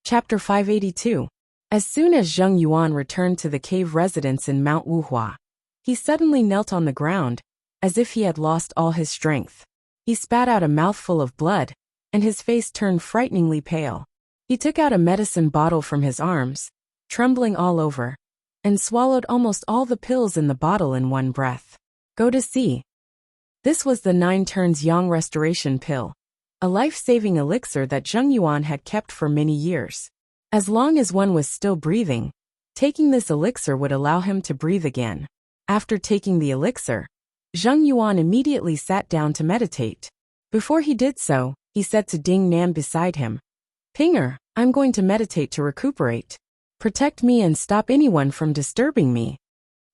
Chapter 582. As soon as Zheng Yuan returned to the cave residence in Mount Wuhua, he suddenly knelt on the ground, as if he had lost all his strength. He spat out a mouthful of blood, and his face turned frighteningly pale. He took out a medicine bottle from his arms, trembling all over, and swallowed almost all the pills in the bottle in one breath. Go to see. This was the 9 turns yang restoration pill, a life-saving elixir that Zheng Yuan had kept for many years. As long as one was still breathing, taking this elixir would allow him to breathe again. After taking the elixir, Zheng Yuan immediately sat down to meditate. Before he did so, he said to Ding Nan beside him, "Pinger, I'm going to meditate to recuperate. Protect me and stop anyone from disturbing me."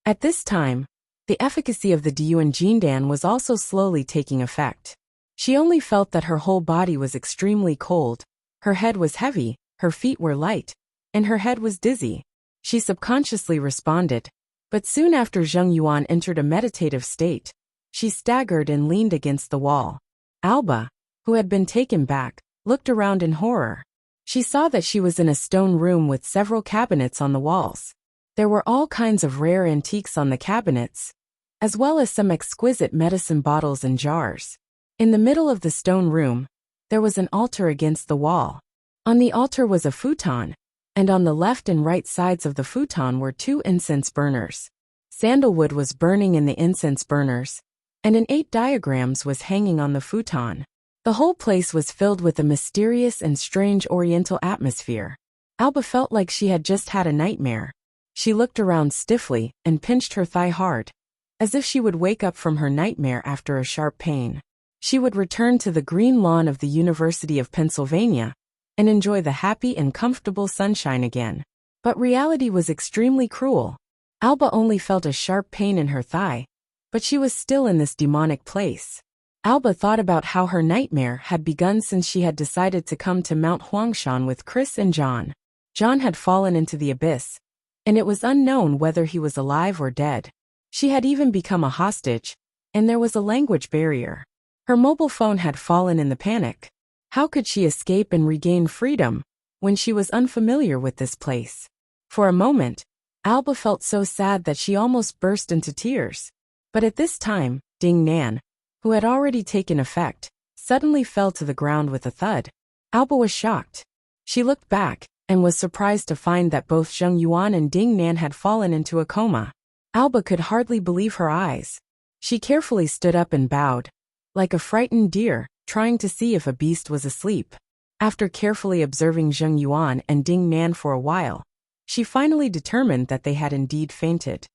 At this time, the efficacy of the Diyuan Jindan was also slowly taking effect. She only felt that her whole body was extremely cold, her head was heavy, her feet were light, and her head was dizzy. She subconsciously responded, but soon after Zheng Yuan entered a meditative state, she staggered and leaned against the wall. Alba, who had been taken back, looked around in horror. She saw that she was in a stone room with several cabinets on the walls. There were all kinds of rare antiques on the cabinets, as well as some exquisite medicine bottles and jars. In the middle of the stone room, there was an altar against the wall. On the altar was a futon, and on the left and right sides of the futon were 2 incense burners. Sandalwood was burning in the incense burners, and an 8 diagrams was hanging on the futon. The whole place was filled with a mysterious and strange oriental atmosphere. Alba felt like she had just had a nightmare. She looked around stiffly and pinched her thigh hard, as if she would wake up from her nightmare after a sharp pain. She would return to the green lawn of the University of Pennsylvania and enjoy the happy and comfortable sunshine again. But reality was extremely cruel. Alba only felt a sharp pain in her thigh, but she was still in this demonic place. Alba thought about how her nightmare had begun since she had decided to come to Mount Huangshan with Chris and John. John had fallen into the abyss, and it was unknown whether he was alive or dead. She had even become a hostage, and there was a language barrier. Her mobile phone had fallen in the panic. How could she escape and regain freedom when she was unfamiliar with this place? For a moment, Alba felt so sad that she almost burst into tears. But at this time, Ding Nan, who had already taken effect, suddenly fell to the ground with a thud. Alba was shocked. She looked back and was surprised to find that both Zheng Yuan and Ding Nan had fallen into a coma. Alba could hardly believe her eyes. She carefully stood up and bowed, like a frightened deer, trying to see if a beast was asleep. After carefully observing Zheng Yuan and Ding Nan for a while, she finally determined that they had indeed fainted.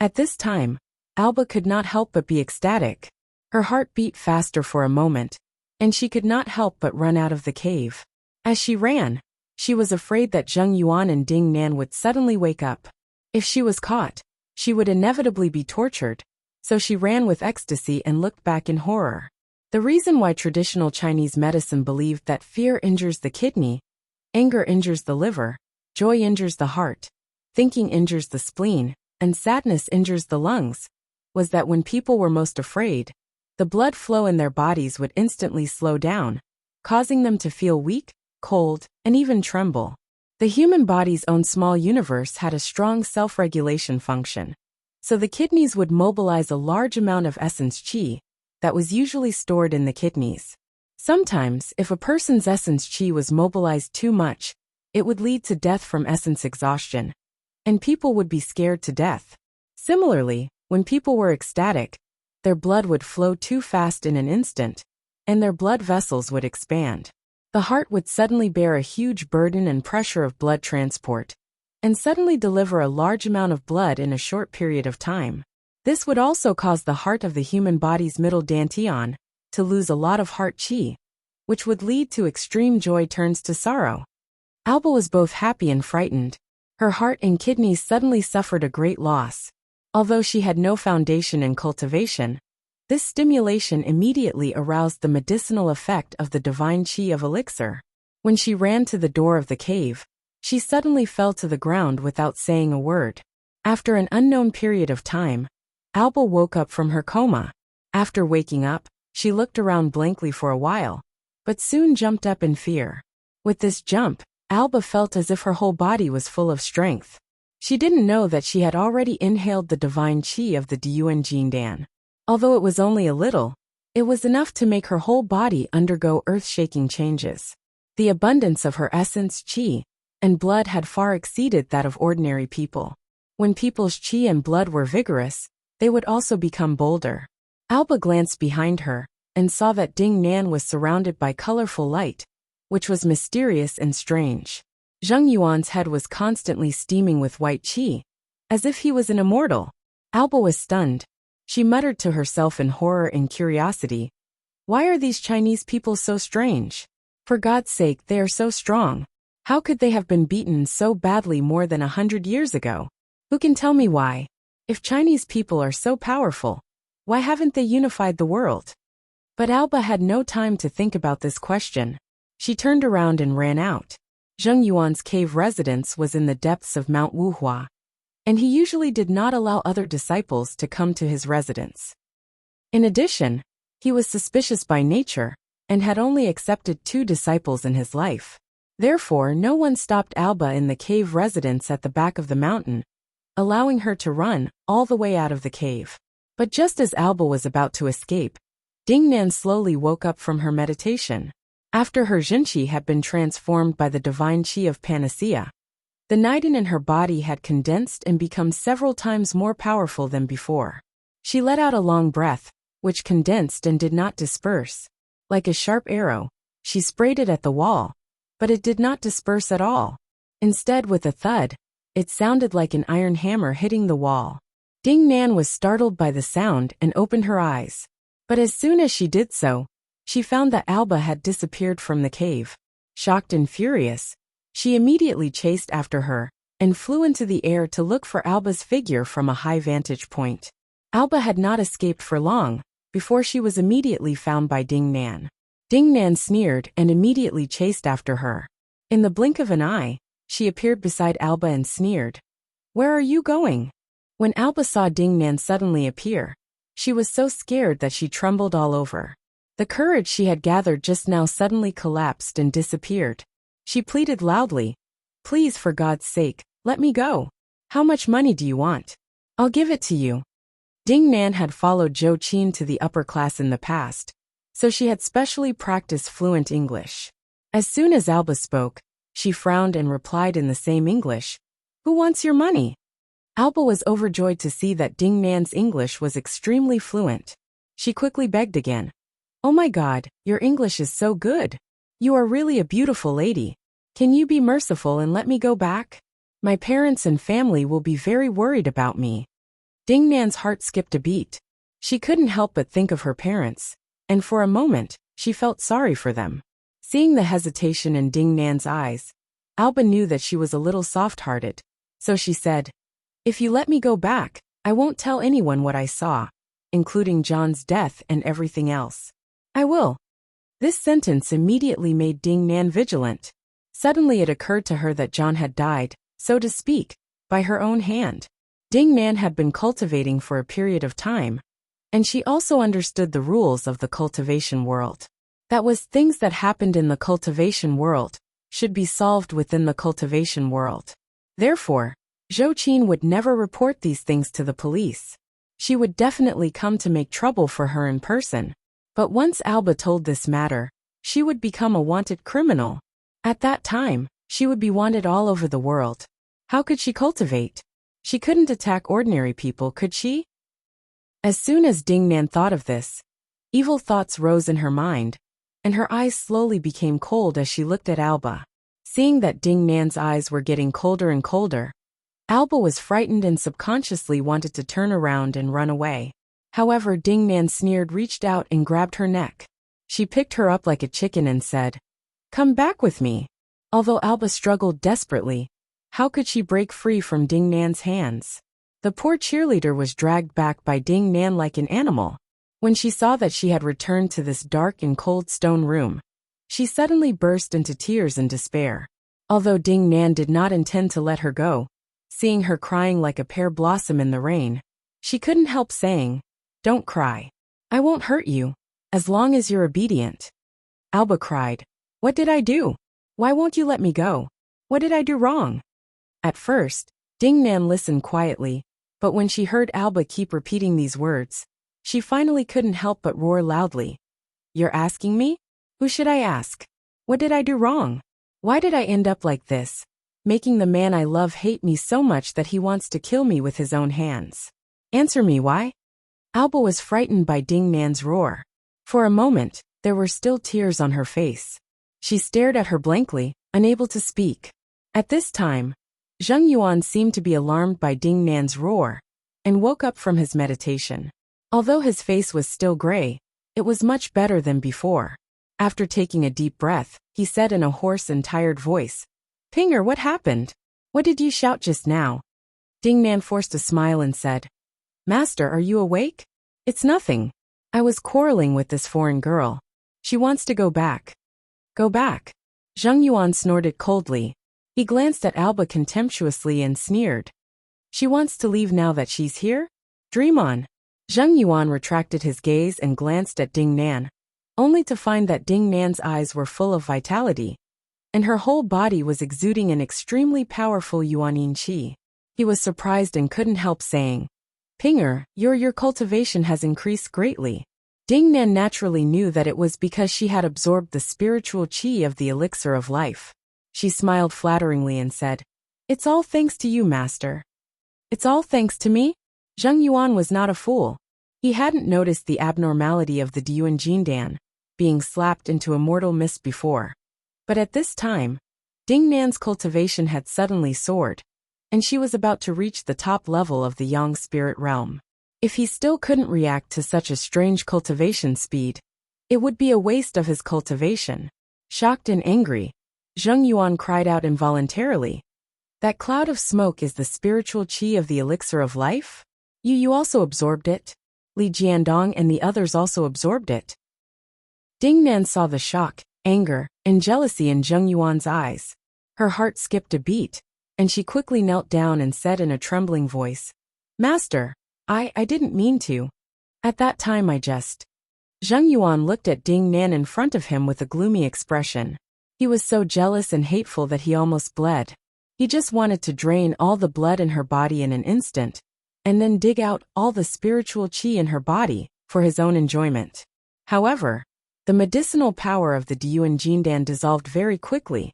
At this time, Alba could not help but be ecstatic. Her heart beat faster for a moment, and she could not help but run out of the cave. As she ran, she was afraid that Zheng Yuan and Ding Nan would suddenly wake up. If she was caught, she would inevitably be tortured, so she ran with ecstasy and looked back in horror. The reason why traditional Chinese medicine believed that fear injures the kidney, anger injures the liver, joy injures the heart, thinking injures the spleen, and sadness injures the lungs, was that when people were most afraid, the blood flow in their bodies would instantly slow down, causing them to feel weak, cold, and even tremble. The human body's own small universe had a strong self-regulation function, so the kidneys would mobilize a large amount of essence qi that was usually stored in the kidneys. Sometimes, if a person's essence qi was mobilized too much, it would lead to death from essence exhaustion, and people would be scared to death. Similarly, when people were ecstatic, their blood would flow too fast in an instant, and their blood vessels would expand. The heart would suddenly bear a huge burden and pressure of blood transport, and suddenly deliver a large amount of blood in a short period of time. This would also cause the heart of the human body's middle dantian to lose a lot of heart qi, which would lead to extreme joy turns to sorrow. Alba was both happy and frightened. Her heart and kidneys suddenly suffered a great loss. Although she had no foundation in cultivation, this stimulation immediately aroused the medicinal effect of the divine qi of elixir. When she ran to the door of the cave, she suddenly fell to the ground without saying a word. After an unknown period of time, Alba woke up from her coma. After waking up, she looked around blankly for a while, but soon jumped up in fear. With this jump, Alba felt as if her whole body was full of strength. She didn't know that she had already inhaled the divine qi of the Diyuan Jindan. Although it was only a little, it was enough to make her whole body undergo earth-shaking changes. The abundance of her essence, qi, and blood had far exceeded that of ordinary people. When people's qi and blood were vigorous, they would also become bolder. Alba glanced behind her and saw that Ding Nan was surrounded by colorful light, which was mysterious and strange. Zheng Yuan's head was constantly steaming with white qi, as if he was an immortal. Alba was stunned. She muttered to herself in horror and curiosity, "Why are these Chinese people so strange? For God's sake, they are so strong. How could they have been beaten so badly more than 100 years ago? Who can tell me why? If Chinese people are so powerful, why haven't they unified the world?" But Alba had no time to think about this question. She turned around and ran out. Zheng Yuan's cave residence was in the depths of Mount Wuhua, and he usually did not allow other disciples to come to his residence. In addition, he was suspicious by nature and had only accepted 2 disciples in his life. Therefore, no one stopped Alba in the cave residence at the back of the mountain, allowing her to run all the way out of the cave. But just as Alba was about to escape, Ding Nan slowly woke up from her meditation. After her Jinqi had been transformed by the divine qi of Panacea, the Niden in her body had condensed and become several times more powerful than before. She let out a long breath, which condensed and did not disperse. Like a sharp arrow, she sprayed it at the wall, but it did not disperse at all. Instead, with a thud, it sounded like an iron hammer hitting the wall. Ding Nan was startled by the sound and opened her eyes. But as soon as she did so, she found that Alba had disappeared from the cave. Shocked and furious, she immediately chased after her and flew into the air to look for Alba's figure from a high vantage point. Alba had not escaped for long before she was immediately found by Ding Nan. Ding Nan sneered and immediately chased after her. In the blink of an eye, she appeared beside Alba and sneered, "Where are you going?" When Alba saw Ding Nan suddenly appear, she was so scared that she trembled all over. The courage she had gathered just now suddenly collapsed and disappeared. She pleaded loudly, "Please, for God's sake, let me go. How much money do you want? I'll give it to you." Ding Nan had followed Zhou Qin to the upper class in the past, so she had specially practiced fluent English. As soon as Alba spoke, she frowned and replied in the same English, "Who wants your money?" Alba was overjoyed to see that Ding Nan's English was extremely fluent. She quickly begged again, "Oh my God, your English is so good. You are really a beautiful lady. Can you be merciful and let me go back? My parents and family will be very worried about me." Ding Nan's heart skipped a beat. She couldn't help but think of her parents, and for a moment, she felt sorry for them. Seeing the hesitation in Ding Nan's eyes, Alba knew that she was a little soft-hearted, so she said, "If you let me go back, I won't tell anyone what I saw, including John's death and everything else. I will." This sentence immediately made Ding Nan vigilant. Suddenly it occurred to her that John had died, so to speak, by her own hand. Ding Nan had been cultivating for a period of time, and she also understood the rules of the cultivation world. That was, things that happened in the cultivation world should be solved within the cultivation world. Therefore, Zhou Qin would never report these things to the police. She would definitely come to make trouble for her in person. But once Alba told this matter, she would become a wanted criminal. At that time, she would be wanted all over the world. How could she cultivate? She couldn't attack ordinary people, could she? As soon as Ding Nan thought of this, evil thoughts rose in her mind, and her eyes slowly became cold as she looked at Alba. Seeing that Ding Nan's eyes were getting colder and colder, Alba was frightened and subconsciously wanted to turn around and run away. However, Ding Nan sneered, reached out and grabbed her neck. She picked her up like a chicken and said, "Come back with me." Although Alba struggled desperately, how could she break free from Ding Nan's hands? The poor cheerleader was dragged back by Ding Nan like an animal. When she saw that she had returned to this dark and cold stone room, she suddenly burst into tears and despair. Although Ding Nan did not intend to let her go, seeing her crying like a pear blossom in the rain, she couldn't help saying, "Don't cry. I won't hurt you, as long as you're obedient." Alba cried, "What did I do? Why won't you let me go?" What did I do wrong? At first, Ding Nan listened quietly, but when she heard Alba keep repeating these words, she finally couldn't help but roar loudly. You're asking me? Who should I ask? What did I do wrong? Why did I end up like this, making the man I love hate me so much that he wants to kill me with his own hands? Answer me why? Alba was frightened by Ding Nan's roar. For a moment, there were still tears on her face. She stared at her blankly, unable to speak. At this time, Zheng Yuan seemed to be alarmed by Ding Nan's roar, and woke up from his meditation. Although his face was still gray, it was much better than before. After taking a deep breath, he said in a hoarse and tired voice, Pinger, what happened? What did you shout just now? Ding Nan forced a smile and said, Master, are you awake? It's nothing. I was quarreling with this foreign girl. She wants to go back. Go back. Zheng Yuan snorted coldly. He glanced at Alba contemptuously and sneered. She wants to leave now that she's here? Dream on. Zheng Yuan retracted his gaze and glanced at Ding Nan, only to find that Ding Nan's eyes were full of vitality, and her whole body was exuding an extremely powerful Yuanin qi. He was surprised and couldn't help saying, Pinger, your cultivation has increased greatly. Ding Nan naturally knew that it was because she had absorbed the spiritual qi of the elixir of life. She smiled flatteringly and said, It's all thanks to you, master. It's all thanks to me? Zheng Yuan was not a fool. He hadn't noticed the abnormality of the Diyuan Jindan being slapped into a mortal mist before. But at this time, Ding Nan's cultivation had suddenly soared, and she was about to reach the top level of the Yang spirit realm. If he still couldn't react to such a strange cultivation speed, it would be a waste of his cultivation. Shocked and angry, Zheng Yuan cried out involuntarily, That cloud of smoke is the spiritual qi of the elixir of life? You also absorbed it? Li Jiandong and the others also absorbed it. Ding Nan saw the shock, anger, and jealousy in Zheng Yuan's eyes. Her heart skipped a beat, and she quickly knelt down and said in a trembling voice, Master, I didn't mean to. At that time I just... Zheng Yuan looked at Ding Nan in front of him with a gloomy expression. He was so jealous and hateful that he almost bled. He just wanted to drain all the blood in her body in an instant, and then dig out all the spiritual qi in her body for his own enjoyment. However, the medicinal power of the Diyuan Jindan dissolved very quickly,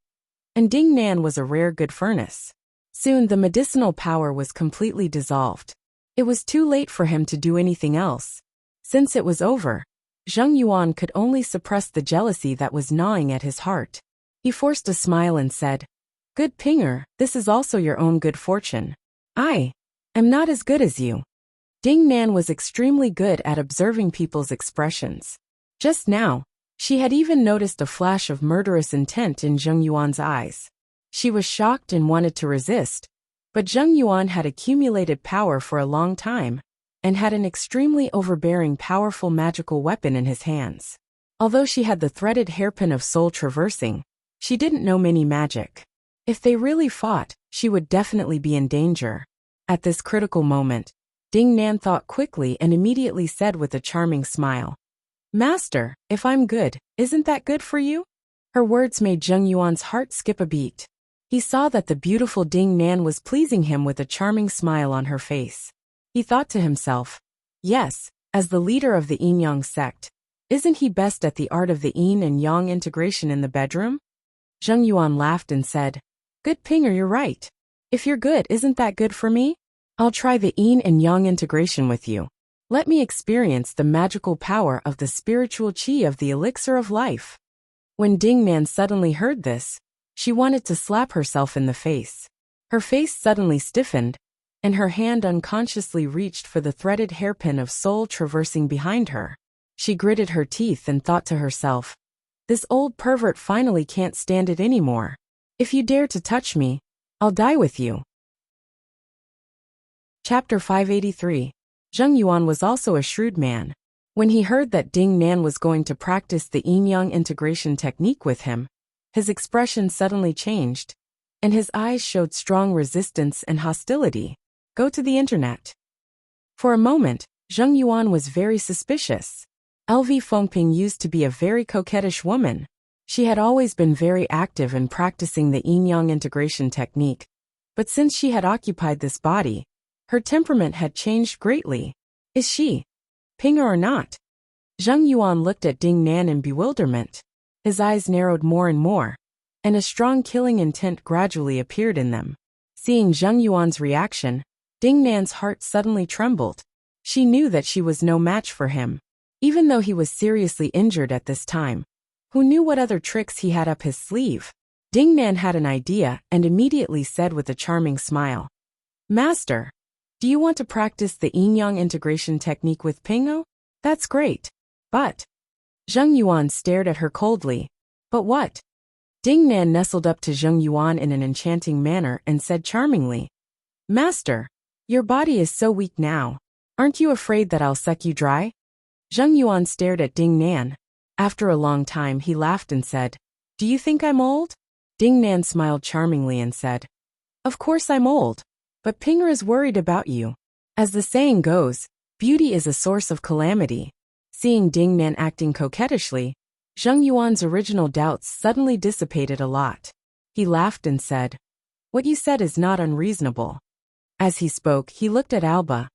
and Ding Nan was a rare good furnace. Soon the medicinal power was completely dissolved. It was too late for him to do anything else. Since it was over, Zheng Yuan could only suppress the jealousy that was gnawing at his heart. He forced a smile and said, Good Pinger, this is also your own good fortune. I am not as good as you. Ding Nan was extremely good at observing people's expressions. Just now, she had even noticed a flash of murderous intent in Zheng Yuan's eyes. She was shocked and wanted to resist, but Zheng Yuan had accumulated power for a long time, and had an extremely overbearing powerful magical weapon in his hands. Although she had the threaded hairpin of soul traversing, she didn't know many magic. If they really fought, she would definitely be in danger. At this critical moment, Ding Nan thought quickly and immediately said with a charming smile, Master, if I'm good, isn't that good for you? Her words made Zheng Yuan's heart skip a beat. He saw that the beautiful Ding Nan was pleasing him with a charming smile on her face. He thought to himself, Yes, as the leader of the Yin-Yang sect, isn't he best at the art of the Yin and Yang integration in the bedroom? Zheng Yuan laughed and said, Good Pinger, you're right. If you're good, isn't that good for me? I'll try the Yin and Yang integration with you. Let me experience the magical power of the spiritual qi of the elixir of life. When Ding Nan suddenly heard this, she wanted to slap herself in the face. Her face suddenly stiffened, and her hand unconsciously reached for the threaded hairpin of soul traversing behind her. She gritted her teeth and thought to herself, This old pervert finally can't stand it anymore. If you dare to touch me, I'll die with you. Chapter 583. Zheng Yuan was also a shrewd man. When he heard that Ding Nan was going to practice the yin-yang integration technique with him, his expression suddenly changed, and his eyes showed strong resistance and hostility. Go to the internet. For a moment, Zheng Yuan was very suspicious. LV Fengping used to be a very coquettish woman, She had always been very active in practicing the yin-yang integration technique, but since she had occupied this body, her temperament had changed greatly. Is she Pinger or not? Zheng Yuan looked at Ding Nan in bewilderment. His eyes narrowed more and more, and a strong killing intent gradually appeared in them. Seeing Zheng Yuan's reaction, Ding Nan's heart suddenly trembled. She knew that she was no match for him, even though he was seriously injured at this time. Who knew what other tricks he had up his sleeve? Ding Nan had an idea and immediately said with a charming smile, "Master, do you want to practice the yin-yang integration technique with Pingo? That's great. But..." Zheng Yuan stared at her coldly. "But what?" Ding Nan nestled up to Zheng Yuan in an enchanting manner and said charmingly, "Master, your body is so weak now. Aren't you afraid that I'll suck you dry?" Zheng Yuan stared at Ding Nan. After a long time he laughed and said, "Do you think I'm old?" Ding Nan smiled charmingly and said, "Of course I'm old, but Pinger is worried about you. As the saying goes, beauty is a source of calamity." Seeing Ding Nan acting coquettishly, Zheng Yuan's original doubts suddenly dissipated a lot. He laughed and said, "What you said is not unreasonable." As he spoke, he looked at Alba,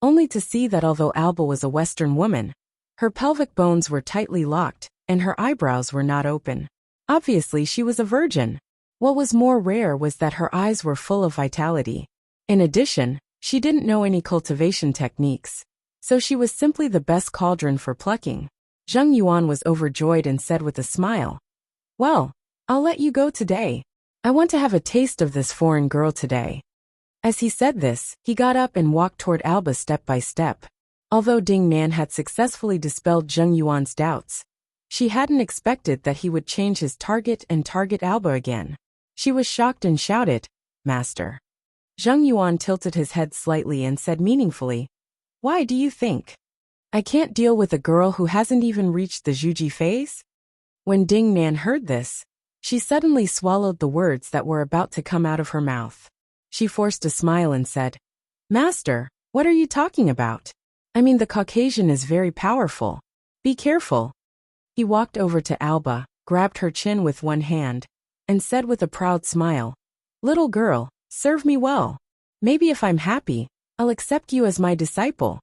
only to see that although Alba was a Western woman, her pelvic bones were tightly locked, and her eyebrows were not open. Obviously, she was a virgin. What was more rare was that her eyes were full of vitality. In addition, she didn't know any cultivation techniques, so she was simply the best cauldron for plucking. Zheng Yuan was overjoyed and said with a smile, "Well, I'll let you go today. I want to have a taste of this foreign girl today." As he said this, he got up and walked toward Alba step by step. Although Ding Nan had successfully dispelled Zheng Yuan's doubts, she hadn't expected that he would change his target and target Alba again. She was shocked and shouted, "Master." Zheng Yuan tilted his head slightly and said meaningfully, "Why do you think I can't deal with a girl who hasn't even reached the Zhuji phase?" When Ding Nan heard this, she suddenly swallowed the words that were about to come out of her mouth. She forced a smile and said, "Master, what are you talking about? I mean, the Caucasian is very powerful. Be careful." He walked over to Alba, grabbed her chin with one hand, and said with a proud smile, "Little girl, serve me well. Maybe if I'm happy, I'll accept you as my disciple."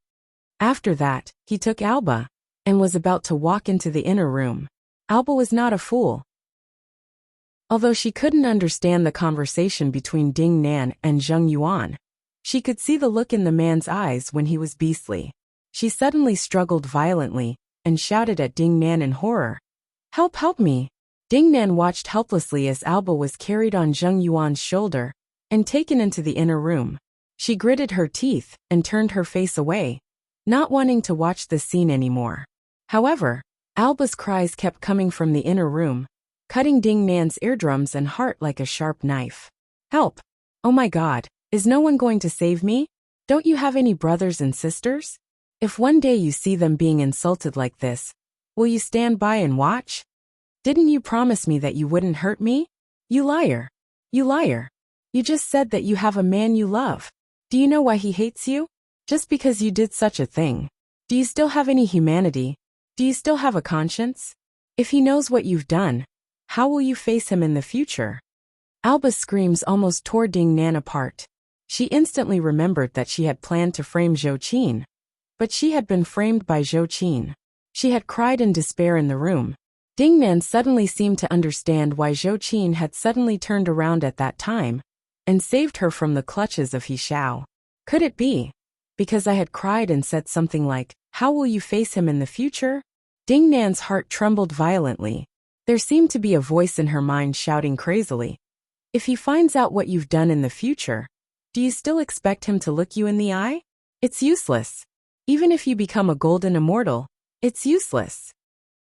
After that, he took Alba, and was about to walk into the inner room. Alba was not a fool. Although she couldn't understand the conversation between Ding Nan and Zheng Yuan, she could see the look in the man's eyes when he was beastly. She suddenly struggled violently, and shouted at Ding Nan in horror, "Help, help me!" Ding Nan watched helplessly as Alba was carried on Zheng Yuan's shoulder, and taken into the inner room. She gritted her teeth, and turned her face away, not wanting to watch the scene anymore. However, Alba's cries kept coming from the inner room, cutting Ding Nan's eardrums and heart like a sharp knife. "Help! Oh my God, is no one going to save me? Don't you have any brothers and sisters? If one day you see them being insulted like this, will you stand by and watch? Didn't you promise me that you wouldn't hurt me? You liar! You liar! You just said that you have a man you love. Do you know why he hates you? Just because you did such a thing. Do you still have any humanity? Do you still have a conscience? If he knows what you've done, how will you face him in the future?" Alba's screams almost tore Ding Nan apart. She instantly remembered that she had planned to frame Zhou Qin, but she had been framed by Zhou Qin. She had cried in despair in the room. Ding Nan suddenly seemed to understand why Zhou Qin had suddenly turned around at that time, and saved her from the clutches of He Xiao. Could it be because I had cried and said something like, "How will you face him in the future?" Ding Nan's heart trembled violently. There seemed to be a voice in her mind shouting crazily, "If he finds out what you've done in the future, do you still expect him to look you in the eye? It's useless. Even if you become a golden immortal, it's useless.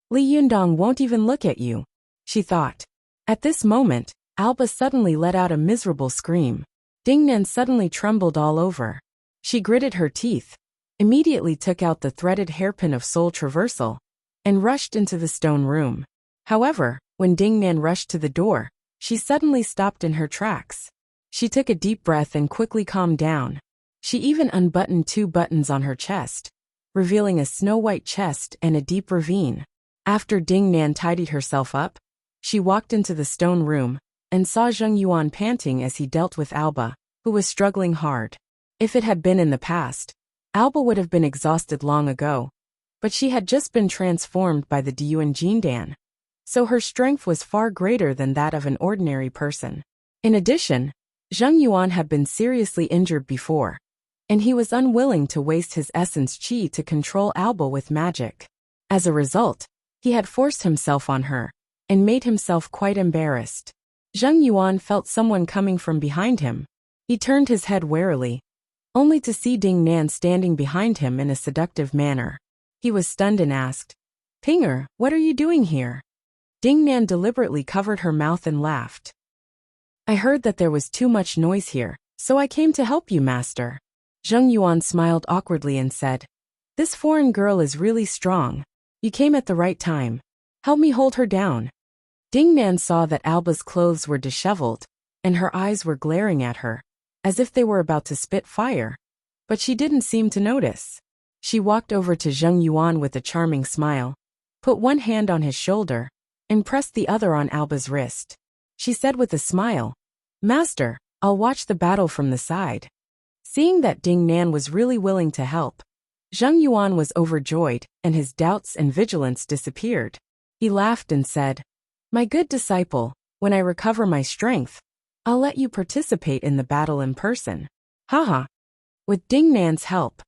Li Yundong won't even look at you," she thought. At this moment, Alba suddenly let out a miserable scream. Ding Nan suddenly trembled all over. She gritted her teeth, immediately took out the threaded hairpin of soul traversal, and rushed into the stone room. However, when Ding Nan rushed to the door, she suddenly stopped in her tracks. She took a deep breath and quickly calmed down. She even unbuttoned 2 buttons on her chest, revealing a snow-white chest and a deep ravine. After Ding Nan tidied herself up, She walked into the stone room and saw Zheng Yuan panting as he dealt with Alba, who was struggling hard. If it had been in the past, Alba would have been exhausted long ago, but she had just been transformed by the Diyuan Jindan, so her strength was far greater than that of an ordinary person. In addition, Zheng Yuan had been seriously injured before, and he was unwilling to waste his essence qi to control Alba with magic. As a result, he had forced himself on her and made himself quite embarrassed. Zheng Yuan felt someone coming from behind him. He turned his head warily, only to see Ding Nan standing behind him in a seductive manner. He was stunned and asked, "Pinger, what are you doing here?" Ding Nan deliberately covered her mouth and laughed. "I heard that there was too much noise here, so I came to help you, master." Zheng Yuan smiled awkwardly and said, "This foreign girl is really strong. You came at the right time. Help me hold her down." Ding Nan saw that Alba's clothes were disheveled, and her eyes were glaring at her, as if they were about to spit fire, but she didn't seem to notice. She walked over to Zheng Yuan with a charming smile, put one hand on his shoulder, and pressed the other on Alba's wrist. She said with a smile, "Master, I'll watch the battle from the side." Seeing that Ding Nan was really willing to help, Zheng Yuan was overjoyed, and his doubts and vigilance disappeared. He laughed and said, "My good disciple, when I recover my strength, I'll let you participate in the battle in person." Haha. With Ding Nan's help,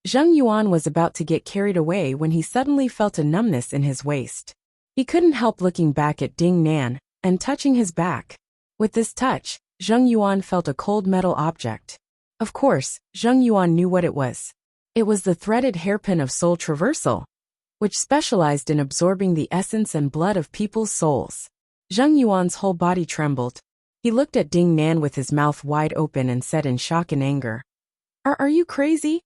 Zheng Yuan was about to get carried away when he suddenly felt a numbness in his waist. He couldn't help looking back at Ding Nan and touching his back. With this touch, Zheng Yuan felt a cold metal object. Of course, Zheng Yuan knew what it was. It was the threaded hairpin of soul traversal, which specialized in absorbing the essence and blood of people's souls. Zheng Yuan's whole body trembled. He looked at Ding Nan with his mouth wide open and said in shock and anger, Are you crazy?"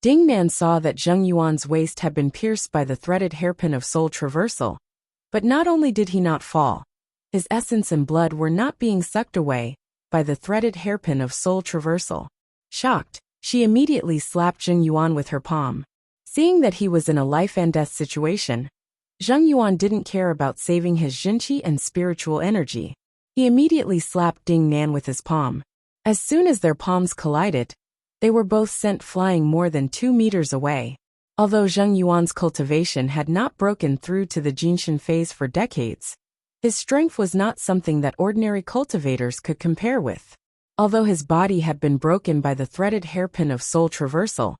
Ding Nan saw that Zheng Yuan's waist had been pierced by the threaded hairpin of soul traversal. But not only did he not fall, his essence and blood were not being sucked away by the threaded hairpin of soul traversal. Shocked, she immediately slapped Zheng Yuan with her palm. Seeing that he was in a life and death situation, Zheng Yuan didn't care about saving his jinqi and spiritual energy. He immediately slapped Ding Nan with his palm. As soon as their palms collided, they were both sent flying more than 2 meters away. Although Zheng Yuan's cultivation had not broken through to the Jinshin phase for decades, his strength was not something that ordinary cultivators could compare with. Although his body had been broken by the threaded hairpin of soul traversal,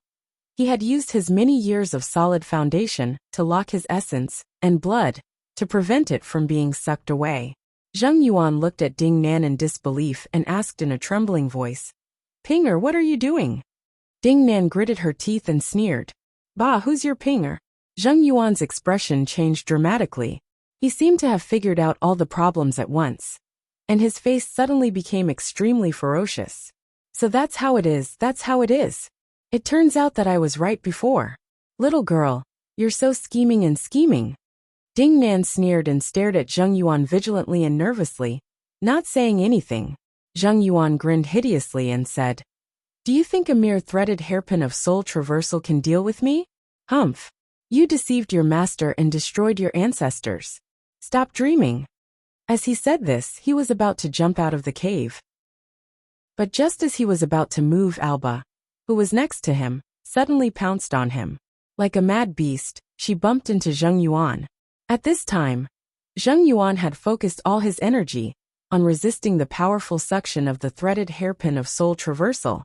he had used his many years of solid foundation to lock his essence and blood to prevent it from being sucked away. Zheng Yuan looked at Ding Nan in disbelief and asked in a trembling voice, "Pinger, what are you doing?" Ding Nan gritted her teeth and sneered, "Bah, who's your Pinger?" Zheng Yuan's expression changed dramatically. He seemed to have figured out all the problems at once, and his face suddenly became extremely ferocious. "So that's how it is, that's how it is. It turns out that I was right before. Little girl, you're so scheming and scheming." Ding Nan sneered and stared at Zheng Yuan vigilantly and nervously, not saying anything. Zheng Yuan grinned hideously and said, "Do you think a mere threaded hairpin of soul traversal can deal with me? Humph. You deceived your master and destroyed your ancestors. Stop dreaming." As he said this, he was about to jump out of the cave. But just as he was about to move, Alba, who was next to him, suddenly pounced on him. Like a mad beast, she bumped into Zheng Yuan. At this time, Zheng Yuan had focused all his energy on resisting the powerful suction of the threaded hairpin of soul traversal,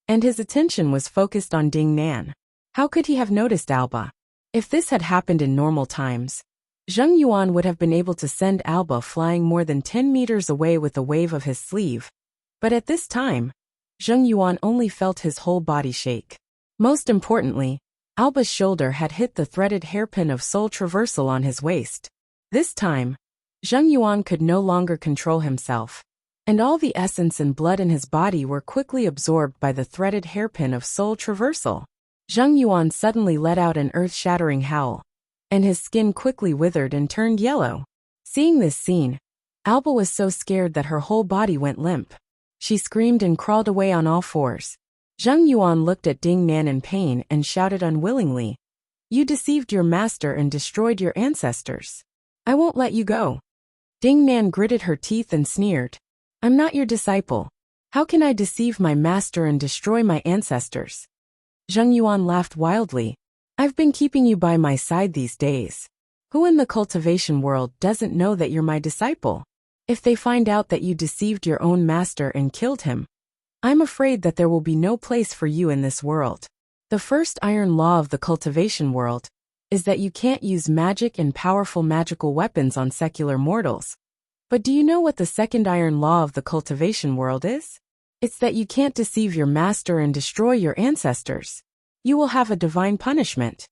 and his attention was focused on Ding Nan. How could he have noticed Alba? If this had happened in normal times, Zheng Yuan would have been able to send Alba flying more than 10 meters away with a wave of his sleeve. But at this time, Zheng Yuan only felt his whole body shake. Most importantly, Alba's shoulder had hit the threaded hairpin of soul traversal on his waist. This time, Zheng Yuan could no longer control himself, and all the essence and blood in his body were quickly absorbed by the threaded hairpin of soul traversal. Zheng Yuan suddenly let out an earth-shattering howl, and his skin quickly withered and turned yellow. Seeing this scene, Alba was so scared that her whole body went limp. She screamed and crawled away on all fours. Zheng Yuan looked at Ding Nan in pain and shouted unwillingly, "You deceived your master and destroyed your ancestors. I won't let you go." Ding Nan gritted her teeth and sneered. I'm not your disciple. How can I deceive my master and destroy my ancestors? Zheng Yuan laughed wildly. I've been keeping you by my side these days. Who in the cultivation world doesn't know that you're my disciple? If they find out that you deceived your own master and killed him, I'm afraid that there will be no place for you in this world. The first iron law of the cultivation world is that you can't use magic and powerful magical weapons on secular mortals. But do you know what the second iron law of the cultivation world is? It's that you can't deceive your master and destroy your ancestors. You will have a divine punishment.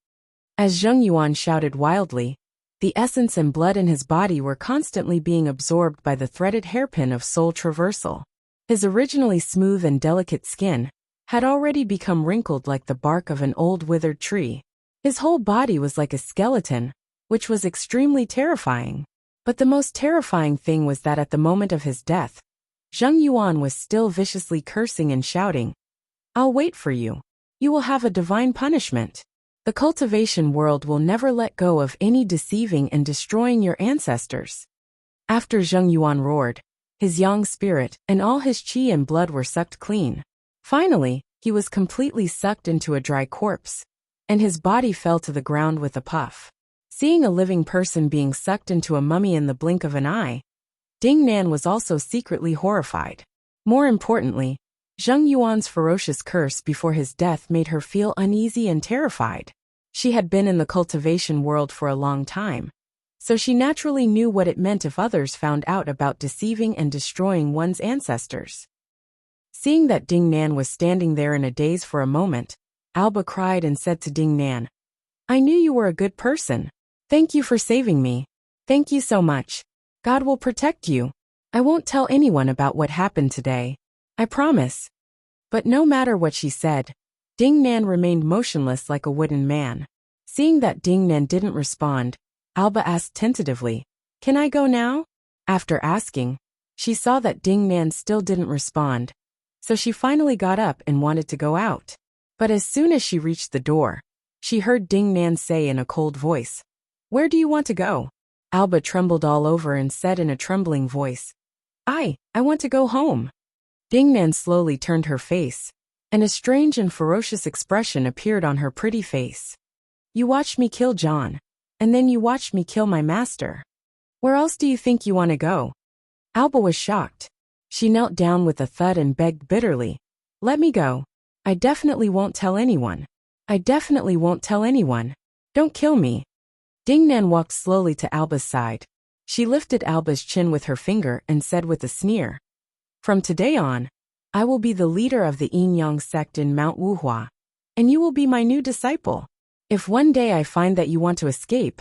As Zheng Yuan shouted wildly, the essence and blood in his body were constantly being absorbed by the threaded hairpin of soul traversal. His originally smooth and delicate skin had already become wrinkled like the bark of an old withered tree. His whole body was like a skeleton, which was extremely terrifying. But the most terrifying thing was that at the moment of his death, Zheng Yuan was still viciously cursing and shouting, I'll wait for you. You will have a divine punishment. The cultivation world will never let go of any deceiving and destroying your ancestors. After Zheng Yuan roared, his yang spirit and all his qi and blood were sucked clean. Finally, he was completely sucked into a dry corpse, and his body fell to the ground with a puff. Seeing a living person being sucked into a mummy in the blink of an eye, Ding Nan was also secretly horrified. More importantly, Zheng Yuan's ferocious curse before his death made her feel uneasy and terrified. She had been in the cultivation world for a long time, so she naturally knew what it meant if others found out about deceiving and destroying one's ancestors. Seeing that Ding Nan was standing there in a daze for a moment, Alba cried and said to Ding Nan, I knew you were a good person. Thank you for saving me. Thank you so much. God will protect you. I won't tell anyone about what happened today. I promise. But no matter what she said, Ding Nan remained motionless like a wooden man. Seeing that Ding Nan didn't respond, Alba asked tentatively, Can I go now? After asking, she saw that Ding Nan still didn't respond, so she finally got up and wanted to go out. But as soon as she reached the door, she heard Ding Nan say in a cold voice, Where do you want to go? Alba trembled all over and said in a trembling voice, I want to go home. Ding Nan slowly turned her face, and a strange and ferocious expression appeared on her pretty face. You watched me kill John, and then you watched me kill my master. Where else do you think you want to go? Alba was shocked. She knelt down with a thud and begged bitterly, Let me go. I definitely won't tell anyone. I definitely won't tell anyone. Don't kill me. Ding Nan walked slowly to Alba's side. She lifted Alba's chin with her finger and said with a sneer, From today on, I will be the leader of the Yin-Yang sect in Mount Wuhua, and you will be my new disciple. If one day I find that you want to escape,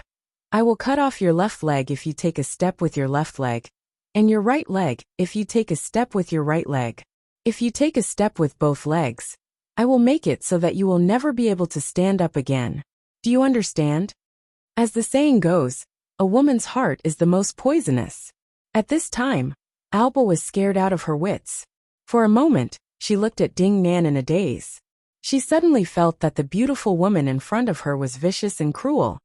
I will cut off your left leg if you take a step with your left leg, and your right leg if you take a step with your right leg. If you take a step with both legs, I will make it so that you will never be able to stand up again. Do you understand? As the saying goes, a woman's heart is the most poisonous. At this time, Alba was scared out of her wits. For a moment, she looked at Ding Nan in a daze. She suddenly felt that the beautiful woman in front of her was vicious and cruel,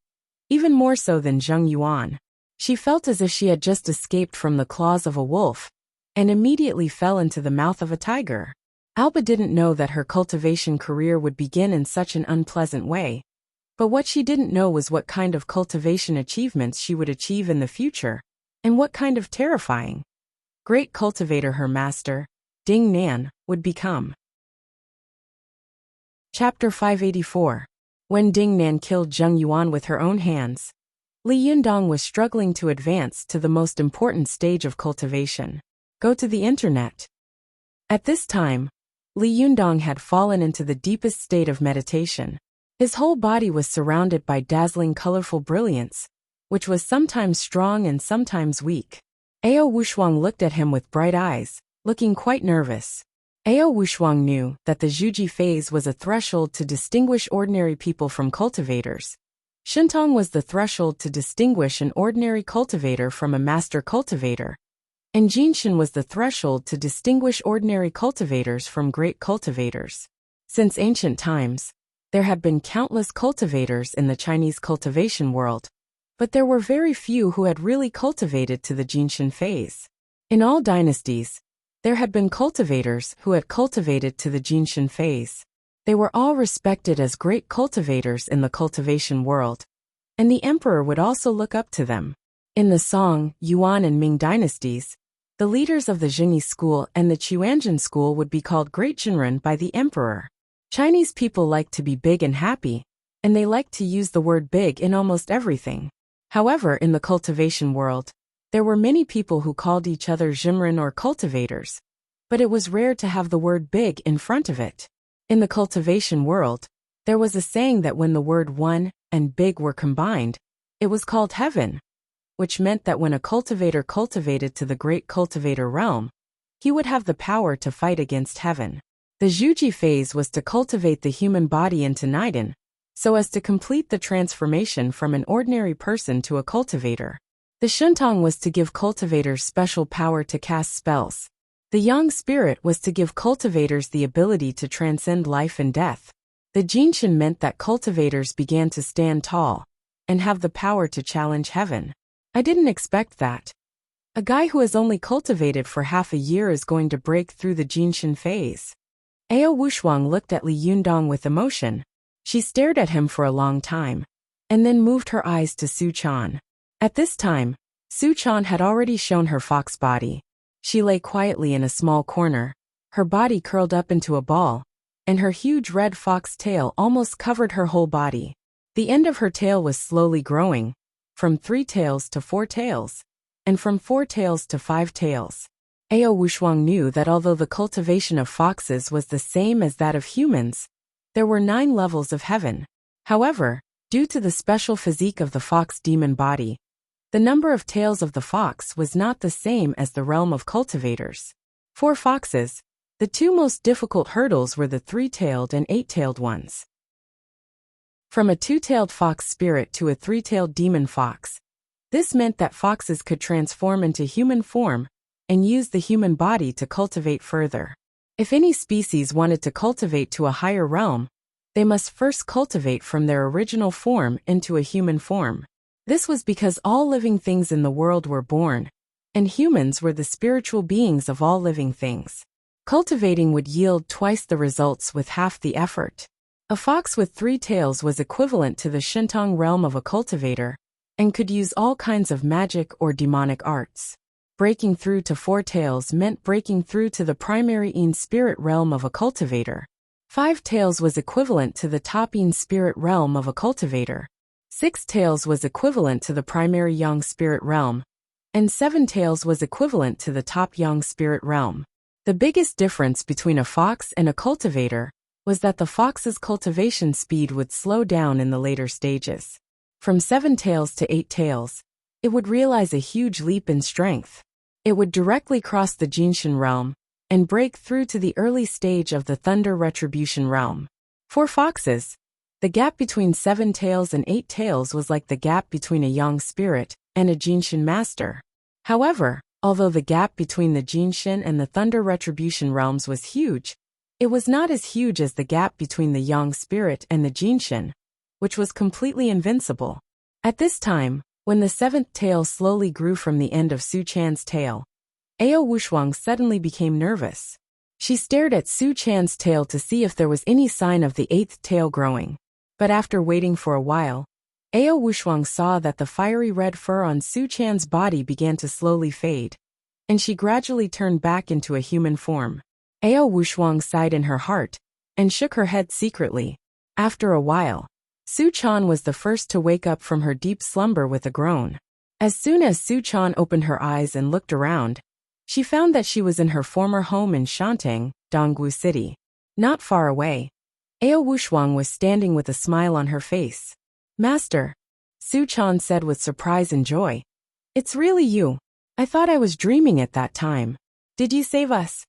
even more so than Zheng Yuan. She felt as if she had just escaped from the claws of a wolf, and immediately fell into the mouth of a tiger. Alba didn't know that her cultivation career would begin in such an unpleasant way, but what she didn't know was what kind of cultivation achievements she would achieve in the future, and what kind of terrifying, great cultivator her master, Ding Nan, would become. Chapter 584. When Ding Nan killed Zheng Yuan with her own hands, Li Yundong was struggling to advance to the most important stage of cultivation. Go to the internet. At this time, Li Yundong had fallen into the deepest state of meditation. His whole body was surrounded by dazzling colorful brilliance, which was sometimes strong and sometimes weak. Ao Wushuang looked at him with bright eyes, looking quite nervous. Ao Wushuang knew that the Zhuji phase was a threshold to distinguish ordinary people from cultivators. Shintong was the threshold to distinguish an ordinary cultivator from a master cultivator, and Jinshin was the threshold to distinguish ordinary cultivators from great cultivators. Since ancient times, there have been countless cultivators in the Chinese cultivation world, but there were very few who had really cultivated to the Jinshin phase. In all dynasties, there had been cultivators who had cultivated to the Jinshin phase. They were all respected as great cultivators in the cultivation world, and the emperor would also look up to them. In the Song, Yuan and Ming dynasties, the leaders of the Zhengyi school and the Qianjin school would be called Great Jinren by the emperor. Chinese people like to be big and happy, and they like to use the word big in almost everything. However, in the cultivation world, there were many people who called each other Jinren or cultivators, but it was rare to have the word big in front of it. In the cultivation world, there was a saying that when the word one and big were combined, it was called heaven, which meant that when a cultivator cultivated to the great cultivator realm, he would have the power to fight against heaven. The Zhuji phase was to cultivate the human body into Niden, so as to complete the transformation from an ordinary person to a cultivator. The Shentong was to give cultivators special power to cast spells. The Yang spirit was to give cultivators the ability to transcend life and death. The Jinshin meant that cultivators began to stand tall and have the power to challenge heaven. I didn't expect that. A guy who has only cultivated for half a year is going to break through the Jinshin phase. Ao Wushuang looked at Li Yundong with emotion. She stared at him for a long time, and then moved her eyes to Su Chan. At this time, Su Chan had already shown her fox body. She lay quietly in a small corner, her body curled up into a ball, and her huge red fox tail almost covered her whole body. The end of her tail was slowly growing, from 3 tails to 4 tails, and from 4 tails to 5 tails. Ao Wushuang knew that although the cultivation of foxes was the same as that of humans, there were 9 levels of heaven. However, due to the special physique of the fox demon body, the number of tails of the fox was not the same as the realm of cultivators. For foxes, the 2 most difficult hurdles were the 3-tailed and 8-tailed ones. From a 2-tailed fox spirit to a 3-tailed demon fox, this meant that foxes could transform into human form and use the human body to cultivate further. If any species wanted to cultivate to a higher realm, they must first cultivate from their original form into a human form. This was because all living things in the world were born, and humans were the spiritual beings of all living things. Cultivating would yield twice the results with half the effort. A fox with 3 tails was equivalent to the Shentong realm of a cultivator, and could use all kinds of magic or demonic arts. Breaking through to 4 tails meant breaking through to the primary Yin spirit realm of a cultivator. 5 tails was equivalent to the top Yin spirit realm of a cultivator. 6 tails was equivalent to the primary Yang spirit realm, and 7 tails was equivalent to the top Yang spirit realm. The biggest difference between a fox and a cultivator was that the fox's cultivation speed would slow down in the later stages. From 7 tails to 8 tails, it would realize a huge leap in strength. It would directly cross the Jinshin realm and break through to the early stage of the Thunder Retribution realm. For foxes, the gap between 7 tails and 8 tails was like the gap between a Yang spirit and a Jinshin master. However, although the gap between the Jinshin and the Thunder Retribution realms was huge, it was not as huge as the gap between the Yang spirit and the Jinshin, which was completely invincible. At this time, when the 7th tail slowly grew from the end of Su Chan's tail, Ao Wushuang suddenly became nervous. She stared at Su Chan's tail to see if there was any sign of the 8th tail growing. But after waiting for a while, Ao Wushuang saw that the fiery red fur on Su Chan's body began to slowly fade, and she gradually turned back into a human form. Ao Wushuang sighed in her heart and shook her head secretly. After a while, Su Chan was the first to wake up from her deep slumber with a groan. As soon as Su Chan opened her eyes and looked around, she found that she was in her former home in Shantang, Dongwu City. Not far away, Ao Wushuang was standing with a smile on her face. "Master," Su Chan said with surprise and joy. "It's really you. I thought I was dreaming at that time. Did you save us?"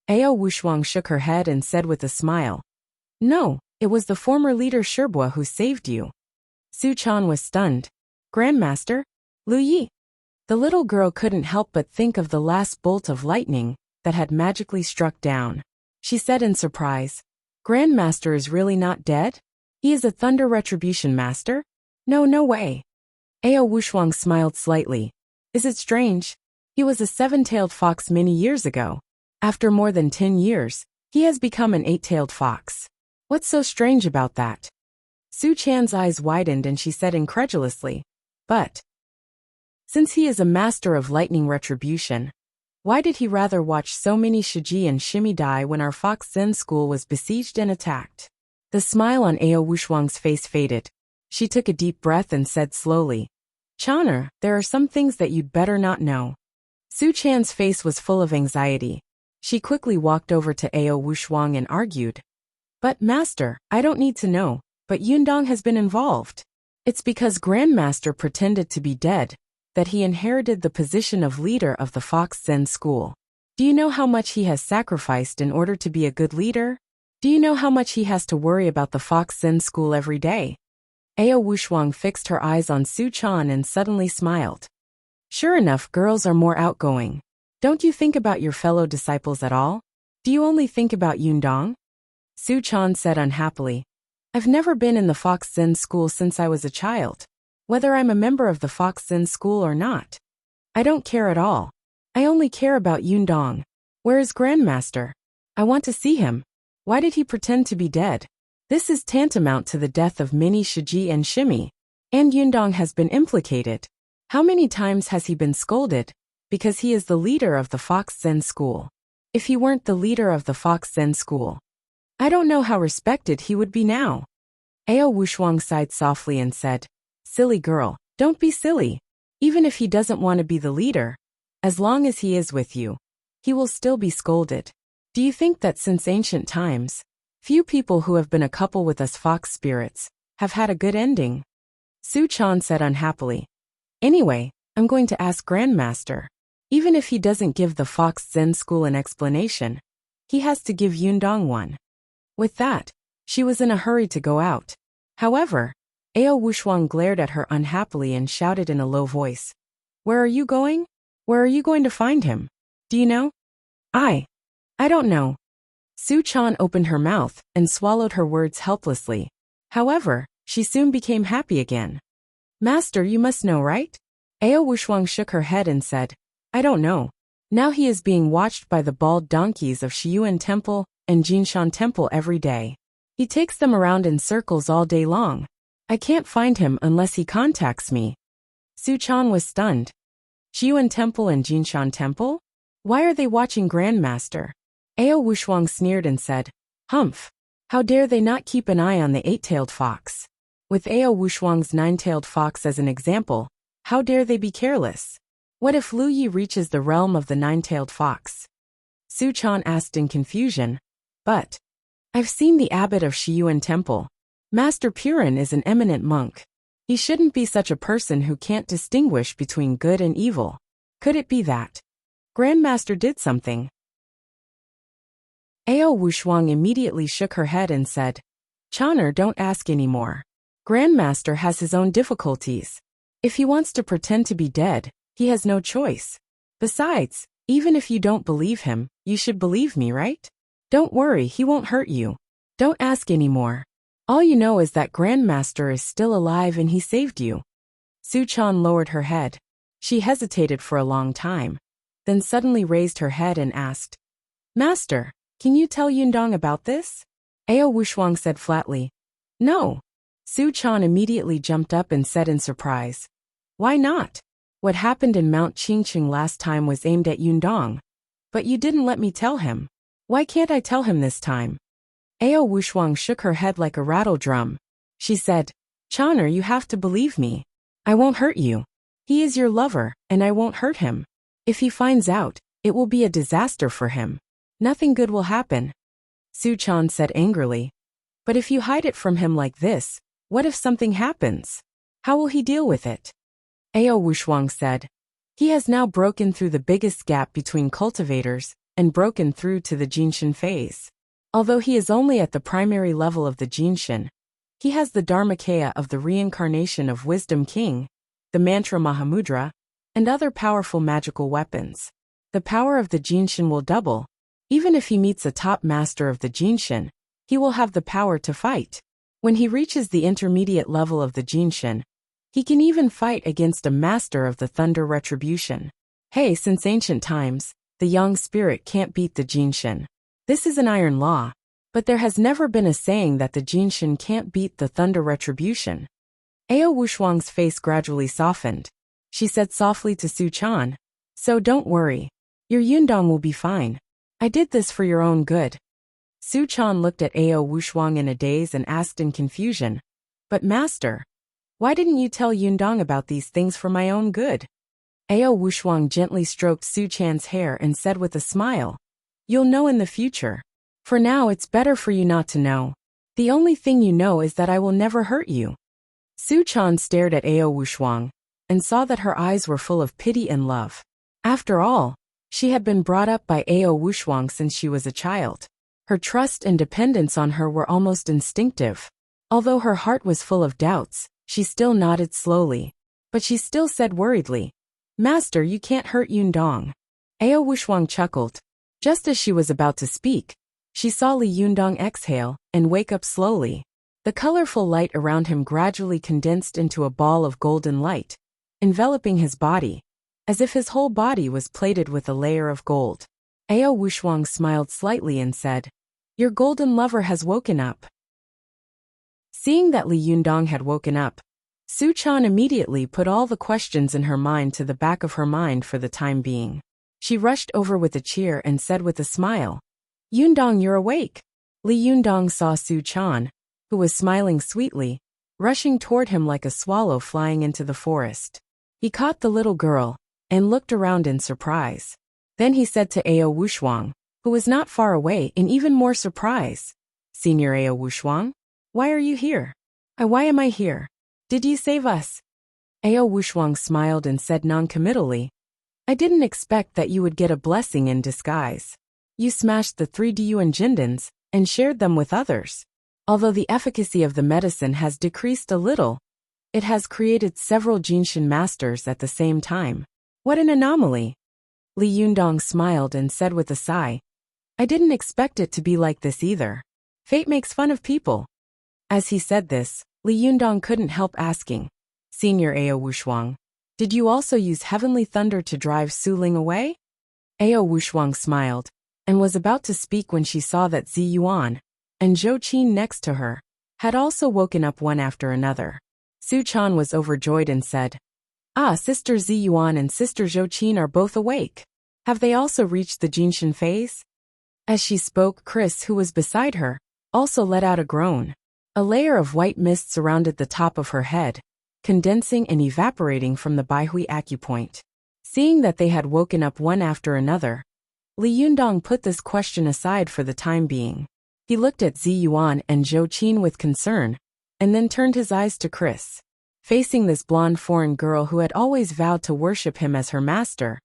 Ao Wushuang shook her head and said with a smile, "No, it was the former leader Shibua who saved you." Su Chan was stunned. "Grandmaster? Lu Yi?" The little girl couldn't help but think of the last bolt of lightning that had magically struck down. She said in surprise, "Grandmaster is really not dead? He is a Thunder Retribution Master? No way." Ao Wushuang smiled slightly. Is it strange? He was a seven-tailed fox many years ago. After more than 10 years, he has become an eight-tailed fox. What's so strange about that? Su Chan's eyes widened and she said incredulously, but since he is a master of lightning retribution, why did he rather watch so many Shiji and Shimi die when our Fox Zen school was besieged and attacked? The smile on Ao Wushuang's face faded. She took a deep breath and said slowly, Chaner, there are some things that you'd better not know. Su Chan's face was full of anxiety. She quickly walked over to Ao Wushuang and argued, but Master, I don't need to know, but Yundong has been involved. It's because Grandmaster pretended to be dead that he inherited the position of leader of the Fox Zen school. Do you know how much he has sacrificed in order to be a good leader? Do you know how much he has to worry about the Fox Zen school every day? Ao Wushuang fixed her eyes on Su Chan and suddenly smiled. Sure enough, girls are more outgoing. Don't you think about your fellow disciples at all? Do you only think about Yundong? Su Chan said unhappily, I've never been in the Fox Zen school since I was a child. Whether I'm a member of the Fox Zen school or not, I don't care at all. I only care about Yundong. Where is Grandmaster? I want to see him. Why did he pretend to be dead? This is tantamount to the death of many Shiji and Shimi. And Yundong has been implicated. How many times has he been scolded? Because he is the leader of the Fox Zen school. If he weren't the leader of the Fox Zen school, I don't know how respected he would be now. Ao Wushuang sighed softly and said, Silly girl, don't be silly. Even if he doesn't want to be the leader, as long as he is with you, he will still be scolded. Do you think that since ancient times, few people who have been a couple with us fox spirits have had a good ending? Su Chan said unhappily. Anyway, I'm going to ask Grandmaster. Even if he doesn't give the Fox Zen school an explanation, he has to give Yundong one. With that, she was in a hurry to go out. However, Ao Wushuang glared at her unhappily and shouted in a low voice, Where are you going? Where are you going to find him? Do you know? I don't know. Su Chan opened her mouth and swallowed her words helplessly. However, she soon became happy again. Master, you must know, right? Ao Wushuang shook her head and said, I don't know. Now he is being watched by the bald donkeys of Shiyuan Temple and Jinshan Temple every day. He takes them around in circles all day long. I can't find him unless he contacts me. Su Chan was stunned. Shiyuan Temple and Jinshan Temple? Why are they watching Grandmaster? Ao Wushuang sneered and said, Humph! How dare they not keep an eye on the eight-tailed fox? With Ao Wushuang's nine-tailed fox as an example, how dare they be careless? What if Lu Yi reaches the realm of the nine-tailed fox? Su Chan asked in confusion, but I've seen the abbot of Shiyuan Temple. Master Purin is an eminent monk. He shouldn't be such a person who can't distinguish between good and evil. Could it be that Grandmaster did something? Ao Wushuang immediately shook her head and said, Chaner, don't ask anymore. Grandmaster has his own difficulties. If he wants to pretend to be dead, he has no choice. Besides, even if you don't believe him, you should believe me, right? Don't worry, he won't hurt you. Don't ask anymore. All you know is that Grandmaster is still alive and he saved you. Su Chan lowered her head. She hesitated for a long time, then suddenly raised her head and asked, Master, can you tell Yundong about this? Ao Wushuang said flatly, No. Su Chan immediately jumped up and said in surprise, Why not? What happened in Mount Qingqing last time was aimed at Yundong, but you didn't let me tell him. Why can't I tell him this time? Ao Wushuang shook her head like a rattle drum. She said, Chaner, you have to believe me. I won't hurt you. He is your lover, and I won't hurt him. If he finds out, it will be a disaster for him. Nothing good will happen. Su Chan said angrily, But if you hide it from him like this, what if something happens? How will he deal with it? Ao Wushuang said, He has now broken through the biggest gap between cultivators and broken through to the Jinshin phase. Although he is only at the primary level of the Jinshin, he has the Dharmakaya of the reincarnation of Wisdom King, the Mantra Mahamudra, and other powerful magical weapons. The power of the Jinshin will double. Even if he meets a top master of the Jinshin, he will have the power to fight. When he reaches the intermediate level of the Jinshin, He can even fight against a master of the thunder retribution. Hey, since ancient times, the yang spirit can't beat the jinshin. This is an iron law. But there has never been a saying that the jinshin can't beat the thunder retribution. Ao Wushuang's face gradually softened. She said softly to Su Chan, "So don't worry. Your Yundong will be fine. I did this for your own good." Su Chan looked at Ao Wushuang in a daze and asked in confusion, "But master, why didn't you tell Yundong about these things for my own good?" Ao Wushuang gently stroked Su Chan's hair and said with a smile, "You'll know in the future. For now it's better for you not to know. The only thing you know is that I will never hurt you." Su Chan stared at Ao Wushuang and saw that her eyes were full of pity and love. After all, she had been brought up by Ao Wushuang since she was a child. Her trust and dependence on her were almost instinctive. Although her heart was full of doubts, she still nodded slowly. But she still said worriedly, "Master, you can't hurt Yundong." Ao Wushuang chuckled. Just as she was about to speak, she saw Li Yundong exhale and wake up slowly. The colorful light around him gradually condensed into a ball of golden light, enveloping his body, as if his whole body was plated with a layer of gold. Ao Wushuang smiled slightly and said, "Your golden lover has woken up." Seeing that Li Yundong had woken up, Su Chan immediately put all the questions in her mind to the back of her mind for the time being. She rushed over with a cheer and said with a smile, "Yundong, you're awake." Li Yundong saw Su Chan, who was smiling sweetly, rushing toward him like a swallow flying into the forest. He caught the little girl and looked around in surprise. Then he said to Ao Wushuang, who was not far away, in even more surprise, "Senior Ao Wushuang, why are you here? Why am I here? Did you save us?" Ao Wushuang smiled and said noncommittally, "I didn't expect that you would get a blessing in disguise. You smashed the 3 Diyuan Jindans and shared them with others. Although the efficacy of the medicine has decreased a little, it has created several Jinshin masters at the same time. What an anomaly." Li Yundong smiled and said with a sigh, "I didn't expect it to be like this either. Fate makes fun of people." As he said this, Li Yundong couldn't help asking, "Senior Ao Wushuang, did you also use heavenly thunder to drive Su Ling away?" Ao Wushuang smiled and was about to speak when she saw that Zi Yuan and Zhou Qin next to her had also woken up one after another. Su Chan was overjoyed and said, "Ah, Sister Zi Yuan and Sister Zhou Qin are both awake. Have they also reached the Jinshin phase?" As she spoke, Chris, who was beside her, also let out a groan. A layer of white mist surrounded the top of her head, condensing and evaporating from the Baihui acupoint. Seeing that they had woken up one after another, Li Yundong put this question aside for the time being. He looked at Zi Yuan and Zhou Qin with concern, and then turned his eyes to Chris. Facing this blonde foreign girl who had always vowed to worship him as her master,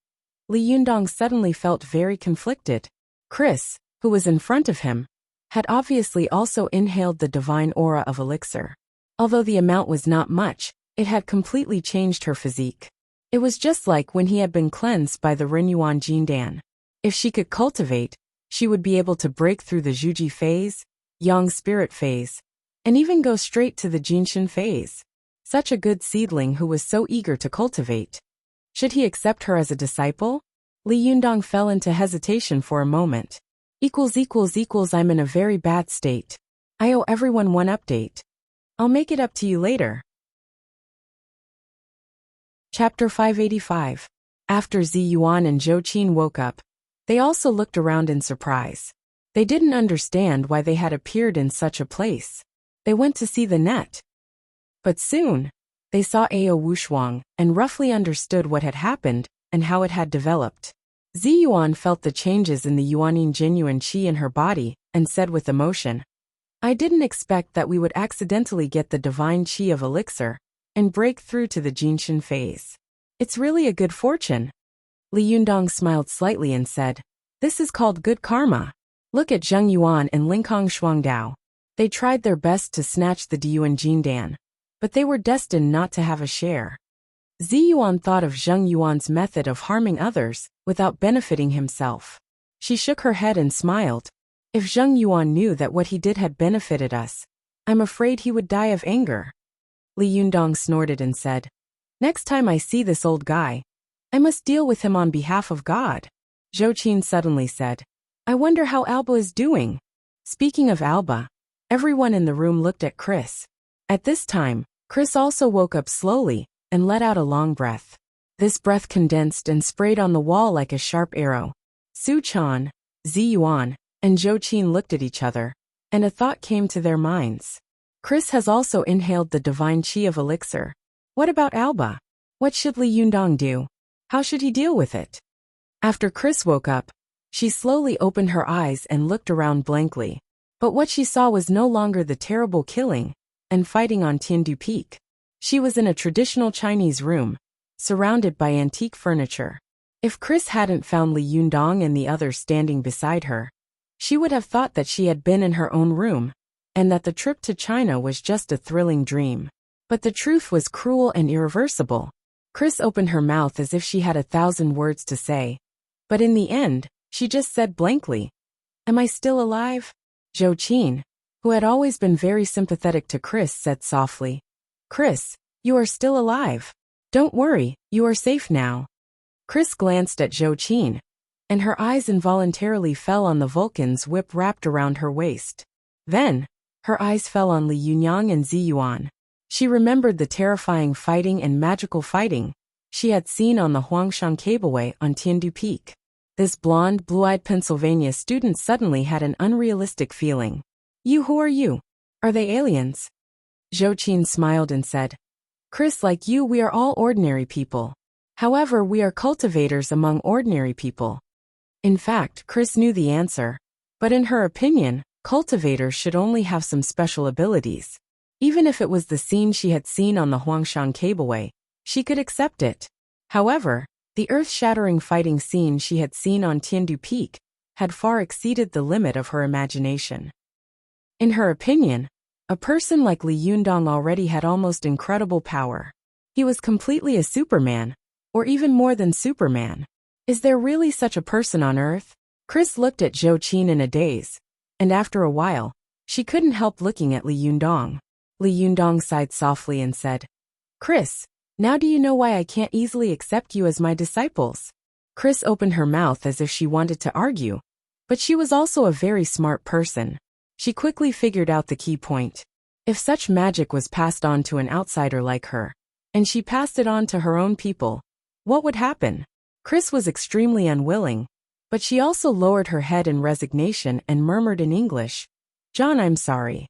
Li Yundong suddenly felt very conflicted. Chris, who was in front of him, had obviously also inhaled the divine aura of elixir. Although the amount was not much, it had completely changed her physique. It was just like when he had been cleansed by the Renyuan Jindan. If she could cultivate, she would be able to break through the Zhuji phase, Yang spirit phase, and even go straight to the Jinshin phase. Such a good seedling who was so eager to cultivate. Should he accept her as a disciple? Li Yundong fell into hesitation for a moment. I'm in a very bad state. I owe everyone one update. I'll make it up to you later. Chapter 585. After Zi Yuan and Zhou Qin woke up, they also looked around in surprise. They didn't understand why they had appeared in such a place. They went to see the net. But soon, they saw Ao Wushuang and roughly understood what had happened and how it had developed. Zi Yuan felt the changes in the Yuanin genuine qi in her body and said with emotion, "I didn't expect that we would accidentally get the divine qi of elixir and break through to the Jinshin phase. It's really a good fortune." Li Yundong smiled slightly and said, "This is called good karma. Look at Zheng Yuan and Lingkong Shuangdao. They tried their best to snatch the Diyuan Jindan, but they were destined not to have a share." Zi Yuan thought of Zheng Yuan's method of harming others without benefiting himself. She shook her head and smiled. "If Zheng Yuan knew that what he did had benefited us, I'm afraid he would die of anger." Li Yundong snorted and said, "Next time I see this old guy, I must deal with him on behalf of God." Zhou Qin suddenly said, "I wonder how Alba is doing." Speaking of Alba, everyone in the room looked at Chris. At this time, Chris also woke up slowly and let out a long breath. This breath condensed and sprayed on the wall like a sharp arrow. Su Chan, Zi Yuan, and Zhou Qin looked at each other, and a thought came to their minds. Chris has also inhaled the divine chi of elixir. What about Alba? What should Li Yundong do? How should he deal with it? After Chris woke up, she slowly opened her eyes and looked around blankly. But what she saw was no longer the terrible killing and fighting on Tiandu Peak. She was in a traditional Chinese room, surrounded by antique furniture. If Chris hadn't found Li Yundong and the others standing beside her, she would have thought that she had been in her own room, and that the trip to China was just a thrilling dream. But the truth was cruel and irreversible. Chris opened her mouth as if she had 1,000 words to say, but in the end, she just said blankly, "Am I still alive?" Zhou Qin, who had always been very sympathetic to Chris, said softly, "Chris, you are still alive. Don't worry, you are safe now." Chris glanced at Zhou Qin, and her eyes involuntarily fell on the Vulcan's whip wrapped around her waist. Then, her eyes fell on Li Yunyang and Zi Yuan. She remembered the terrifying fighting and magical fighting she had seen on the Huangshan Cableway on Tiandu Peak. This blonde, blue-eyed Pennsylvania student suddenly had an unrealistic feeling. Who are you? Are they aliens?" Zhou Qin smiled and said, "Chris, like you, we are all ordinary people. However, we are cultivators among ordinary people." In fact, Chris knew the answer, but in her opinion, cultivators should only have some special abilities. Even if it was the scene she had seen on the Huangshan Cableway, she could accept it. However, the earth-shattering fighting scene she had seen on Tiandu Peak had far exceeded the limit of her imagination. In her opinion, a person like Li Yundong already had almost incredible power. He was completely a Superman, or even more than Superman. Is there really such a person on Earth? Chris looked at Zhou Qin in a daze, and after a while, she couldn't help looking at Li Yundong. Li Yundong sighed softly and said, "Chris, now do you know why I can't easily accept you as my disciples?" Chris opened her mouth as if she wanted to argue, but she was also a very smart person. She quickly figured out the key point. If such magic was passed on to an outsider like her, and she passed it on to her own people, what would happen? Chris was extremely unwilling, but she also lowered her head in resignation and murmured in English, "John, I'm sorry.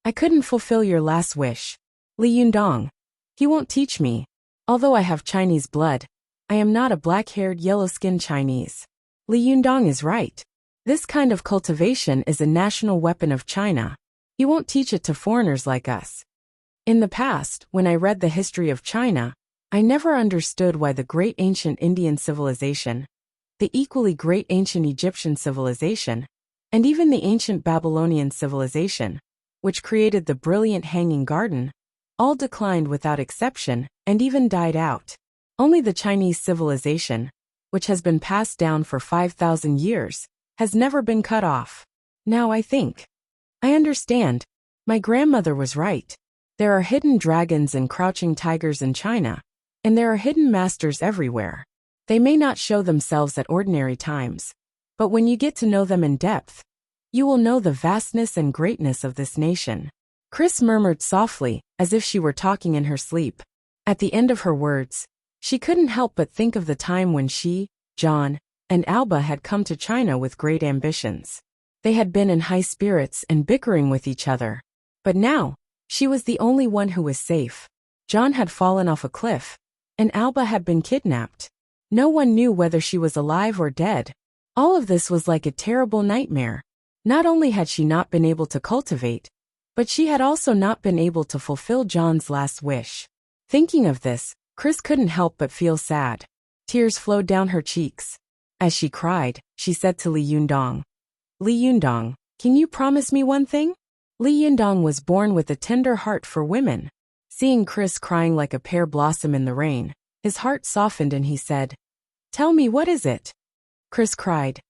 I couldn't fulfill your last wish. Li Yundong, he won't teach me. Although I have Chinese blood, I am not a black-haired, yellow-skinned Chinese." Li Yundong is right. This kind of cultivation is a national weapon of China. He won't teach it to foreigners like us. In the past, when I read the history of China, I never understood why the great ancient Indian civilization, the equally great ancient Egyptian civilization, and even the ancient Babylonian civilization, which created the brilliant Hanging Garden, all declined without exception and even died out. Only the Chinese civilization, which has been passed down for 5,000 years, has never been cut off. Now I think. I understand. My grandmother was right. There are hidden dragons and crouching tigers in China, and there are hidden masters everywhere. They may not show themselves at ordinary times, but when you get to know them in depth, you will know the vastness and greatness of this nation. Chris murmured softly, as if she were talking in her sleep. At the end of her words, she couldn't help but think of the time when she, John, and Alba had come to China with great ambitions. They had been in high spirits and bickering with each other. But now, she was the only one who was safe. John had fallen off a cliff, and Alba had been kidnapped. No one knew whether she was alive or dead. All of this was like a terrible nightmare. Not only had she not been able to cultivate, but she had also not been able to fulfill John's last wish. Thinking of this, Chris couldn't help but feel sad. Tears flowed down her cheeks. As she cried, she said to Li Yundong, "Li Yundong, can you promise me one thing?" Li Yundong was born with a tender heart for women. Seeing Chris crying like a pear blossom in the rain, his heart softened and he said, "Tell me, what is it?" Chris cried,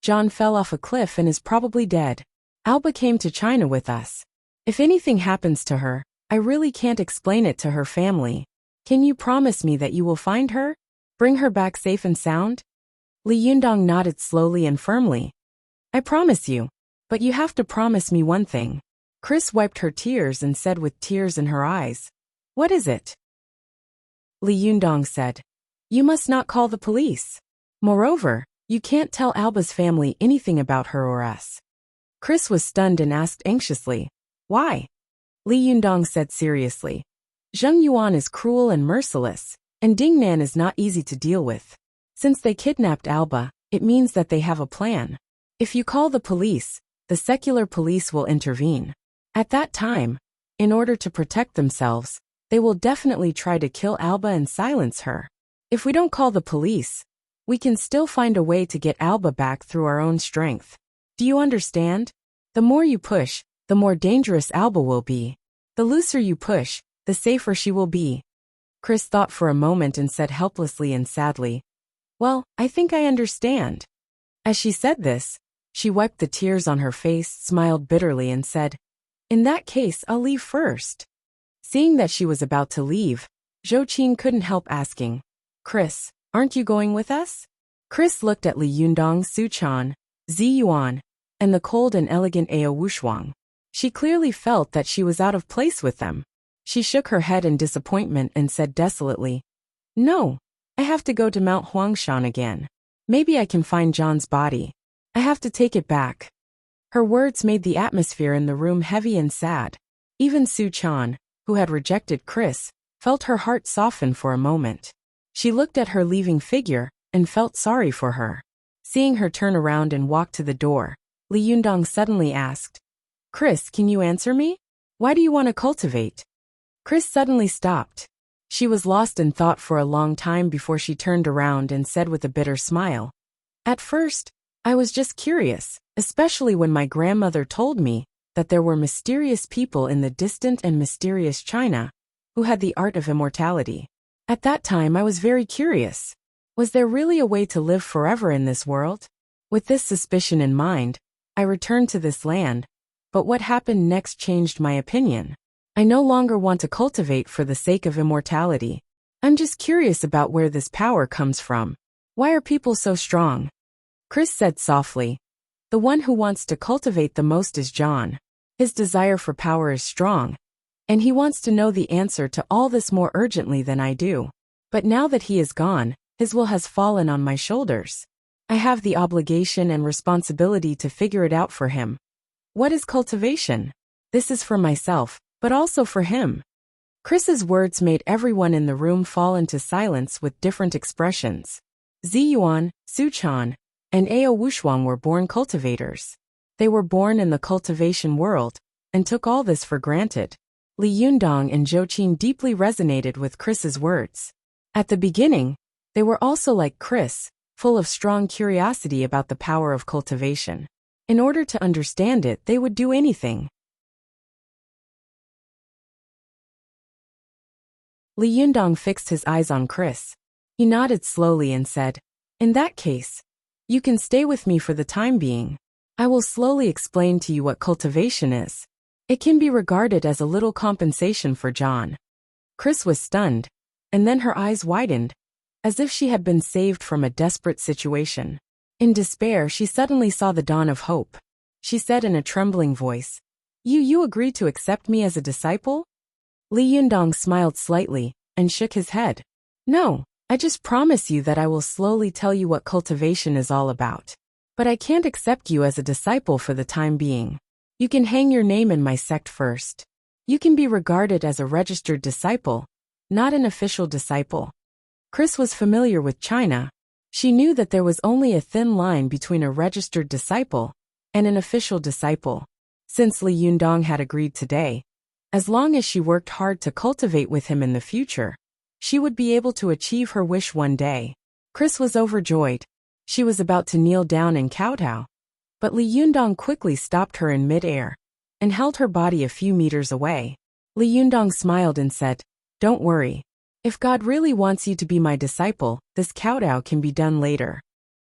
"John fell off a cliff and is probably dead. Alba came to China with us. If anything happens to her, I really can't explain it to her family. Can you promise me that you will find her? Bring her back safe and sound? Li Yundong nodded slowly and firmly. I promise you. But you have to promise me one thing. Chris wiped her tears and said with tears in her eyes. What is it? Li Yundong said. You must not call the police. Moreover, you can't tell Alba's family anything about her or us. Chris was stunned and asked anxiously. Why? Li Yundong said seriously. Zheng Yuan is cruel and merciless, and Ding Nan is not easy to deal with. Since they kidnapped Alba, it means that they have a plan. If you call the police, the secular police will intervene. At that time, in order to protect themselves, they will definitely try to kill Alba and silence her. If we don't call the police, we can still find a way to get Alba back through our own strength. Do you understand? The more you push, the more dangerous Alba will be. The looser you push, the safer she will be. Chris thought for a moment and said helplessly and sadly, Well, I think I understand. As she said this, she wiped the tears on her face, smiled bitterly and said, In that case, I'll leave first. Seeing that she was about to leave, Zhou Qing couldn't help asking, Chris, aren't you going with us? Chris looked at Li Yundong, Su Chan, Zi Yuan, and the cold and elegant Ao Wushuang. She clearly felt that she was out of place with them. She shook her head in disappointment and said desolately, No, I have to go to Mount Huangshan again. Maybe I can find John's body. I have to take it back. Her words made the atmosphere in the room heavy and sad. Even Su Chan, who had rejected Chris, felt her heart soften for a moment. She looked at her leaving figure and felt sorry for her. Seeing her turn around and walk to the door, Li Yundong suddenly asked, Chris, can you answer me? Why do you want to cultivate? Chris suddenly stopped. She was lost in thought for a long time before she turned around and said with a bitter smile, At first, I was just curious, especially when my grandmother told me that there were mysterious people in the distant and mysterious China who had the art of immortality. At that time I was very curious. Was there really a way to live forever in this world? With this suspicion in mind, I returned to this land, but what happened next changed my opinion. I no longer want to cultivate for the sake of immortality. I'm just curious about where this power comes from. Why are people so strong? Chris said softly. The one who wants to cultivate the most is John. His desire for power is strong, and he wants to know the answer to all this more urgently than I do. But now that he is gone, his will has fallen on my shoulders. I have the obligation and responsibility to figure it out for him. What is cultivation? This is for myself, but also for him. Chris's words made everyone in the room fall into silence with different expressions. Zi Yuan, Su Chan, and Ao Wushuang were born cultivators. They were born in the cultivation world, and took all this for granted. Li Yundong and Zhou Qing deeply resonated with Chris's words. At the beginning, they were also like Chris, full of strong curiosity about the power of cultivation. In order to understand it, they would do anything. Li Yundong fixed his eyes on Chris. He nodded slowly and said, In that case, you can stay with me for the time being. I will slowly explain to you what cultivation is. It can be regarded as a little compensation for John. Chris was stunned, and then her eyes widened, as if she had been saved from a desperate situation. In despair, she suddenly saw the dawn of hope. She said in a trembling voice, You agree to accept me as a disciple? Li Yundong smiled slightly and shook his head. No, I just promise you that I will slowly tell you what cultivation is all about. But I can't accept you as a disciple for the time being. You can hang your name in my sect first. You can be regarded as a registered disciple, not an official disciple. Chris was familiar with China. She knew that there was only a thin line between a registered disciple and an official disciple. Since Li Yundong had agreed today, as long as she worked hard to cultivate with him in the future, she would be able to achieve her wish one day. Chris was overjoyed. She was about to kneel down and kowtow, but Li Yundong quickly stopped her in mid-air and held her body a few meters away. Li Yundong smiled and said, Don't worry. If God really wants you to be my disciple, this kowtow can be done later.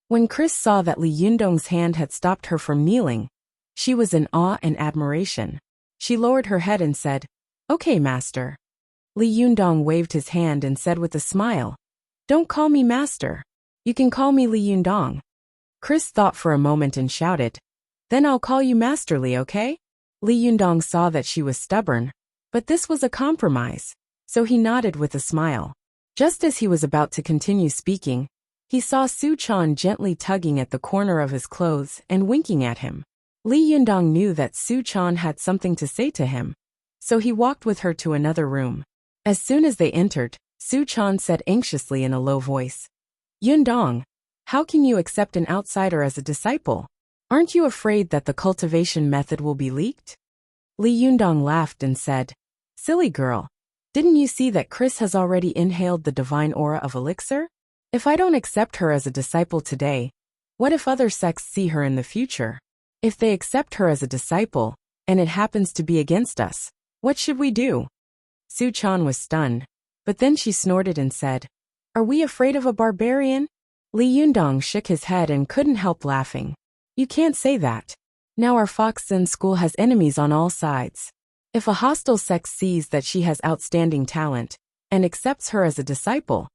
When Chris saw that Li Yundong's hand had stopped her from kneeling, she was in awe and admiration. She lowered her head and said, Okay, master. Li Yundong waved his hand and said with a smile, Don't call me master. You can call me Li Yundong. Chris thought for a moment and shouted, Then I'll call you Master Li, okay? Li Yundong saw that she was stubborn, but this was a compromise, so he nodded with a smile. Just as he was about to continue speaking, he saw Su Chan gently tugging at the corner of his clothes and winking at him. Li Yundong knew that Su Chan had something to say to him, so he walked with her to another room. As soon as they entered, Su Chan said anxiously in a low voice, Yundong, how can you accept an outsider as a disciple? Aren't you afraid that the cultivation method will be leaked? Li Yundong laughed and said, Silly girl, didn't you see that Chris has already inhaled the divine aura of elixir? If I don't accept her as a disciple today, what if other sects see her in the future? If they accept her as a disciple, and it happens to be against us, what should we do? Su Chan was stunned, but then she snorted and said, Are we afraid of a barbarian? Li Yundong shook his head and couldn't help laughing. You can't say that. Now our Fox Zen school has enemies on all sides. If a hostile sect sees that she has outstanding talent, and accepts her as a disciple,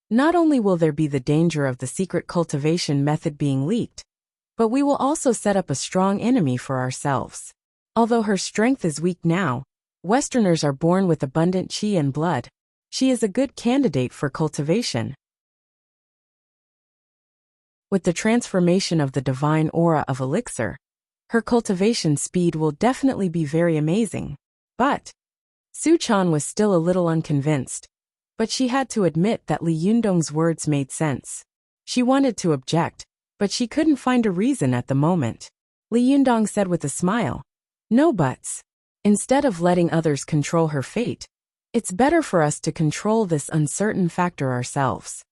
not only will there be the danger of the secret cultivation method being leaked, but we will also set up a strong enemy for ourselves. Although her strength is weak now, Westerners are born with abundant qi and blood. She is a good candidate for cultivation. With the transformation of the divine aura of elixir, her cultivation speed will definitely be very amazing. But Su Chan was still a little unconvinced, but she had to admit that Li Yundong's words made sense. She wanted to object, but she couldn't find a reason at the moment. Li Yundong said with a smile, No buts. Instead of letting others control her fate, it's better for us to control this uncertain factor ourselves.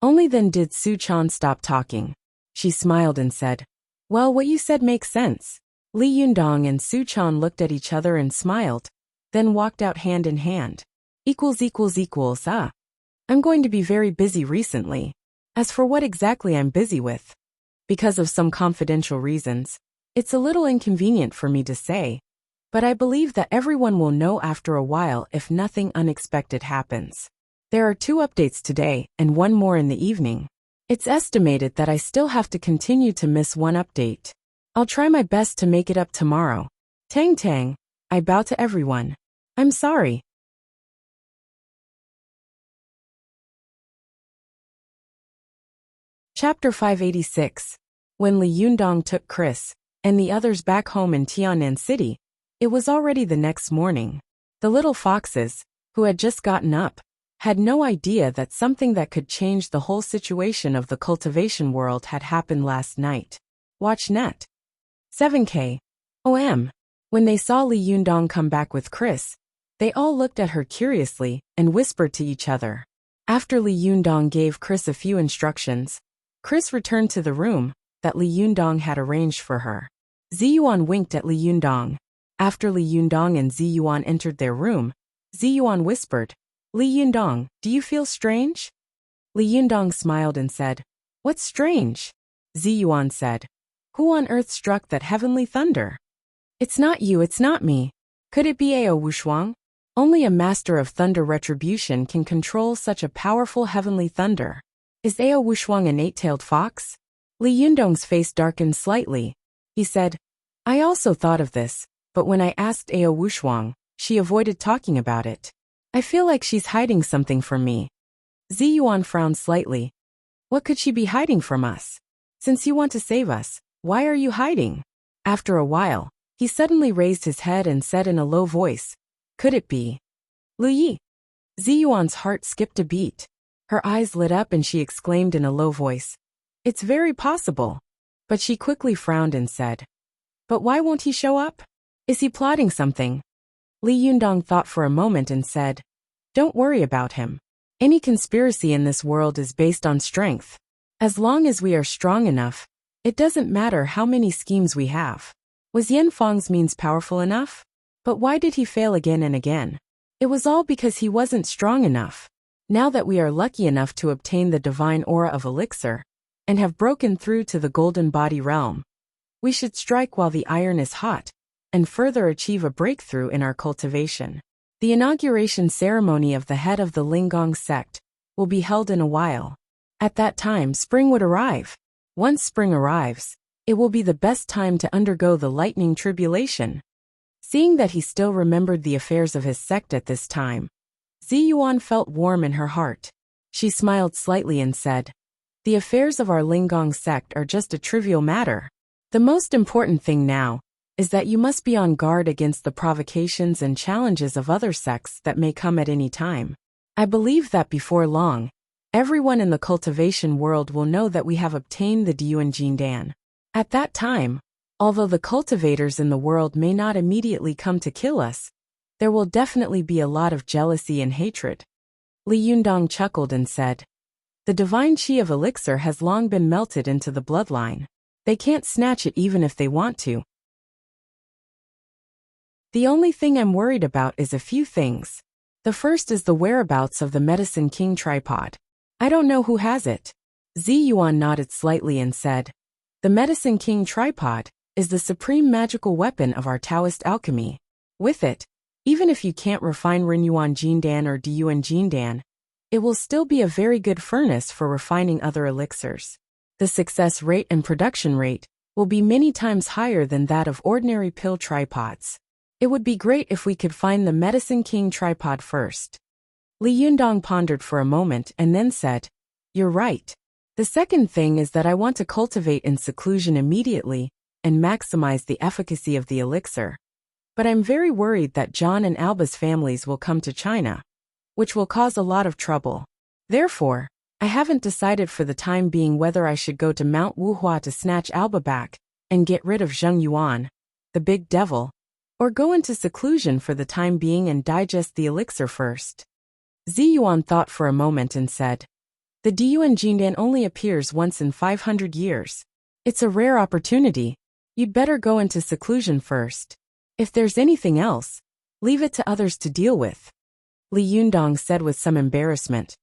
Only then did Su Chan stop talking. She smiled and said, Well, what you said makes sense. Li Yundong and Su Chan looked at each other and smiled, then walked out hand in hand. I'm going to be very busy recently. As for what exactly I'm busy with, because of some confidential reasons, it's a little inconvenient for me to say, but I believe that everyone will know after a while if nothing unexpected happens. There are 2 updates today and 1 more in the evening. It's estimated that I still have to continue to miss 1 update. I'll try my best to make it up tomorrow. Tang Tang, I bow to everyone. I'm sorry. Chapter 586. When Li Yundong took Chris and the others back home in Tianan City, it was already the next morning. The little foxes, who had just gotten up, had no idea that something that could change the whole situation of the cultivation world had happened last night. Watch net. 7K. OM. When they saw Li Yundong come back with Chris, they all looked at her curiously and whispered to each other. After Li Yundong gave Chris a few instructions, Chris returned to the room that Li Yundong had arranged for her. Ziyuan winked at Li Yundong. After Li Yundong and Ziyuan entered their room, Ziyuan whispered, Li Yundong, do you feel strange? Li Yundong smiled and said, What's strange? Ziyuan said, Who on earth struck that heavenly thunder? It's not you, it's not me. Could it be Ao Wushuang? Only a master of thunder retribution can control such a powerful heavenly thunder. Is Ao Wushuang an 8-tailed fox? Li Yundong's face darkened slightly. He said, I also thought of this, but when I asked Ao Wushuang, she avoided talking about it. I feel like she's hiding something from me. Ziyuan frowned slightly. What could she be hiding from us? Since you want to save us, why are you hiding? After a while, he suddenly raised his head and said in a low voice, Could it be Lu Yi? Ziyuan's heart skipped a beat. Her eyes lit up and she exclaimed in a low voice, It's very possible. But she quickly frowned and said, But why won't he show up? Is he plotting something? Li Yundong thought for a moment and said, Don't worry about him. Any conspiracy in this world is based on strength. As long as we are strong enough, it doesn't matter how many schemes we have. Was Yan Feng's means powerful enough? But why did he fail again and again? It was all because he wasn't strong enough. Now that we are lucky enough to obtain the divine aura of elixir, and have broken through to the golden body realm, we should strike while the iron is hot, and further achieve a breakthrough in our cultivation. The inauguration ceremony of the head of the Lingong sect will be held in a while. At that time, spring would arrive. Once spring arrives, it will be the best time to undergo the lightning tribulation. Seeing that he still remembered the affairs of his sect at this time, Ziyuan felt warm in her heart. She smiled slightly and said, "The affairs of our Lingong sect are just a trivial matter. The most important thing now is that you must be on guard against the provocations and challenges of other sects that may come at any time. I believe that before long, everyone in the cultivation world will know that we have obtained the Diuanjindan. At that time, although the cultivators in the world may not immediately come to kill us, there will definitely be a lot of jealousy and hatred." Li Yundong chuckled and said, "The divine chi of elixir has long been melted into the bloodline. They can't snatch it even if they want to. The only thing I'm worried about is a few things. The first is the whereabouts of the Medicine King tripod. I don't know who has it." Ziyuan nodded slightly and said, "The Medicine King tripod is the supreme magical weapon of our Taoist alchemy. With it, even if you can't refine Renyuan Jindan or Diyuan Jindan, it will still be a very good furnace for refining other elixirs. The success rate and production rate will be many times higher than that of ordinary pill tripods. It would be great if we could find the Medicine King tripod first." Li Yundong pondered for a moment and then said, "You're right. The second thing is that I want to cultivate in seclusion immediately and maximize the efficacy of the elixir. But I'm very worried that John and Alba's families will come to China, which will cause a lot of trouble. Therefore, I haven't decided for the time being whether I should go to Mount Wuhua to snatch Alba back and get rid of Zheng Yuan, the big devil, or go into seclusion for the time being and digest the elixir first." Ziyuan thought for a moment and said, "The Diyuan Jindan only appears once in 500 years. It's a rare opportunity. You'd better go into seclusion first. If there's anything else, leave it to others to deal with." Li Yundong said with some embarrassment,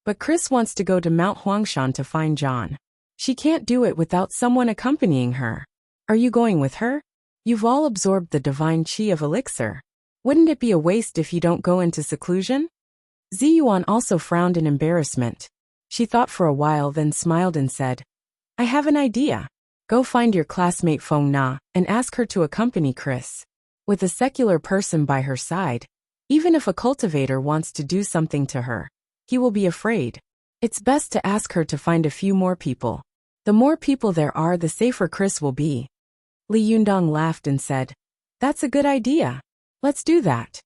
"But Chris wants to go to Mount Huangshan to find John. She can't do it without someone accompanying her. Are you going with her? You've all absorbed the divine chi of elixir. Wouldn't it be a waste if you don't go into seclusion?" Ziyuan also frowned in embarrassment. She thought for a while, then smiled and said, "I have an idea. Go find your classmate Feng Na and ask her to accompany Chris. With a secular person by her side, even if a cultivator wants to do something to her, he will be afraid. It's best to ask her to find a few more people. The more people there are, the safer Chris will be." Li Yundong laughed and said, "That's a good idea. Let's do that."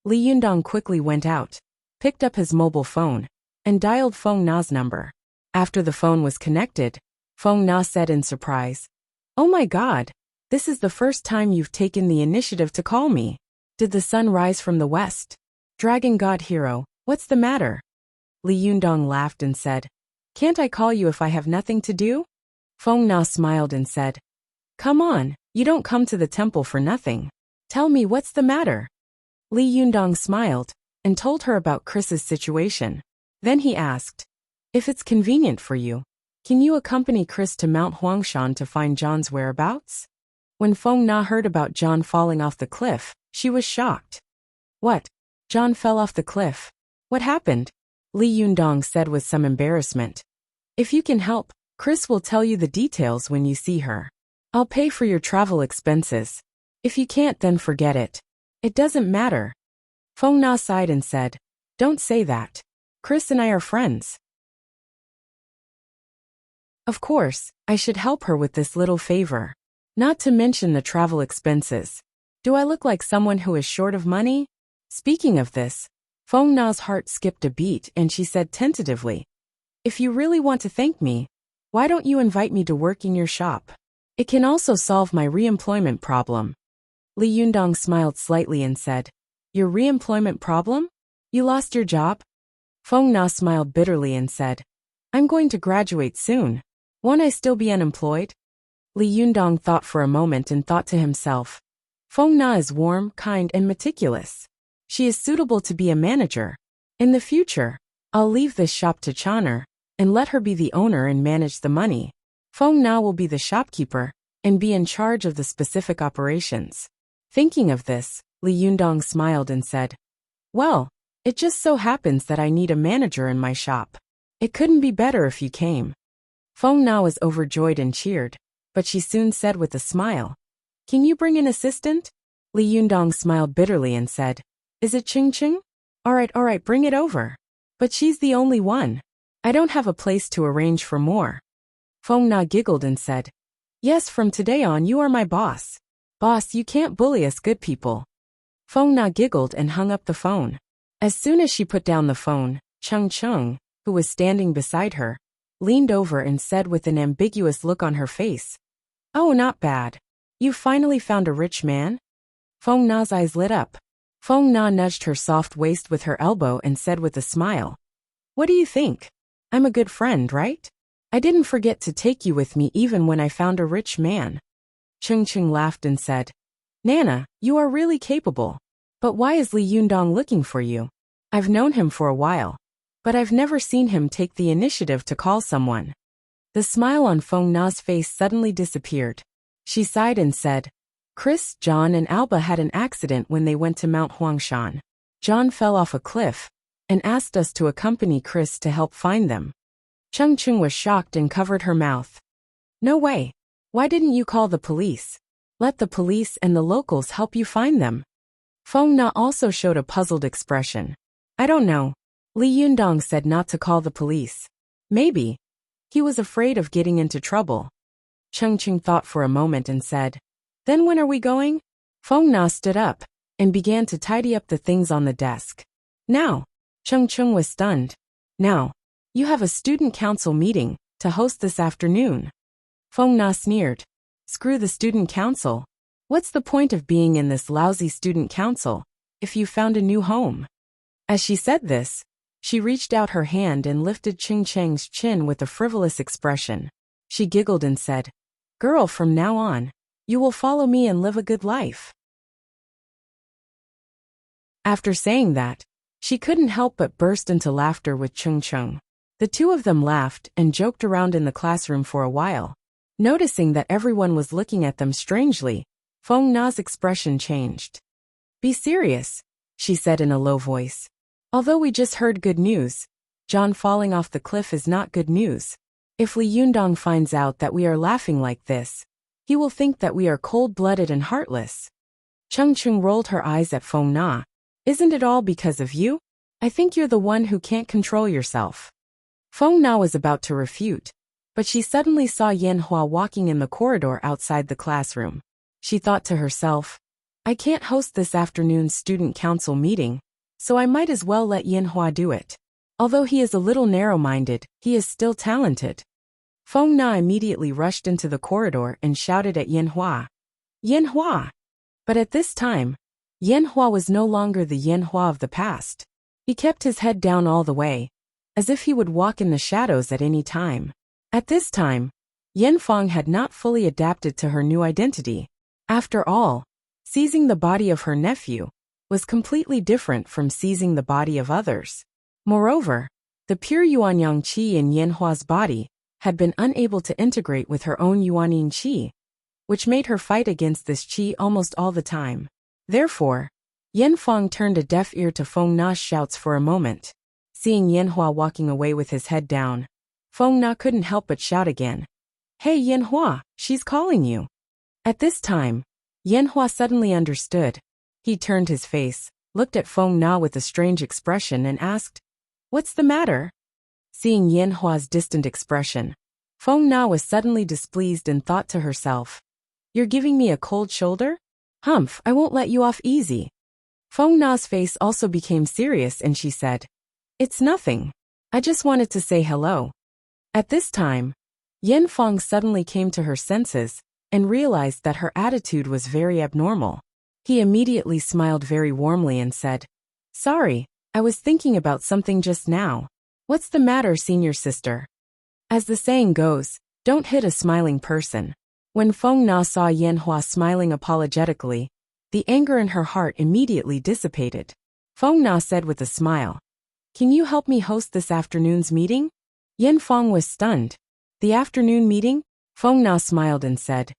Li Yundong quickly went out, picked up his mobile phone, and dialed Feng Na's number. After the phone was connected, Feng Na said in surprise, "Oh my God, this is the first time you've taken the initiative to call me. Did the sun rise from the west? Dragon God Hero, what's the matter?" Li Yundong laughed and said, "Can't I call you if I have nothing to do?" Feng Na smiled and said, "Come on, you don't come to the temple for nothing. Tell me what's the matter." Li Yundong smiled and told her about Chris's situation. Then he asked, "If it's convenient for you, can you accompany Chris to Mount Huangshan to find John's whereabouts?" When Feng Na heard about John falling off the cliff, she was shocked. "What? John fell off the cliff? What happened?" Li Yundong said with some embarrassment. "If you can help, Chris will tell you the details when you see her. I'll pay for your travel expenses. If you can't, then forget it. It doesn't matter." Feng Na sighed and said, "Don't say that. Chris and I are friends. Of course, I should help her with this little favor. Not to mention the travel expenses. Do I look like someone who is short of money?" Speaking of this, Feng Na's heart skipped a beat and she said tentatively, "If you really want to thank me, why don't you invite me to work in your shop? It can also solve my reemployment problem." Li Yundong smiled slightly and said, "Your reemployment problem? You lost your job?" Feng Na smiled bitterly and said, "I'm going to graduate soon. Won't I still be unemployed?" Li Yundong thought for a moment and thought to himself, Feng Na is warm, kind, and meticulous. She is suitable to be a manager. In the future, I'll leave this shop to Chana and let her be the owner and manage the money. Feng Na will be the shopkeeper and be in charge of the specific operations. Thinking of this, Li Yundong smiled and said, Well, it just so happens that I need a manager in my shop. It couldn't be better if you came. Feng Na was overjoyed and cheered, but she soon said with a smile, Can you bring an assistant? Li Yundong smiled bitterly and said, Is it Ching Ching? All right, bring it over. But she's the only one. I don't have a place to arrange for more. Feng Na giggled and said, Yes, from today on you are my boss. Boss, you can't bully us good people. Feng Na giggled and hung up the phone. As soon as she put down the phone, Chung Chung, who was standing beside her, leaned over and said with an ambiguous look on her face, Oh, not bad. You finally found a rich man? Feng Na's eyes lit up. Feng Na nudged her soft waist with her elbow and said with a smile, What do you think? I'm a good friend, right? I didn't forget to take you with me even when I found a rich man. Chung Chung laughed and said, Nana, you are really capable. But why is Li Yundong looking for you? I've known him for a while, but I've never seen him take the initiative to call someone. The smile on Feng Na's face suddenly disappeared. She sighed and said, Chris, John and Alba had an accident when they went to Mount Huangshan. John fell off a cliff and asked us to accompany Chris to help find them. Chung Chung was shocked and covered her mouth. No way. Why didn't you call the police? Let the police and the locals help you find them. Feng Na also showed a puzzled expression. I don't know. Li Yundong said not to call the police. Maybe. He was afraid of getting into trouble. Chung Chung thought for a moment and said, Then when are we going? Feng Na stood up and began to tidy up the things on the desk. Now. Chung Chung was stunned. Now. You have a student council meeting to host this afternoon. Feng Na sneered. Screw the student council. What's the point of being in this lousy student council if you found a new home? As she said this, she reached out her hand and lifted Ching Chang's chin with a frivolous expression. She giggled and said, Girl, from now on, you will follow me and live a good life. After saying that, she couldn't help but burst into laughter with Chung Chung. The two of them laughed and joked around in the classroom for a while. Noticing that everyone was looking at them strangely, Feng Na's expression changed. Be serious, she said in a low voice. Although we just heard good news, John falling off the cliff is not good news. If Li Yundong finds out that we are laughing like this, he will think that we are cold-blooded and heartless. Chung Chung rolled her eyes at Feng Na. Isn't it all because of you? I think you're the one who can't control yourself. Feng Na was about to refute, but she suddenly saw Yan Hua walking in the corridor outside the classroom. She thought to herself, I can't host this afternoon's student council meeting, so I might as well let Yan Hua do it. Although he is a little narrow-minded, he is still talented. Feng Na immediately rushed into the corridor and shouted at Yan Hua. Yan Hua! But at this time, Yan Hua was no longer the Yan Hua of the past. He kept his head down all the way, as if he would walk in the shadows at any time. At this time, Yan Feng had not fully adapted to her new identity. After all, seizing the body of her nephew was completely different from seizing the body of others. Moreover, the pure Yuanyang qi in Yan Hua's body had been unable to integrate with her own Yuanying qi, which made her fight against this qi almost all the time. Therefore, Yan Feng turned a deaf ear to Feng Na's shouts for a moment. Seeing Yan Hua walking away with his head down, Feng Na couldn't help but shout again. Hey Yan Hua, she's calling you. At this time, Yan Hua suddenly understood. He turned his face, looked at Feng Na with a strange expression and asked, What's the matter? Seeing Yan Hua's distant expression, Feng Na was suddenly displeased and thought to herself, You're giving me a cold shoulder? Humph, I won't let you off easy. Feng Na's face also became serious and she said, It's nothing. I just wanted to say hello. At this time, Yan Feng suddenly came to her senses and realized that her attitude was very abnormal. He immediately smiled very warmly and said, Sorry, I was thinking about something just now. What's the matter, senior sister? As the saying goes, don't hit a smiling person. When Feng Na saw Yan Hua smiling apologetically, the anger in her heart immediately dissipated. Feng Na said with a smile, Can you help me host this afternoon's meeting? Yan Feng was stunned. The afternoon meeting? Feng Na smiled and said,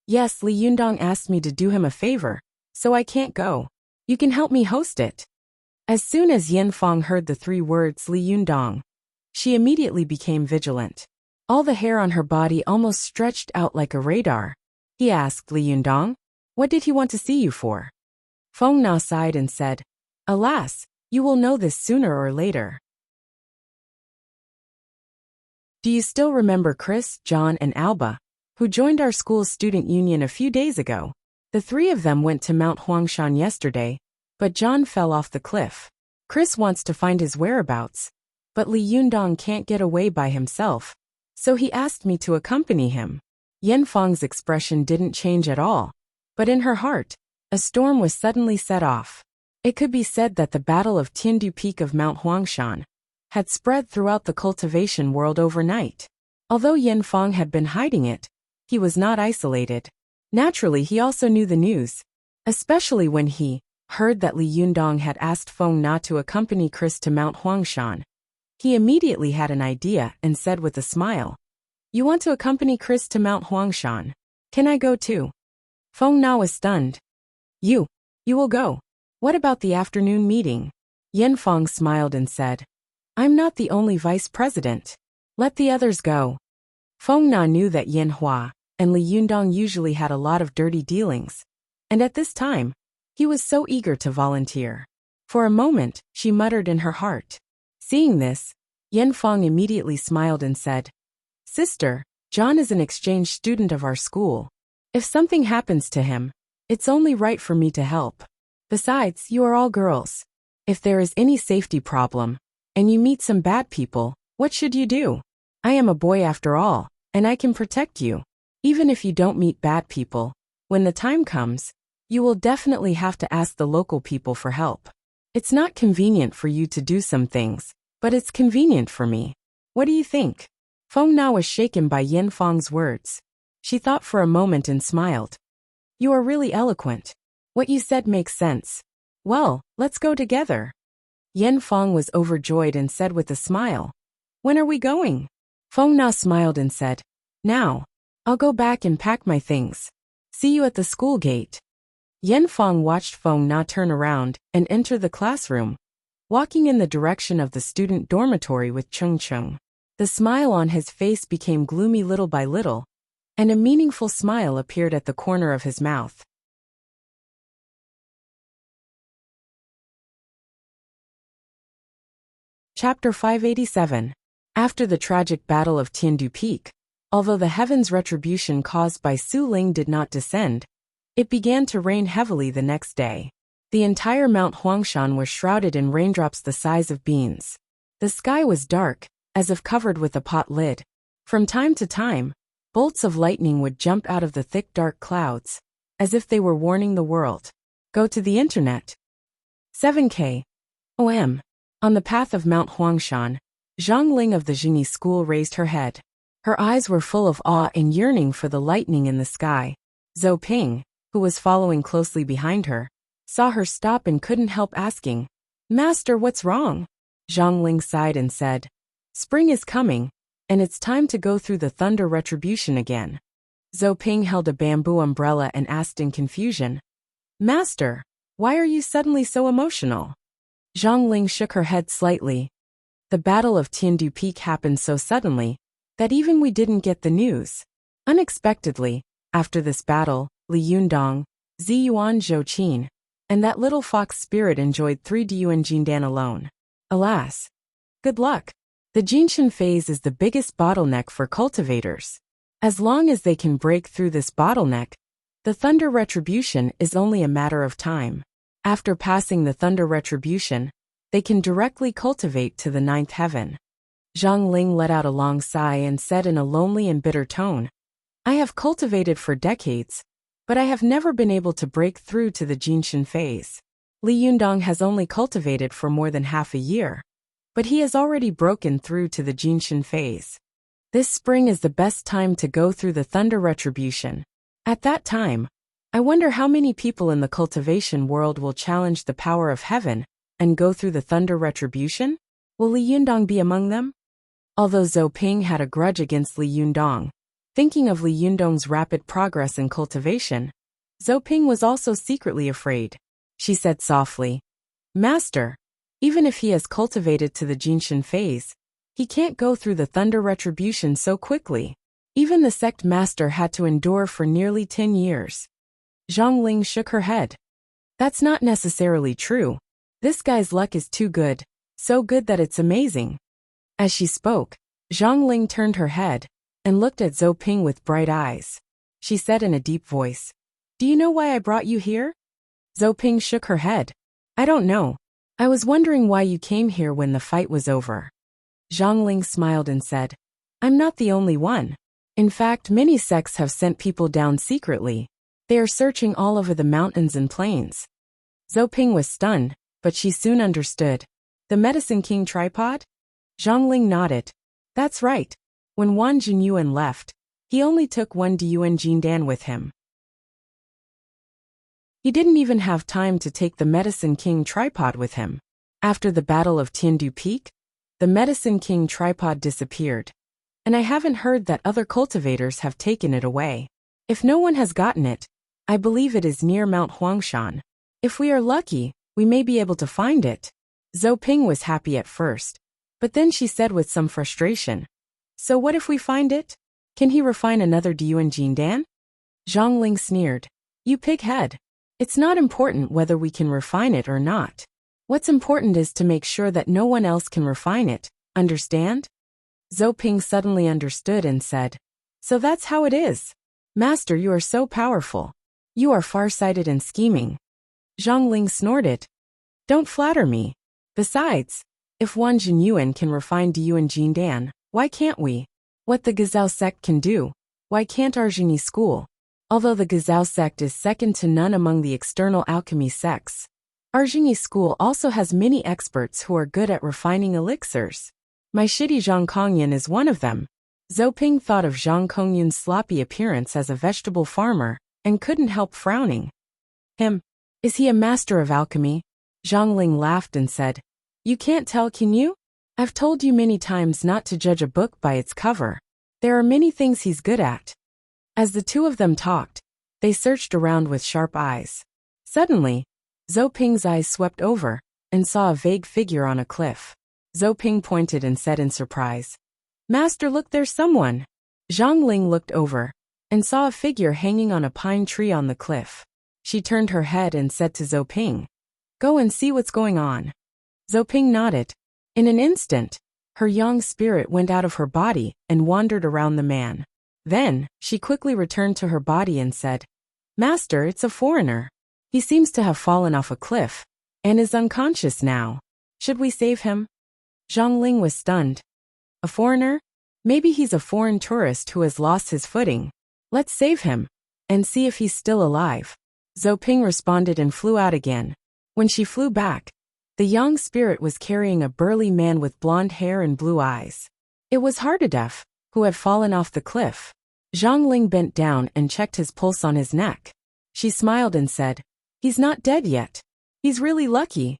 Yes, Li Yundong asked me to do him a favor, so I can't go. You can help me host it. As soon as Yin Fang heard the 3 words Li Yundong, she immediately became vigilant. All the hair on her body almost stretched out like a radar. He asked Li Yundong, "What did he want to see you for?" Feng Na sighed and said, "Alas, you will know this sooner or later." Do you still remember Chris, John, and Alba, who joined our school's student union a few days ago? The 3 of them went to Mount Huangshan yesterday, but John fell off the cliff. Chris wants to find his whereabouts, but Li Yundong can't get away by himself, so he asked me to accompany him. Yen Fang's expression didn't change at all, but in her heart, a storm was suddenly set off. It could be said that the Battle of Tiandu Peak of Mount Huangshan had spread throughout the cultivation world overnight. Although Yen Fang had been hiding it, he was not isolated. Naturally, he also knew the news, especially when he heard that Li Yundong had asked Feng Na to accompany Chris to Mount Huangshan. He immediately had an idea and said with a smile, "You want to accompany Chris to Mount Huangshan? Can I go too?" Feng Na was stunned. You will go. What about the afternoon meeting?" Yen Fang smiled and said, "I'm not the only vice president. Let the others go." Feng Na knew that Yen Hua and Li Yundong usually had a lot of dirty dealings, and at this time, he was so eager to volunteer. For a moment, she muttered in her heart. Seeing this, Yen Fang immediately smiled and said, "Sister, John is an exchange student of our school. If something happens to him, it's only right for me to help. Besides, you are all girls. If there is any safety problem, and you meet some bad people, what should you do? I am a boy after all, and I can protect you. Even if you don't meet bad people, when the time comes, you will definitely have to ask the local people for help. It's not convenient for you to do some things, but it's convenient for me. What do you think?" Feng Na was shaken by Yen Fang's words. She thought for a moment and smiled. "You are really eloquent. What you said makes sense. Well, let's go together." Yen Fang was overjoyed and said with a smile, "When are we going?" Feng Na smiled and said, "Now. I'll go back and pack my things. See you at the school gate." Yen Fang watched Feng Na turn around and enter the classroom, walking in the direction of the student dormitory with Cheng Cheng. The smile on his face became gloomy little by little, and a meaningful smile appeared at the corner of his mouth. Chapter 587. After the tragic Battle of Tiandu Peak, although the heaven's retribution caused by Su Ling did not descend, it began to rain heavily the next day. The entire Mount Huangshan was shrouded in raindrops the size of beans. The sky was dark, as if covered with a pot lid. From time to time, bolts of lightning would jump out of the thick dark clouds, as if they were warning the world. Go to the internet. 7K. OM. On the path of Mount Huangshan, Zhang Ling of the Jingyi school raised her head. Her eyes were full of awe and yearning for the lightning in the sky. Zhou Ping, who was following closely behind her, saw her stop and couldn't help asking, "Master, what's wrong?" Zhang Ling sighed and said, "Spring is coming, and it's time to go through the thunder retribution again." Zhou Ping held a bamboo umbrella and asked in confusion, "Master, why are you suddenly so emotional?" Zhang Ling shook her head slightly. The Battle of Tiandu Peak happened so suddenly that even we didn't get the news. Unexpectedly, after this battle, Li Yundong, Ziyuan Zhouqin, and that little fox spirit enjoyed 3 Diyuan Jindan alone. Alas. Good luck. The Jinshan phase is the biggest bottleneck for cultivators. As long as they can break through this bottleneck, the thunder retribution is only a matter of time. After passing the thunder retribution, they can directly cultivate to the 9th heaven. Zhang Ling let out a long sigh and said in a lonely and bitter tone, "I have cultivated for decades, but I have never been able to break through to the Jinshan phase. Li Yundong has only cultivated for more than half a year, but he has already broken through to the Jinshan phase. This spring is the best time to go through the thunder retribution. At that time, I wonder how many people in the cultivation world will challenge the power of heaven and go through the thunder retribution? Will Li Yundong be among them?" Although Zhou Ping had a grudge against Li Yundong, thinking of Li Yundong's rapid progress in cultivation, Zhou Ping was also secretly afraid. She said softly, "Master, Even if he has cultivated to the Jinshin phase, he can't go through the thunder retribution so quickly. Even the sect master had to endure for nearly 10 years. Zhang Ling shook her head. That's not necessarily true. This guy's luck is too good, so good that it's amazing. As she spoke, Zhang Ling turned her head and looked at Zhou Ping with bright eyes. She said in a deep voice, "Do you know why I brought you here?" Zhou Ping shook her head. "I don't know. I was wondering why you came here when the fight was over." Zhang Ling smiled and said, "I'm not the only one. In fact, many sects have sent people down secretly. They are searching all over the mountains and plains." Zhou Ping was stunned, but she soon understood. "The Medicine King tripod?" Zhang Ling nodded. "That's right. When Wan Jinyuan left, he only took one Diyuan Jindan with him. He didn't even have time to take the Medicine King tripod with him. After the Battle of Tiandu Peak, the Medicine King tripod disappeared. And I haven't heard that other cultivators have taken it away. If no one has gotten it, I believe it is near Mount Huangshan. If we are lucky, we may be able to find it." Zhou Ping was happy at first, but then she said with some frustration, "So what if we find it? Can he refine another Diyuan Jindan?" Zhang Ling sneered. "You pighead. It's not important whether we can refine it or not. What's important is to make sure that no one else can refine it, understand?" Zhou Ping suddenly understood and said, "So that's how it is. Master, you are so powerful. You are far-sighted and scheming." Zhang Ling snorted. "Don't flatter me. Besides, if Wan Jinyuan can refine Diyuan Jindan, why can't we? What the Gazao sect can do, why can't our Jini school? Although the Gazao sect is second to none among the external alchemy sects, our Jini school also has many experts who are good at refining elixirs. My shitty Zhang Kongyan is one of them." Zhou Ping thought of Zhang Kongyan's sloppy appearance as a vegetable farmer and couldn't help frowning. "Him? Is he a master of alchemy?" Zhang Ling laughed and said, "You can't tell, can you? I've told you many times not to judge a book by its cover. There are many things he's good at." As the two of them talked, they searched around with sharp eyes. Suddenly, Zhou Ping's eyes swept over and saw a vague figure on a cliff. Zhou Ping pointed and said in surprise, "Master, look, there's someone." Zhang Ling looked over and saw a figure hanging on a pine tree on the cliff. She turned her head and said to Zhou Ping, "Go and see what's going on." Zhou Ping nodded. In an instant, her young spirit went out of her body and wandered around the man. Then, she quickly returned to her body and said, "Master, it's a foreigner. He seems to have fallen off a cliff and is unconscious now. Should we save him?" Zhang Ling was stunned. "A foreigner? Maybe he's a foreign tourist who has lost his footing. Let's save him and see if he's still alive." Zhou Ping responded and flew out again. When she flew back, the young spirit was carrying a burly man with blonde hair and blue eyes. It was Hardadef, who had fallen off the cliff. Zhang Ling bent down and checked his pulse on his neck. She smiled and said, "He's not dead yet. He's really lucky."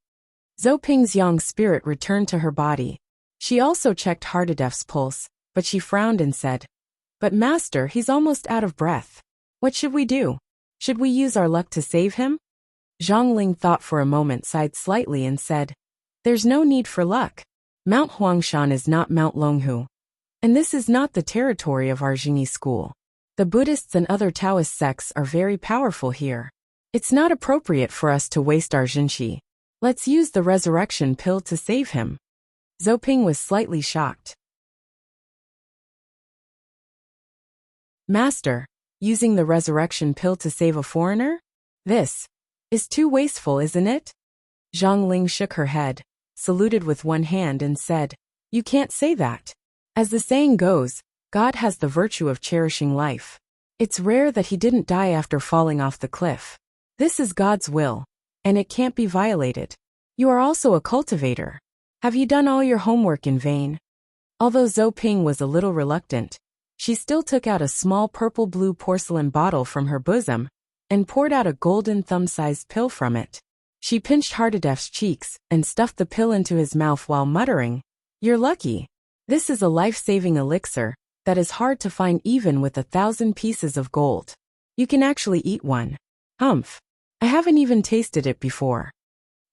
Zhou Ping's young spirit returned to her body. She also checked Hardadef's pulse, but she frowned and said, "But master, he's almost out of breath. What should we do? Should we use our luck to save him?" Zhang Ling thought for a moment, sighed slightly and said, "There's no need for luck. Mount Huangshan is not Mount Longhu. And this is not the territory of our Jini school. The Buddhists and other Taoist sects are very powerful here. It's not appropriate for us to waste our Jinshi. Let's use the resurrection pill to save him." Zhou Ping was slightly shocked. "Master, using the resurrection pill to save a foreigner? This is too wasteful, isn't it?" Zhang Ling shook her head, saluted with one hand and said, "You can't say that. As the saying goes, God has the virtue of cherishing life. It's rare that he didn't die after falling off the cliff. This is God's will, and it can't be violated. You are also a cultivator. Have you done all your homework in vain?" Although Zhou Ping was a little reluctant, she still took out a small purple-blue porcelain bottle from her bosom and poured out a golden thumb-sized pill from it. She pinched Hardadef's cheeks and stuffed the pill into his mouth while muttering, "You're lucky. This is a life-saving elixir that is hard to find even with 1,000 pieces of gold. You can actually eat one. Humph. I haven't even tasted it before."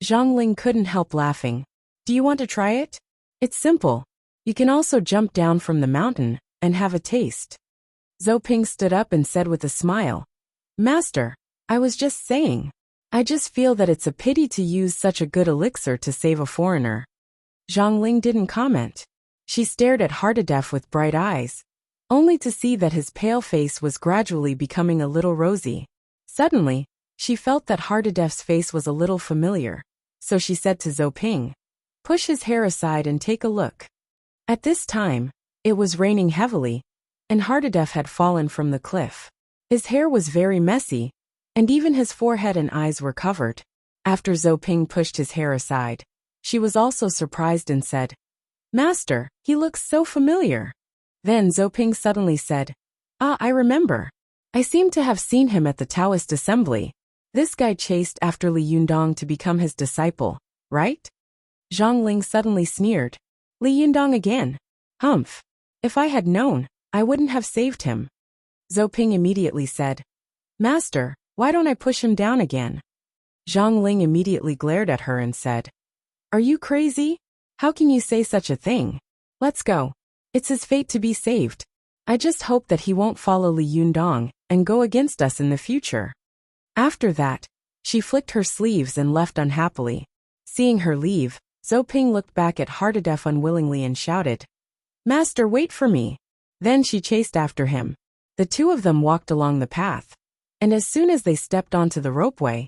Zhang Ling couldn't help laughing. Do you want to try it? It's simple. You can also jump down from the mountain and have a taste. Zhou Ping stood up and said with a smile, Master, I was just saying. I just feel that it's a pity to use such a good elixir to save a foreigner. Zhang Ling didn't comment. She stared at Hardadef with bright eyes, only to see that his pale face was gradually becoming a little rosy. Suddenly, she felt that Hardadef's face was a little familiar, so she said to Zhou Ping, Push his hair aside and take a look. At this time, it was raining heavily, and Hardadef had fallen from the cliff. His hair was very messy, and even his forehead and eyes were covered. After Zhou Ping pushed his hair aside, she was also surprised and said, Master, he looks so familiar. Then Zhou Ping suddenly said, I remember. I seem to have seen him at the Taoist assembly. This guy chased after Li Yundong to become his disciple, right? Zhang Ling suddenly sneered. Li Yundong again? Humph. If I had known, I wouldn't have saved him. Zhou Ping immediately said, Master, why don't I push him down again? Zhang Ling immediately glared at her and said, Are you crazy? How can you say such a thing? Let's go. It's his fate to be saved. I just hope that he won't follow Li Yundong and go against us in the future. After that, she flicked her sleeves and left unhappily. Seeing her leave, Zhou Ping looked back at Hardadef unwillingly and shouted, Master, wait for me. Then she chased after him. The two of them walked along the path, and as soon as they stepped onto the ropeway,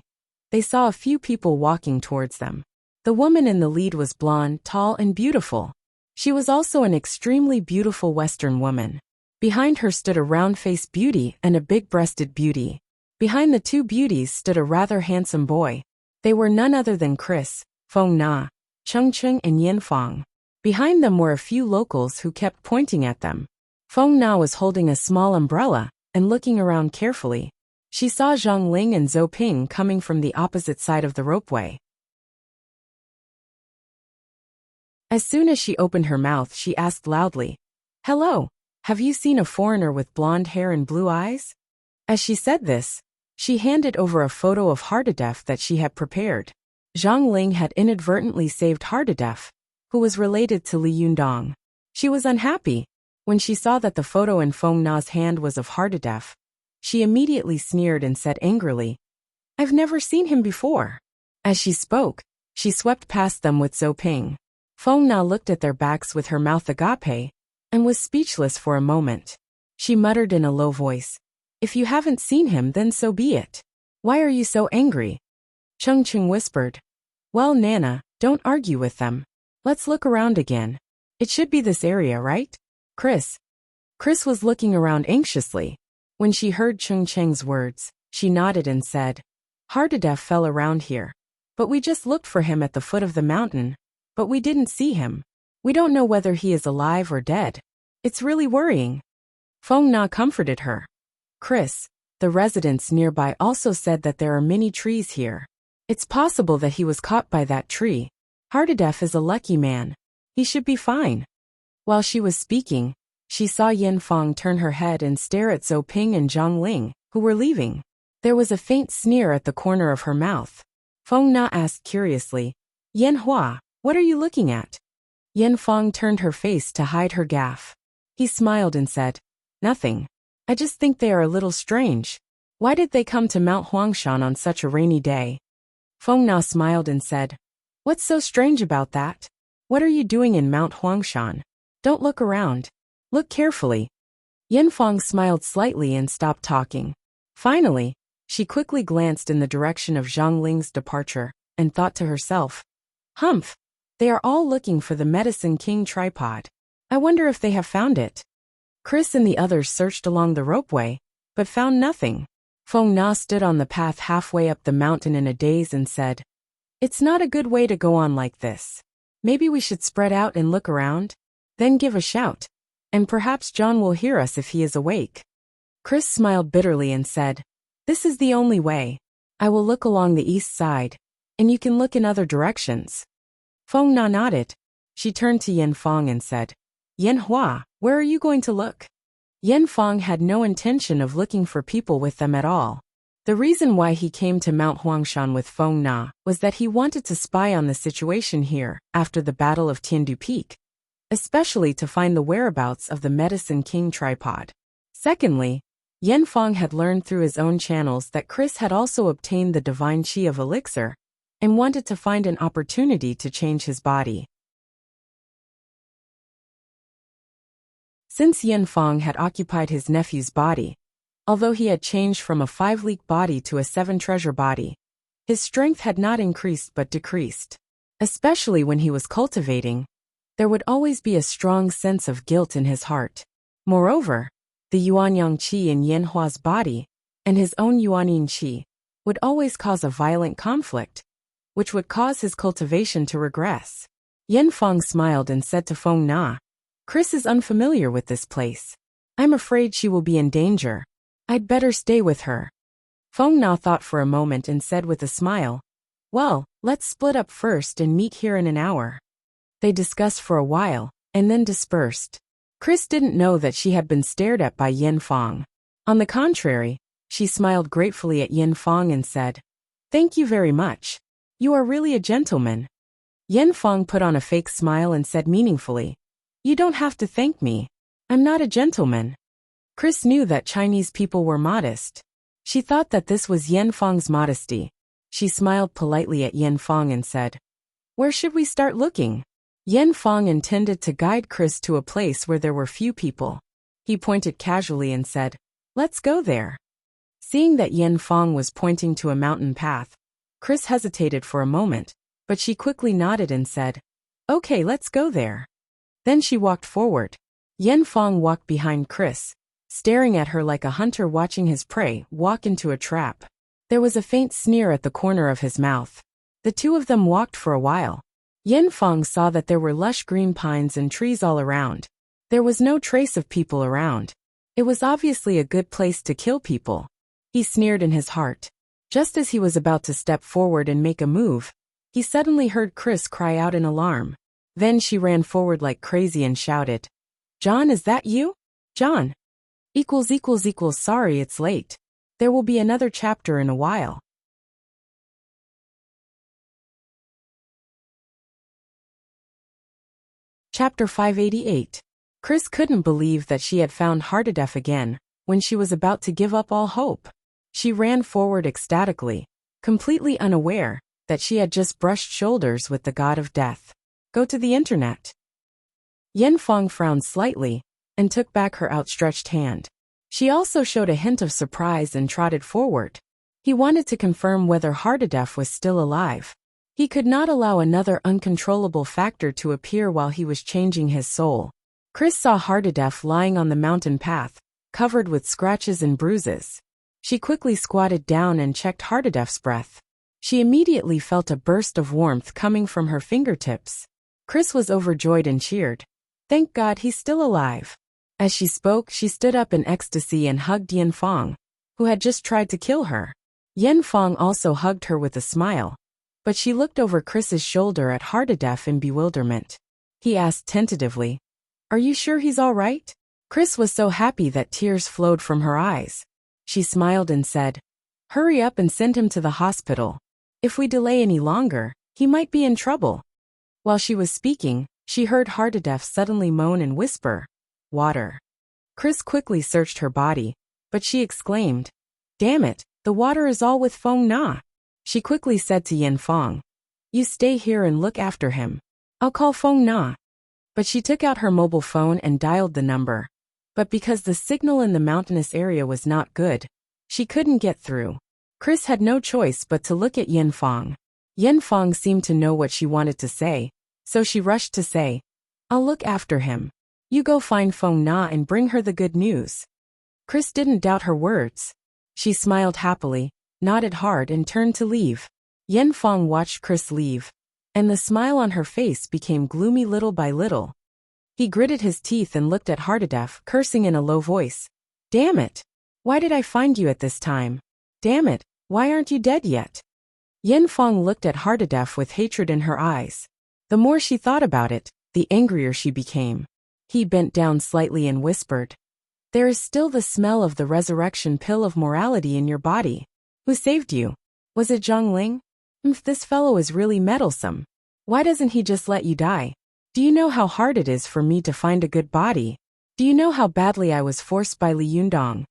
they saw a few people walking towards them. The woman in the lead was blonde, tall, and beautiful. She was also an extremely beautiful Western woman. Behind her stood a round-faced beauty and a big-breasted beauty. Behind the two beauties stood a rather handsome boy. They were none other than Chris, Feng Na, Cheng Cheng, and Yin Fang. Behind them were a few locals who kept pointing at them. Feng Na was holding a small umbrella and looking around carefully. She saw Zhang Ling and Zhou Ping coming from the opposite side of the ropeway. As soon as she opened her mouth, she asked loudly, Hello, have you seen a foreigner with blonde hair and blue eyes? As she said this, she handed over a photo of Hardadef that she had prepared. Zhang Ling had inadvertently saved Hardadef, who was related to Li Yundong. She was unhappy. When she saw that the photo in Feng Na's hand was of Hardadef, she immediately sneered and said angrily, I've never seen him before. As she spoke, she swept past them with Zhou Ping. Feng Na looked at their backs with her mouth agape, and was speechless for a moment. She muttered in a low voice, If you haven't seen him, then so be it. Why are you so angry? Cheng Cheng whispered, Well, Nana, don't argue with them. Let's look around again. It should be this area, right? Chris was looking around anxiously. When she heard Cheng Cheng's words, she nodded and said, Hardadef fell around here. But we just looked for him at the foot of the mountain, but we didn't see him. We don't know whether he is alive or dead. It's really worrying. Feng Na comforted her. Chris, the residents nearby, also said that there are many trees here. It's possible that he was caught by that tree. Hardadef is a lucky man. He should be fine. While she was speaking, she saw Yin Fang turn her head and stare at Zhou Ping and Zhang Ling, who were leaving. There was a faint sneer at the corner of her mouth. Feng Na asked curiously, Yen Hua, what are you looking at? Yin Fang turned her face to hide her gaffe. He smiled and said, Nothing. I just think they are a little strange. Why did they come to Mount Huangshan on such a rainy day? Feng Na smiled and said, What's so strange about that? What are you doing in Mount Huangshan? Don't look around. Look carefully. Yin Fang smiled slightly and stopped talking. Finally, she quickly glanced in the direction of Zhang Ling's departure and thought to herself, Humph, they are all looking for the Medicine King tripod. I wonder if they have found it. Chris and the others searched along the ropeway, but found nothing. Feng Na stood on the path halfway up the mountain in a daze and said, It's not a good way to go on like this. Maybe we should spread out and look around, then give a shout, and perhaps John will hear us if he is awake. Chris smiled bitterly and said, This is the only way. I will look along the east side, and you can look in other directions. Feng Na nodded. She turned to Yin Fang and said, Yen Hua, where are you going to look? Yin Fang had no intention of looking for people with them at all. The reason why he came to Mount Huangshan with Feng Na was that he wanted to spy on the situation here after the Battle of Tiandu Peak, especially to find the whereabouts of the Medicine King tripod. Secondly, Yan Feng had learned through his own channels that Chris had also obtained the divine chi of elixir and wanted to find an opportunity to change his body. Since Yan Feng had occupied his nephew's body, although he had changed from a 5-leak body to a 7-treasure body, his strength had not increased but decreased. Especially when he was cultivating, there would always be a strong sense of guilt in his heart. Moreover, the Yuanyang qi in Yan Hua's body, and his own Yuanyin qi, would always cause a violent conflict, which would cause his cultivation to regress. Yan Feng smiled and said to Feng Na, "Chris is unfamiliar with this place. I'm afraid she will be in danger. I'd better stay with her." Feng Na thought for a moment and said with a smile, "Well, let's split up first and meet here in an hour." They discussed for a while, and then dispersed. Chris didn't know that she had been stared at by Yan Feng. On the contrary, she smiled gratefully at Yan Feng and said, "Thank you very much. You are really a gentleman." Yan Feng put on a fake smile and said meaningfully, "You don't have to thank me. I'm not a gentleman." Chris knew that Chinese people were modest. She thought that this was Yan Feng's modesty. She smiled politely at Yan Feng and said, "Where should we start looking?" Yan Feng intended to guide Chris to a place where there were few people. He pointed casually and said, "Let's go there." Seeing that Yan Feng was pointing to a mountain path, Chris hesitated for a moment, but she quickly nodded and said, "Okay, let's go there." Then she walked forward. Yan Feng walked behind Chris, staring at her like a hunter watching his prey walk into a trap. There was a faint sneer at the corner of his mouth. The two of them walked for a while. Yan Feng saw that there were lush green pines and trees all around. There was no trace of people around. It was obviously a good place to kill people. He sneered in his heart. Just as he was about to step forward and make a move, he suddenly heard Chris cry out in alarm. Then she ran forward like crazy and shouted, "John, is that you? John! Sorry, it's late. There will be another chapter in a while." Chapter 588. Chris couldn't believe that she had found Hardedef again, when she was about to give up all hope. She ran forward ecstatically, completely unaware that she had just brushed shoulders with the god of death. Go to the internet. Yan Feng frowned slightly and took back her outstretched hand. She also showed a hint of surprise and trotted forward. He wanted to confirm whether Hardedef was still alive. He could not allow another uncontrollable factor to appear while he was changing his soul. Chris saw Hardedef lying on the mountain path, covered with scratches and bruises. She quickly squatted down and checked Hardedef's breath. She immediately felt a burst of warmth coming from her fingertips. Chris was overjoyed and cheered. "Thank God he's still alive." As she spoke, she stood up in ecstasy and hugged Yan Feng, who had just tried to kill her. Yan Feng also hugged her with a smile, but she looked over Chris's shoulder at Hardedef in bewilderment. He asked tentatively, "Are you sure he's all right?" Chris was so happy that tears flowed from her eyes. She smiled and said, "Hurry up and send him to the hospital. If we delay any longer, he might be in trouble." While she was speaking, she heard Hardedef suddenly moan and whisper, "Water." Chris quickly searched her body, but she exclaimed, "Damn it, the water is all with Feng Na." She quickly said to Yan Feng, "You stay here and look after him. I'll call Feng Na." But she took out her mobile phone and dialed the number. But because the signal in the mountainous area was not good, she couldn't get through. Chris had no choice but to look at Yan Feng. Yan Feng seemed to know what she wanted to say, so she rushed to say, "I'll look after him. You go find Feng Na and bring her the good news." Chris didn't doubt her words. She smiled happily, nodded hard and turned to leave. Yan Feng watched Chris leave, and the smile on her face became gloomy little by little. He gritted his teeth and looked at Hardedef, cursing in a low voice. "Damn it! Why did I find you at this time? Damn it, why aren't you dead yet?" Yan Feng looked at Hardedef with hatred in her eyes. The more she thought about it, the angrier she became. He bent down slightly and whispered, "There is still the smell of the resurrection pill of morality in your body. Who saved you? Was it Zhang Ling? This fellow is really meddlesome. Why doesn't he just let you die? Do you know how hard it is for me to find a good body? Do you know how badly I was forced by Li Yundong?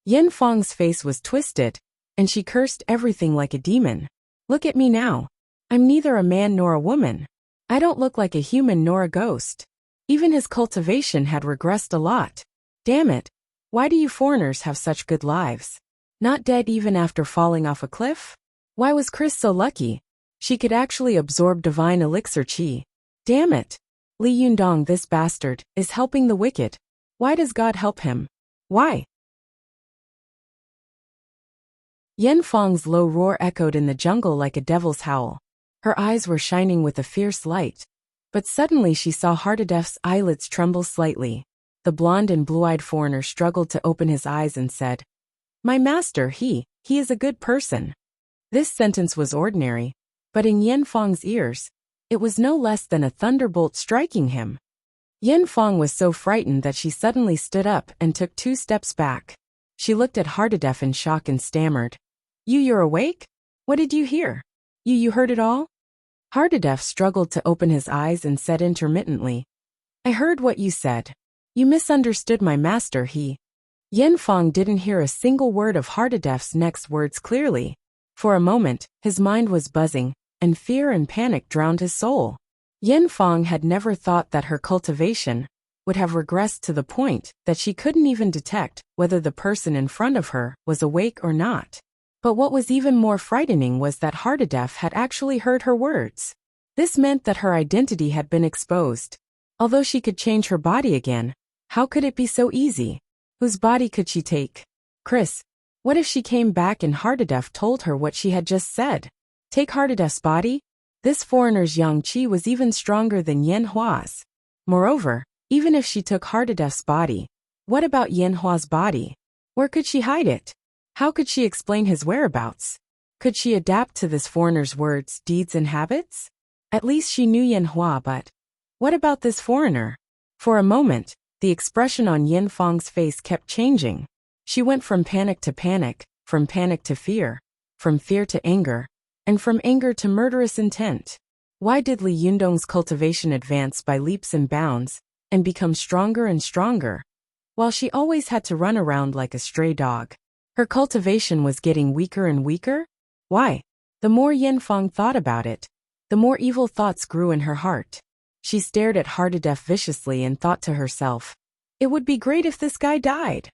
Yin Fang's face was twisted, and she cursed everything like a demon. Look at me now. I'm neither a man nor a woman. I don't look like a human nor a ghost. Even his cultivation had regressed a lot. Damn it. Why do you foreigners have such good lives? Not dead even after falling off a cliff? Why was Chris so lucky? She could actually absorb divine elixir qi. Damn it. Li Yundong, this bastard, is helping the wicked. Why does God help him? Why? Yen Fang's low roar echoed in the jungle like a devil's howl. Her eyes were shining with a fierce light. But suddenly she saw Hardadef's eyelids tremble slightly. The blonde and blue-eyed foreigner struggled to open his eyes and said, "My master, he is a good person." This sentence was ordinary, but in Yen Fang's ears, it was no less than a thunderbolt striking him. Yen Fang was so frightened that she suddenly stood up and took 2 steps back. She looked at Hardadef in shock and stammered, You're awake? What did you hear? You heard it all?" Hardadef struggled to open his eyes and said intermittently, "I heard what you said. You misunderstood my master, he." Yen Fang didn't hear a single word of Hardadef's next words clearly. For a moment, his mind was buzzing, and fear and panic drowned his soul. Yen Fang had never thought that her cultivation would have regressed to the point that she couldn't even detect whether the person in front of her was awake or not. But what was even more frightening was that Hardadef had actually heard her words. This meant that her identity had been exposed. Although she could change her body again, how could it be so easy? Whose body could she take? Chris. What if she came back and Hardadef told her what she had just said? Take Hardadef's body? This foreigner's yang qi was even stronger than Yen Hua's. Moreover, even if she took Hardadef's body, what about Yen Hua's body? Where could she hide it? How could she explain his whereabouts? Could she adapt to this foreigner's words, deeds, and habits? At least she knew Yen Hua, but what about this foreigner? For a moment, the expression on Yen Fang's face kept changing. She went from panic to panic, from panic to fear, from fear to anger, and from anger to murderous intent. Why did Li Yundong's cultivation advance by leaps and bounds, and become stronger and stronger, while she always had to run around like a stray dog? Her cultivation was getting weaker and weaker? Why? The more Yen Fang thought about it, the more evil thoughts grew in her heart. She stared at Hardadef viciously and thought to herself, it would be great if this guy died.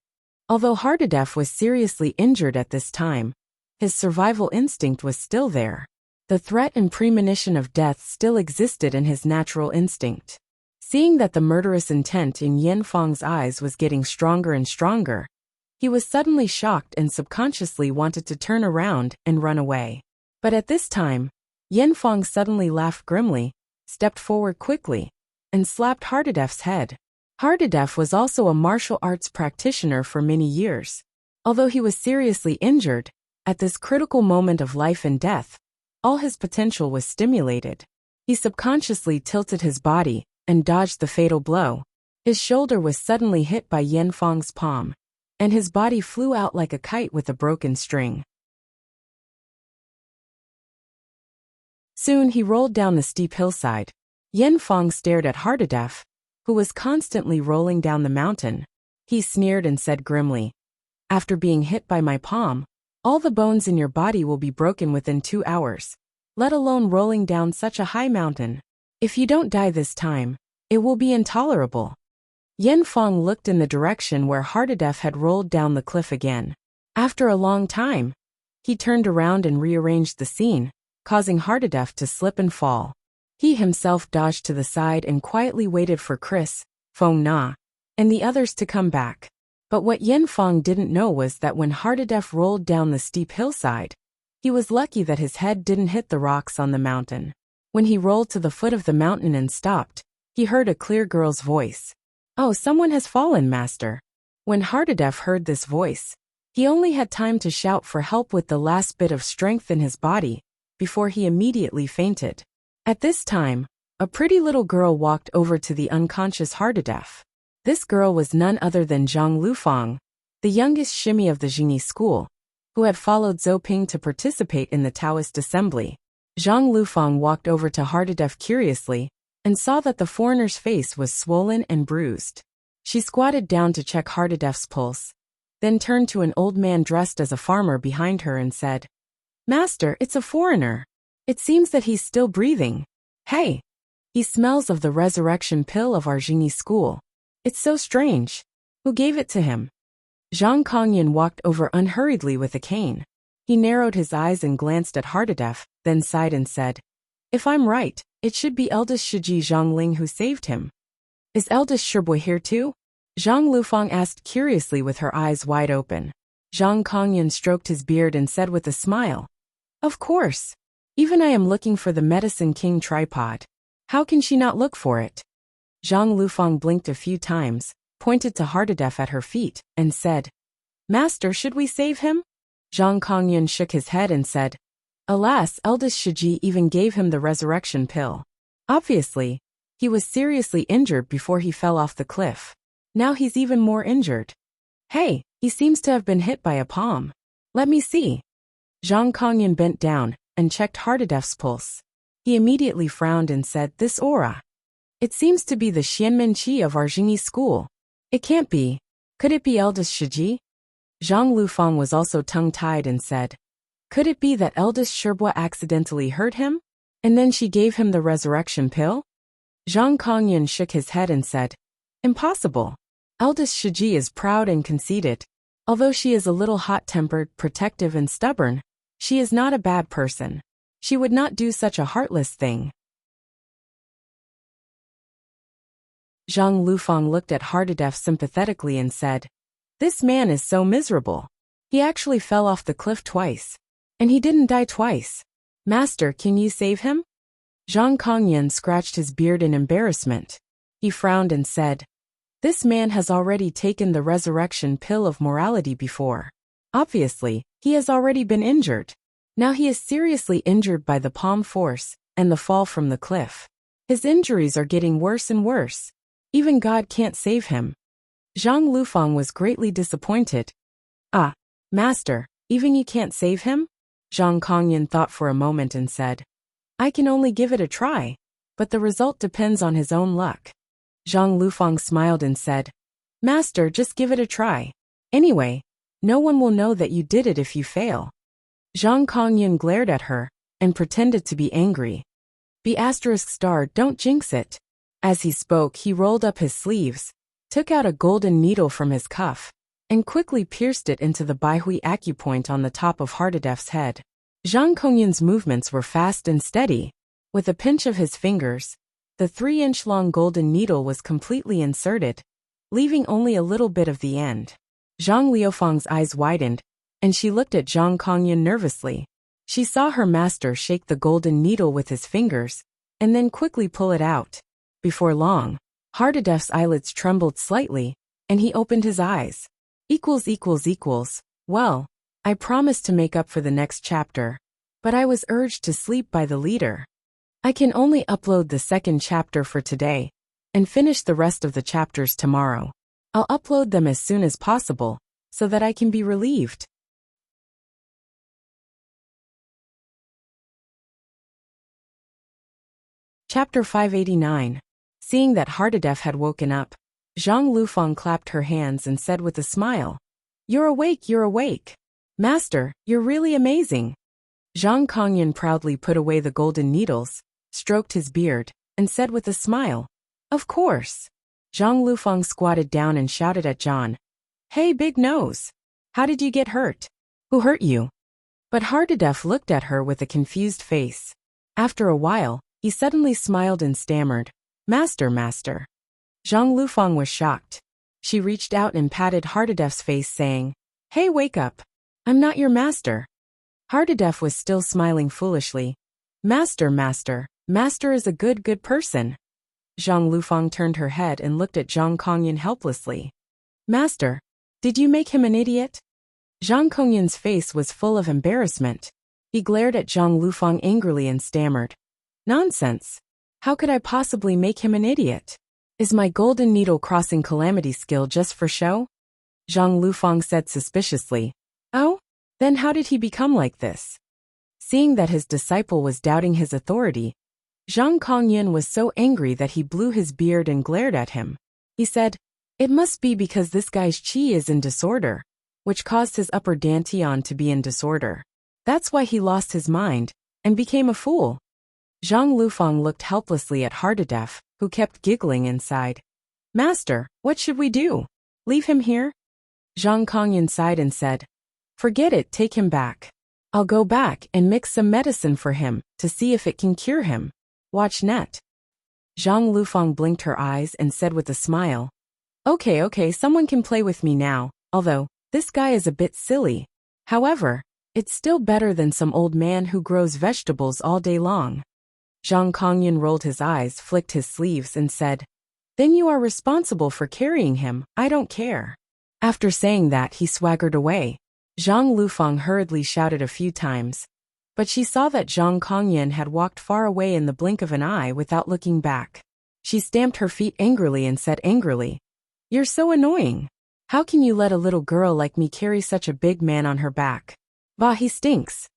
Although Hardadef was seriously injured at this time, his survival instinct was still there. The threat and premonition of death still existed in his natural instinct. Seeing that the murderous intent in Yen Fang's eyes was getting stronger and stronger, he was suddenly shocked and subconsciously wanted to turn around and run away. But at this time, Yen Fang suddenly laughed grimly, stepped forward quickly, and slapped Hardadef's head. Hardadef was also a martial arts practitioner for many years. Although he was seriously injured, at this critical moment of life and death, all his potential was stimulated. He subconsciously tilted his body and dodged the fatal blow. His shoulder was suddenly hit by Yen Fang's palm, and his body flew out like a kite with a broken string. Soon he rolled down the steep hillside. Yen Fang stared at Hardadef, who was constantly rolling down the mountain. He sneered and said grimly, "After being hit by my palm, all the bones in your body will be broken within 2 hours, let alone rolling down such a high mountain. If you don't die this time, it will be intolerable." Yen Fang looked in the direction where Hardadef had rolled down the cliff again. After a long time, he turned around and rearranged the scene, causing Hardadef to slip and fall. He himself dodged to the side and quietly waited for Chris, Feng Na, and the others to come back. But what Yen Fang didn't know was that when Hardadef rolled down the steep hillside, he was lucky that his head didn't hit the rocks on the mountain. When he rolled to the foot of the mountain and stopped, he heard a clear girl's voice. "Oh, someone has fallen, master." When Hardadef heard this voice, he only had time to shout for help with the last bit of strength in his body, before he immediately fainted. At this time, a pretty little girl walked over to the unconscious Hardadef. This girl was none other than Zhang Lufang, the youngest shimmy of the Jingyi school, who had followed Zhou Ping to participate in the Taoist assembly. Zhang Lufang walked over to Hardadef curiously and saw that the foreigner's face was swollen and bruised. She squatted down to check Hardadef's pulse, then turned to an old man dressed as a farmer behind her and said, "Master, it's a foreigner. It seems that he's still breathing. Hey, he smells of the resurrection pill of our Jingyi school. It's so strange. Who gave it to him?" Zhang Kongyan walked over unhurriedly with a cane. He narrowed his eyes and glanced at Hardadef, then sighed and said, "If I'm right, it should be eldest Shiji Zhongling who saved him." "Is eldest Shiboy here too?" Zhang Lufang asked curiously with her eyes wide open. Zhang Kongyan stroked his beard and said with a smile, "Of course. Even I am looking for the Medicine King tripod. How can she not look for it?" Zhang Lufang blinked a few times, pointed to Hardadef at her feet, and said, "Master, should we save him?" Zhang Kongyan shook his head and said, "Alas, eldest Shiji even gave him the resurrection pill. Obviously, he was seriously injured before he fell off the cliff. Now he's even more injured. Hey, he seems to have been hit by a palm. Let me see." Zhang Kongyan bent down and checked Hardadef's pulse. He immediately frowned and said, "This aura. It seems to be the Xianmen Qi of our Jingyi school. It can't be. Could it be eldest Shiji?" Zhang Lufang was also tongue-tied and said, "Could it be that eldest Shirbua accidentally hurt him? And then she gave him the resurrection pill?" Zhang Kongyan shook his head and said, "Impossible. Eldest Shiji is proud and conceited. Although she is a little hot-tempered, protective and stubborn, she is not a bad person. She would not do such a heartless thing." Zhang Lufang looked at Hardadef sympathetically and said, "This man is so miserable. He actually fell off the cliff twice. And he didn't die twice. Master, can you save him?" Zhang Kongyan scratched his beard in embarrassment. He frowned and said, "This man has already taken the resurrection pill of morality before. Obviously, he has already been injured. Now he is seriously injured by the palm force and the fall from the cliff. His injuries are getting worse and worse. Even God can't save him." Zhang Lufang was greatly disappointed. "Ah, master, even you can't save him?" Zhang Kongyan thought for a moment and said, "I can only give it a try, but the result depends on his own luck." Zhang Lufang smiled and said, "Master, just give it a try. Anyway, no one will know that you did it if you fail." Zhang Kongyan glared at her and pretended to be angry. "***, don't jinx it." As he spoke, he rolled up his sleeves, took out a golden needle from his cuff, and quickly pierced it into the Baihui acupoint on the top of Hardadef's head. Zhang Kongyan's movements were fast and steady. With a pinch of his fingers, the 3-inch-long golden needle was completely inserted, leaving only a little bit of the end. Zhang Liufang's eyes widened, and she looked at Zhang Kongyan nervously. She saw her master shake the golden needle with his fingers, and then quickly pull it out. Before long, Hardadef's eyelids trembled slightly, and he opened his eyes. Well, I promised to make up for the next chapter, but I was urged to sleep by the leader. I can only upload the second chapter for today, and finish the rest of the chapters tomorrow. I'll upload them as soon as possible, so that I can be relieved. Chapter 589. Seeing that Hardadef had woken up, Zhang Lufang clapped her hands and said with a smile, "You're awake, you're awake. Master, you're really amazing." Zhang Kongyan proudly put away the golden needles, stroked his beard, and said with a smile, "Of course." Zhang Lufang squatted down and shouted at John, "Hey, Big Nose! How did you get hurt? Who hurt you?" But Hardadef looked at her with a confused face. After a while, he suddenly smiled and stammered, "Master, master." Zhang Lufang was shocked. She reached out and patted Hardadef's face saying, "Hey, wake up. I'm not your master." Hardadef was still smiling foolishly. "Master, master. Master is a good person." Zhang Lufang turned her head and looked at Zhang Kongyan helplessly. "Master, did you make him an idiot?" Zhang Kongyan's face was full of embarrassment. He glared at Zhang Lufang angrily and stammered, "Nonsense. How could I possibly make him an idiot? Is my golden needle crossing calamity skill just for show?" Zhang Lufang said suspiciously, "Oh? Then how did he become like this? Seeing that his disciple was doubting his authority, Zhang Kongyan was so angry that he blew his beard and glared at him. He said, "It must be because this guy's qi is in disorder, which caused his upper dantian to be in disorder. That's why he lost his mind and became a fool." Zhang Lufang looked helplessly at Hardadef, who kept giggling inside. "Master, what should we do? Leave him here?" Zhang Kongyan sighed and said, "Forget it, take him back. I'll go back and mix some medicine for him to see if it can cure him. Watch net." Zhang Lufang blinked her eyes and said with a smile, Okay, someone can play with me now, although this guy is a bit silly. However, it's still better than some old man who grows vegetables all day long." Zhang Kongyan rolled his eyes, flicked his sleeves and said, "Then you are responsible for carrying him, I don't care." After saying that, he swaggered away. Zhang Lufang hurriedly shouted a few times, but she saw that Zhang Kongyan had walked far away in the blink of an eye without looking back. She stamped her feet angrily and said angrily, "You're so annoying. How can you let a little girl like me carry such a big man on her back? Bah, he stinks."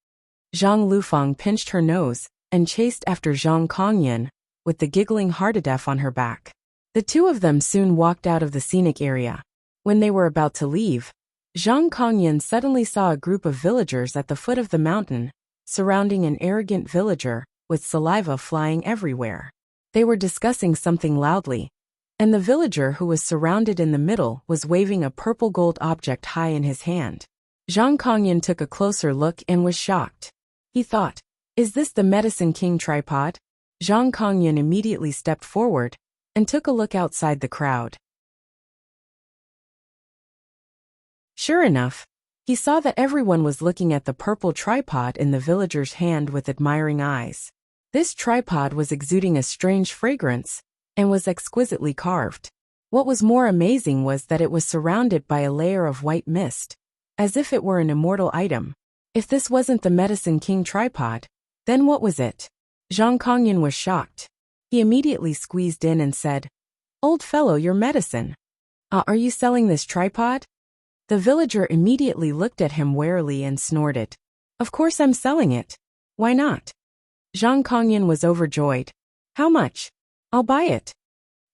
Zhang Lufang pinched her nose and chased after Zhang Kongyan, with the giggling Hardadef on her back. The two of them soon walked out of the scenic area. When they were about to leave, Zhang Kongyan suddenly saw a group of villagers at the foot of the mountain, surrounding an arrogant villager, with saliva flying everywhere. They were discussing something loudly, and the villager who was surrounded in the middle was waving a purple gold object high in his hand. Zhang Kongyan took a closer look and was shocked. He thought, "Is this the Medicine King tripod?" Zhang Kongyan immediately stepped forward and took a look outside the crowd. Sure enough, he saw that everyone was looking at the purple tripod in the villager's hand with admiring eyes. This tripod was exuding a strange fragrance and was exquisitely carved. What was more amazing was that it was surrounded by a layer of white mist, as if it were an immortal item. If this wasn't the Medicine King tripod, then what was it? Zhang Kongyan was shocked. He immediately squeezed in and said, "Old fellow, your medicine. Are you selling this tripod?" The villager immediately looked at him warily and snorted. "Of course I'm selling it. Why not?" Zhang Kongyan was overjoyed. "How much? I'll buy it."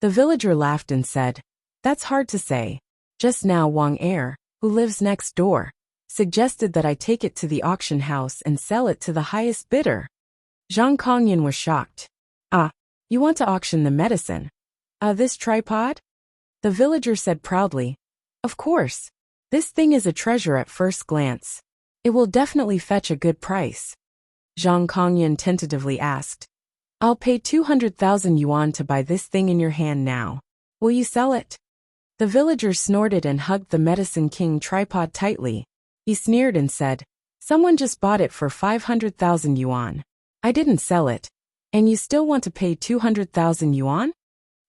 The villager laughed and said, "That's hard to say. Just now Wang Er, who lives next door, suggested that I take it to the auction house and sell it to the highest bidder." Zhang Kongyan was shocked. "Ah, you want to auction the medicine? This tripod?" The villager said proudly, "Of course. This thing is a treasure at first glance. It will definitely fetch a good price." Zhang Kongyan tentatively asked, "I'll pay 200,000 yuan to buy this thing in your hand now. Will you sell it?" The villager snorted and hugged the Medicine King tripod tightly. He sneered and said, "Someone just bought it for 500,000 yuan. I didn't sell it. And you still want to pay 200,000 yuan?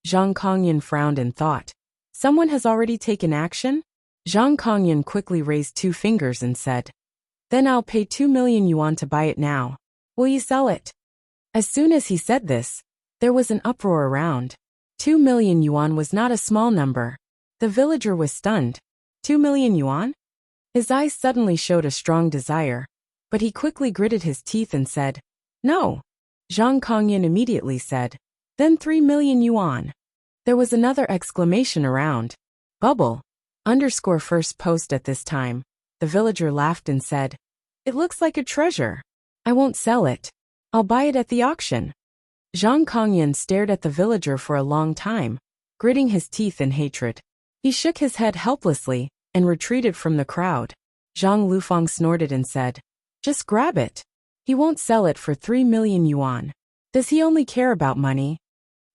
Zhang Kongyan frowned and thought, "Someone has already taken action?" Zhang Kongyan quickly raised 2 fingers and said, "Then I'll pay 2 million yuan to buy it now. Will you sell it?" As soon as he said this, there was an uproar around. 2 million yuan was not a small number. The villager was stunned. 2 million yuan? His eyes suddenly showed a strong desire, but he quickly gritted his teeth and said, "No." Zhang Kongyan immediately said, "Then 3 million yuan. There was another exclamation around. Bubble. First post at this time. The villager laughed and said, "It looks like a treasure. I won't sell it. I'll buy it at the auction." Zhang Kongyan stared at the villager for a long time, gritting his teeth in hatred. He shook his head helplessly and retreated from the crowd. Zhang Lufang snorted and said, "Just grab it. He won't sell it for 3 million yuan. Does he only care about money?"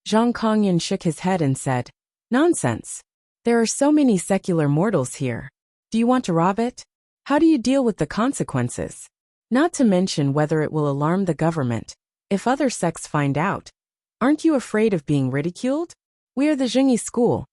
Zhang Kongyan shook his head and said, "Nonsense. There are so many secular mortals here. Do you want to rob it? How do you deal with the consequences? Not to mention whether it will alarm the government. If other sects find out, aren't you afraid of being ridiculed? We are the Zhengyi school."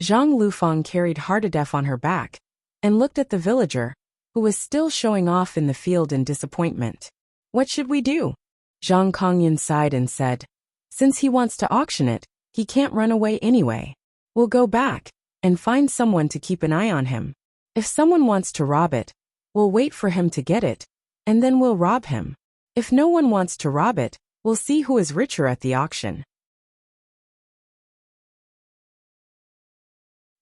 Zhang Lufang carried Hardadef on her back and looked at the villager, who was still showing off in the field in disappointment. "What should we do?" Zhang Kongyan sighed and said, "Since he wants to auction it, he can't run away anyway. We'll go back and find someone to keep an eye on him. If someone wants to rob it, We'll wait for him to get it, and then we'll rob him. If no one wants to rob it, we'll see who is richer at the auction.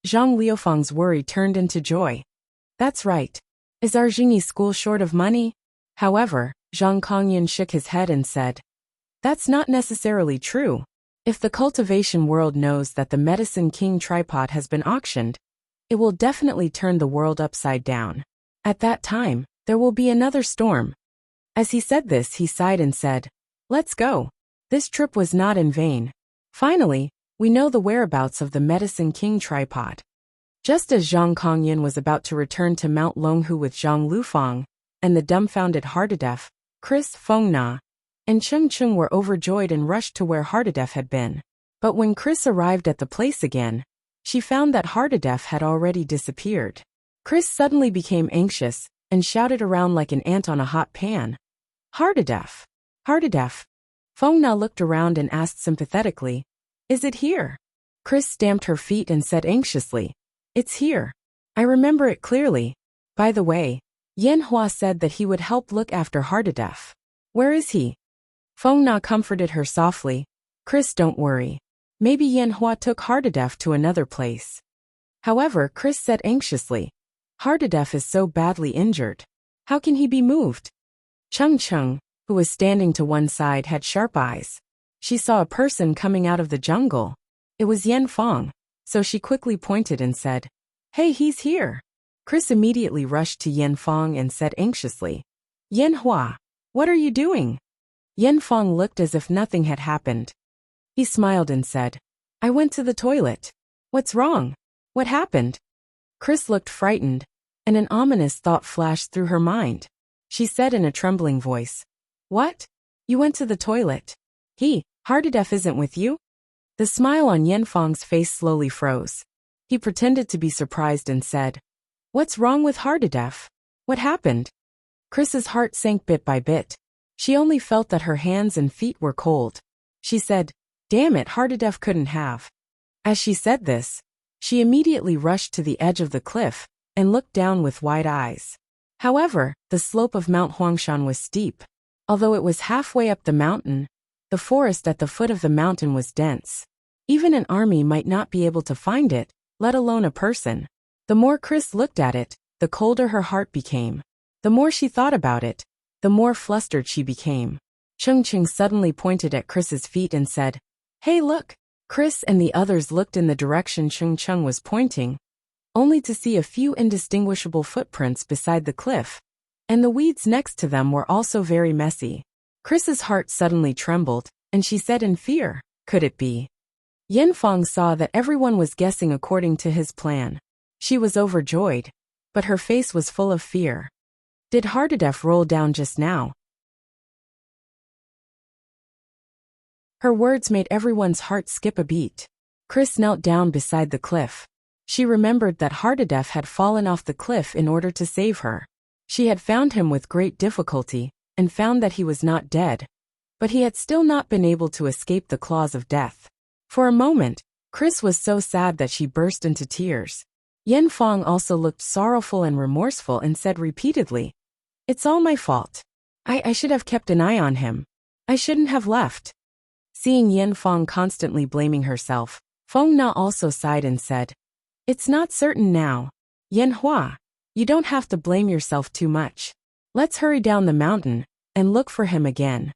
Zhang Liufeng's worry turned into joy. That's right. Is our Jingyi school short of money? However, Zhang Kongyan shook his head and said, that's not necessarily true. If the cultivation world knows that the Medicine King tripod has been auctioned, it will definitely turn the world upside down. At that time, there will be another storm. As he said this, he sighed and said, let's go. This trip was not in vain. Finally, we know the whereabouts of the Medicine King tripod. Just as Zhang Kongyan was about to return to Mount Longhu with Zhang Lufeng and the dumbfounded Hardadef, Chris, Feng Na, and Cheng Cheng were overjoyed and rushed to where Hardadef had been. But when Chris arrived at the place again, she found that Hardadef had already disappeared. Chris suddenly became anxious and shouted around like an ant on a hot pan. Hardadef! Hardadef! Feng Na looked around and asked sympathetically, is it here? Chris stamped her feet and said anxiously, it's here. I remember it clearly. By the way, Yan Hua said that he would help look after Hardadef. Where is he? Feng Na comforted her softly. Chris, don't worry. Maybe Yan Hua took Hardadef to another place. However, Chris said anxiously, Hardadef is so badly injured. How can he be moved? Cheng Cheng, who was standing to one side, had sharp eyes. She saw a person coming out of the jungle. It was Yan Feng, so she quickly pointed and said, hey, he's here. Chris immediately rushed to Yan Feng and said anxiously, Yan Hua, what are you doing? Yan Feng looked as if nothing had happened. He smiled and said, I went to the toilet. What's wrong? What happened? Chris looked frightened, and an ominous thought flashed through her mind. She said in a trembling voice, what? You went to the toilet? Hardadef isn't with you? The smile on Yan Feng's face slowly froze. He pretended to be surprised and said, what's wrong with Hardadef? What happened? Chris's heart sank bit by bit. She only felt that her hands and feet were cold. She said, damn it, Hardadef couldn't have. As she said this, she immediately rushed to the edge of the cliff and looked down with wide eyes. However, the slope of Mount Huangshan was steep. Although it was halfway up the mountain, the forest at the foot of the mountain was dense. Even an army might not be able to find it, let alone a person. The more Chris looked at it, the colder her heart became. The more she thought about it, the more flustered she became. Cheng Cheng suddenly pointed at Chris's feet and said, hey, look. Chris and the others looked in the direction Cheng Cheng was pointing, only to see a few indistinguishable footprints beside the cliff, and the weeds next to them were also very messy. Chris's heart suddenly trembled, and she said in fear, could it be? Yan Feng saw that everyone was guessing according to his plan. She was overjoyed, but her face was full of fear. Did Hardadef roll down just now? Her words made everyone's heart skip a beat. Chris knelt down beside the cliff. She remembered that Hardadef had fallen off the cliff in order to save her. She had found him with great difficulty, and found that he was not dead, but he had still not been able to escape the claws of death. For a moment, Chris was so sad that she burst into tears. Yan Feng also looked sorrowful and remorseful and said repeatedly, it's all my fault. I should have kept an eye on him. I shouldn't have left. Seeing Yan Feng constantly blaming herself, Feng Na also sighed and said, it's not certain now. Yan Hua, you don't have to blame yourself too much. Let's hurry down the mountain and look for him again.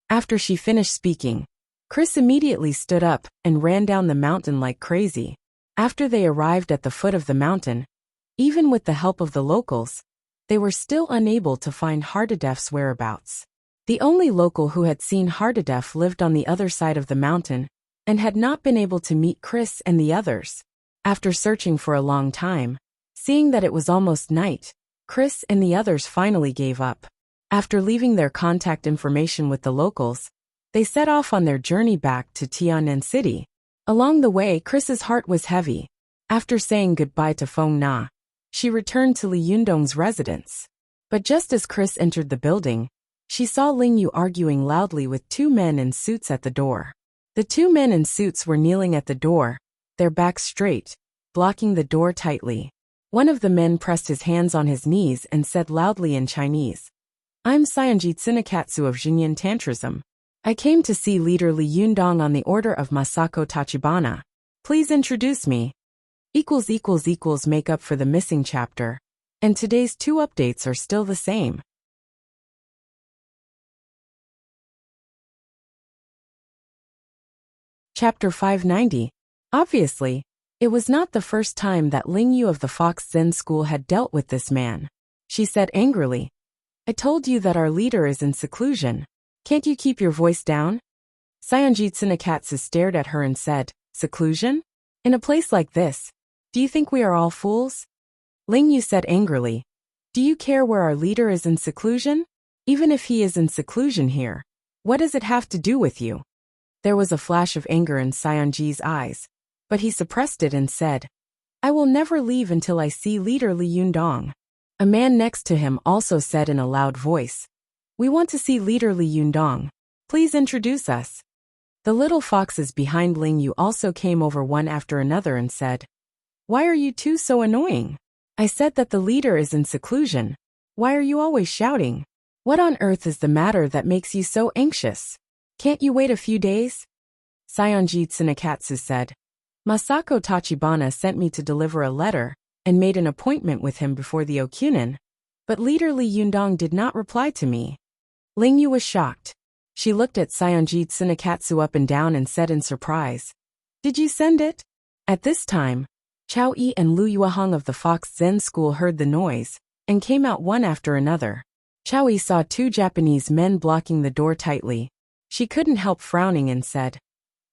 After she finished speaking, Chris immediately stood up and ran down the mountain like crazy. After they arrived at the foot of the mountain, even with the help of the locals, they were still unable to find Hardadef's whereabouts. The only local who had seen Hardadef lived on the other side of the mountain and had not been able to meet Chris and the others. After searching for a long time, seeing that it was almost night, Chris and the others finally gave up. After leaving their contact information with the locals, they set off on their journey back to Tianan City. Along the way, Chris's heart was heavy. After saying goodbye to Feng Na, she returned to Li Yundong's residence. But just as Chris entered the building, she saw Ling Yu arguing loudly with two men in suits at the door. The two men in suits were kneeling at the door, their backs straight, blocking the door tightly. One of the men pressed his hands on his knees and said loudly in Chinese, "I'm Saionji Tsunekatsu of Xinyan Tantrism. I came to see leader Li Yundong on the order of Masako Tachibana. Please introduce me." Make up for the missing chapter. And today's 2 updates are still the same. Chapter 590. Obviously, it was not the first time that Ling Yu of the Fox Zen School had dealt with this man. She said angrily, "I told you that our leader is in seclusion. Can't you keep your voice down?" Saionji Tsunekatsu stared at her and said, "Seclusion? In a place like this? Do you think we are all fools?" Ling Yu said angrily, "Do you care where our leader is in seclusion? Even if he is in seclusion here, what does it have to do with you?" There was a flash of anger in Saionji's eyes, but he suppressed it and said, "I will never leave until I see leader Li Yundong." A man next to him also said in a loud voice, "We want to see leader Li Yundong. Please introduce us." The little foxes behind Ling Yu also came over one after another and said, "Why are you two so annoying? I said that the leader is in seclusion. Why are you always shouting? What on earth is the matter that makes you so anxious? Can't you wait a few days?" Saionji Tsunekatsu said, "Masako Tachibana sent me to deliver a letter and made an appointment with him before the Okunin, but leader Li Yundong did not reply to me." Ling Yu was shocked. She looked at Saionji Tsunekatsu up and down and said in surprise, "Did you send it?" At this time, Chao Yi and Lu Yuehong of the Fox Zen School heard the noise and came out one after another. Chao Yi saw 2 Japanese men blocking the door tightly. She couldn't help frowning and said,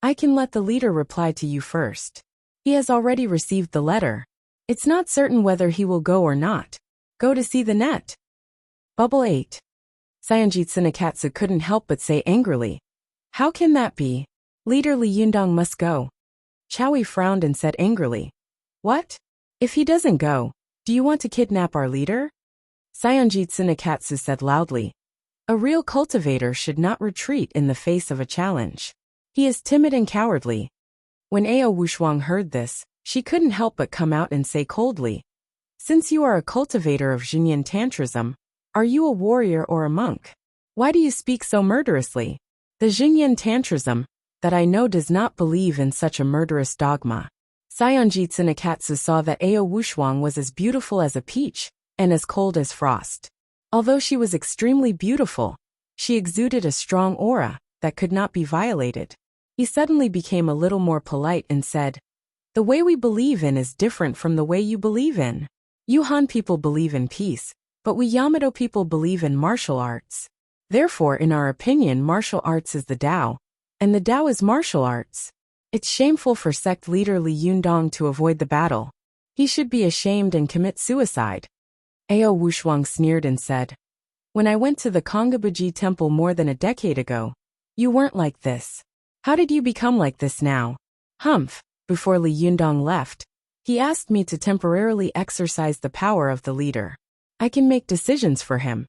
"I can let the leader reply to you first. He has already received the letter. It's not certain whether he will go or not. Go to see the net." Bubble 8. Saionji Tsunekatsu couldn't help but say angrily, "How can that be? Leader Li Yundong must go." Chao Yi frowned and said angrily, "What? If he doesn't go, do you want to kidnap our leader?" Saionji Tsunekatsu said loudly, "A real cultivator should not retreat in the face of a challenge. He is timid and cowardly." When Ao Wushuang heard this, she couldn't help but come out and say coldly, "Since you are a cultivator of Xinyan Tantrism, are you a warrior or a monk? Why do you speak so murderously? The Xinyan Tantrism that I know does not believe in such a murderous dogma." Saionji Tsunekatsu saw that Ao Wushuang was as beautiful as a peach and as cold as frost. Although she was extremely beautiful, she exuded a strong aura that could not be violated. He suddenly became a little more polite and said, "The way we believe in is different from the way you believe in. You Han people believe in peace, but we Yamato people believe in martial arts. Therefore, in our opinion, martial arts is the Tao, and the Tao is martial arts. It's shameful for sect leader Li Yundong to avoid the battle. He should be ashamed and commit suicide." Ao Wushuang sneered and said, "When I went to the Kongabuji temple more than a decade ago, you weren't like this. How did you become like this now?" Humph. Before Li Yundong left, he asked me to temporarily exercise the power of the leader. I can make decisions for him.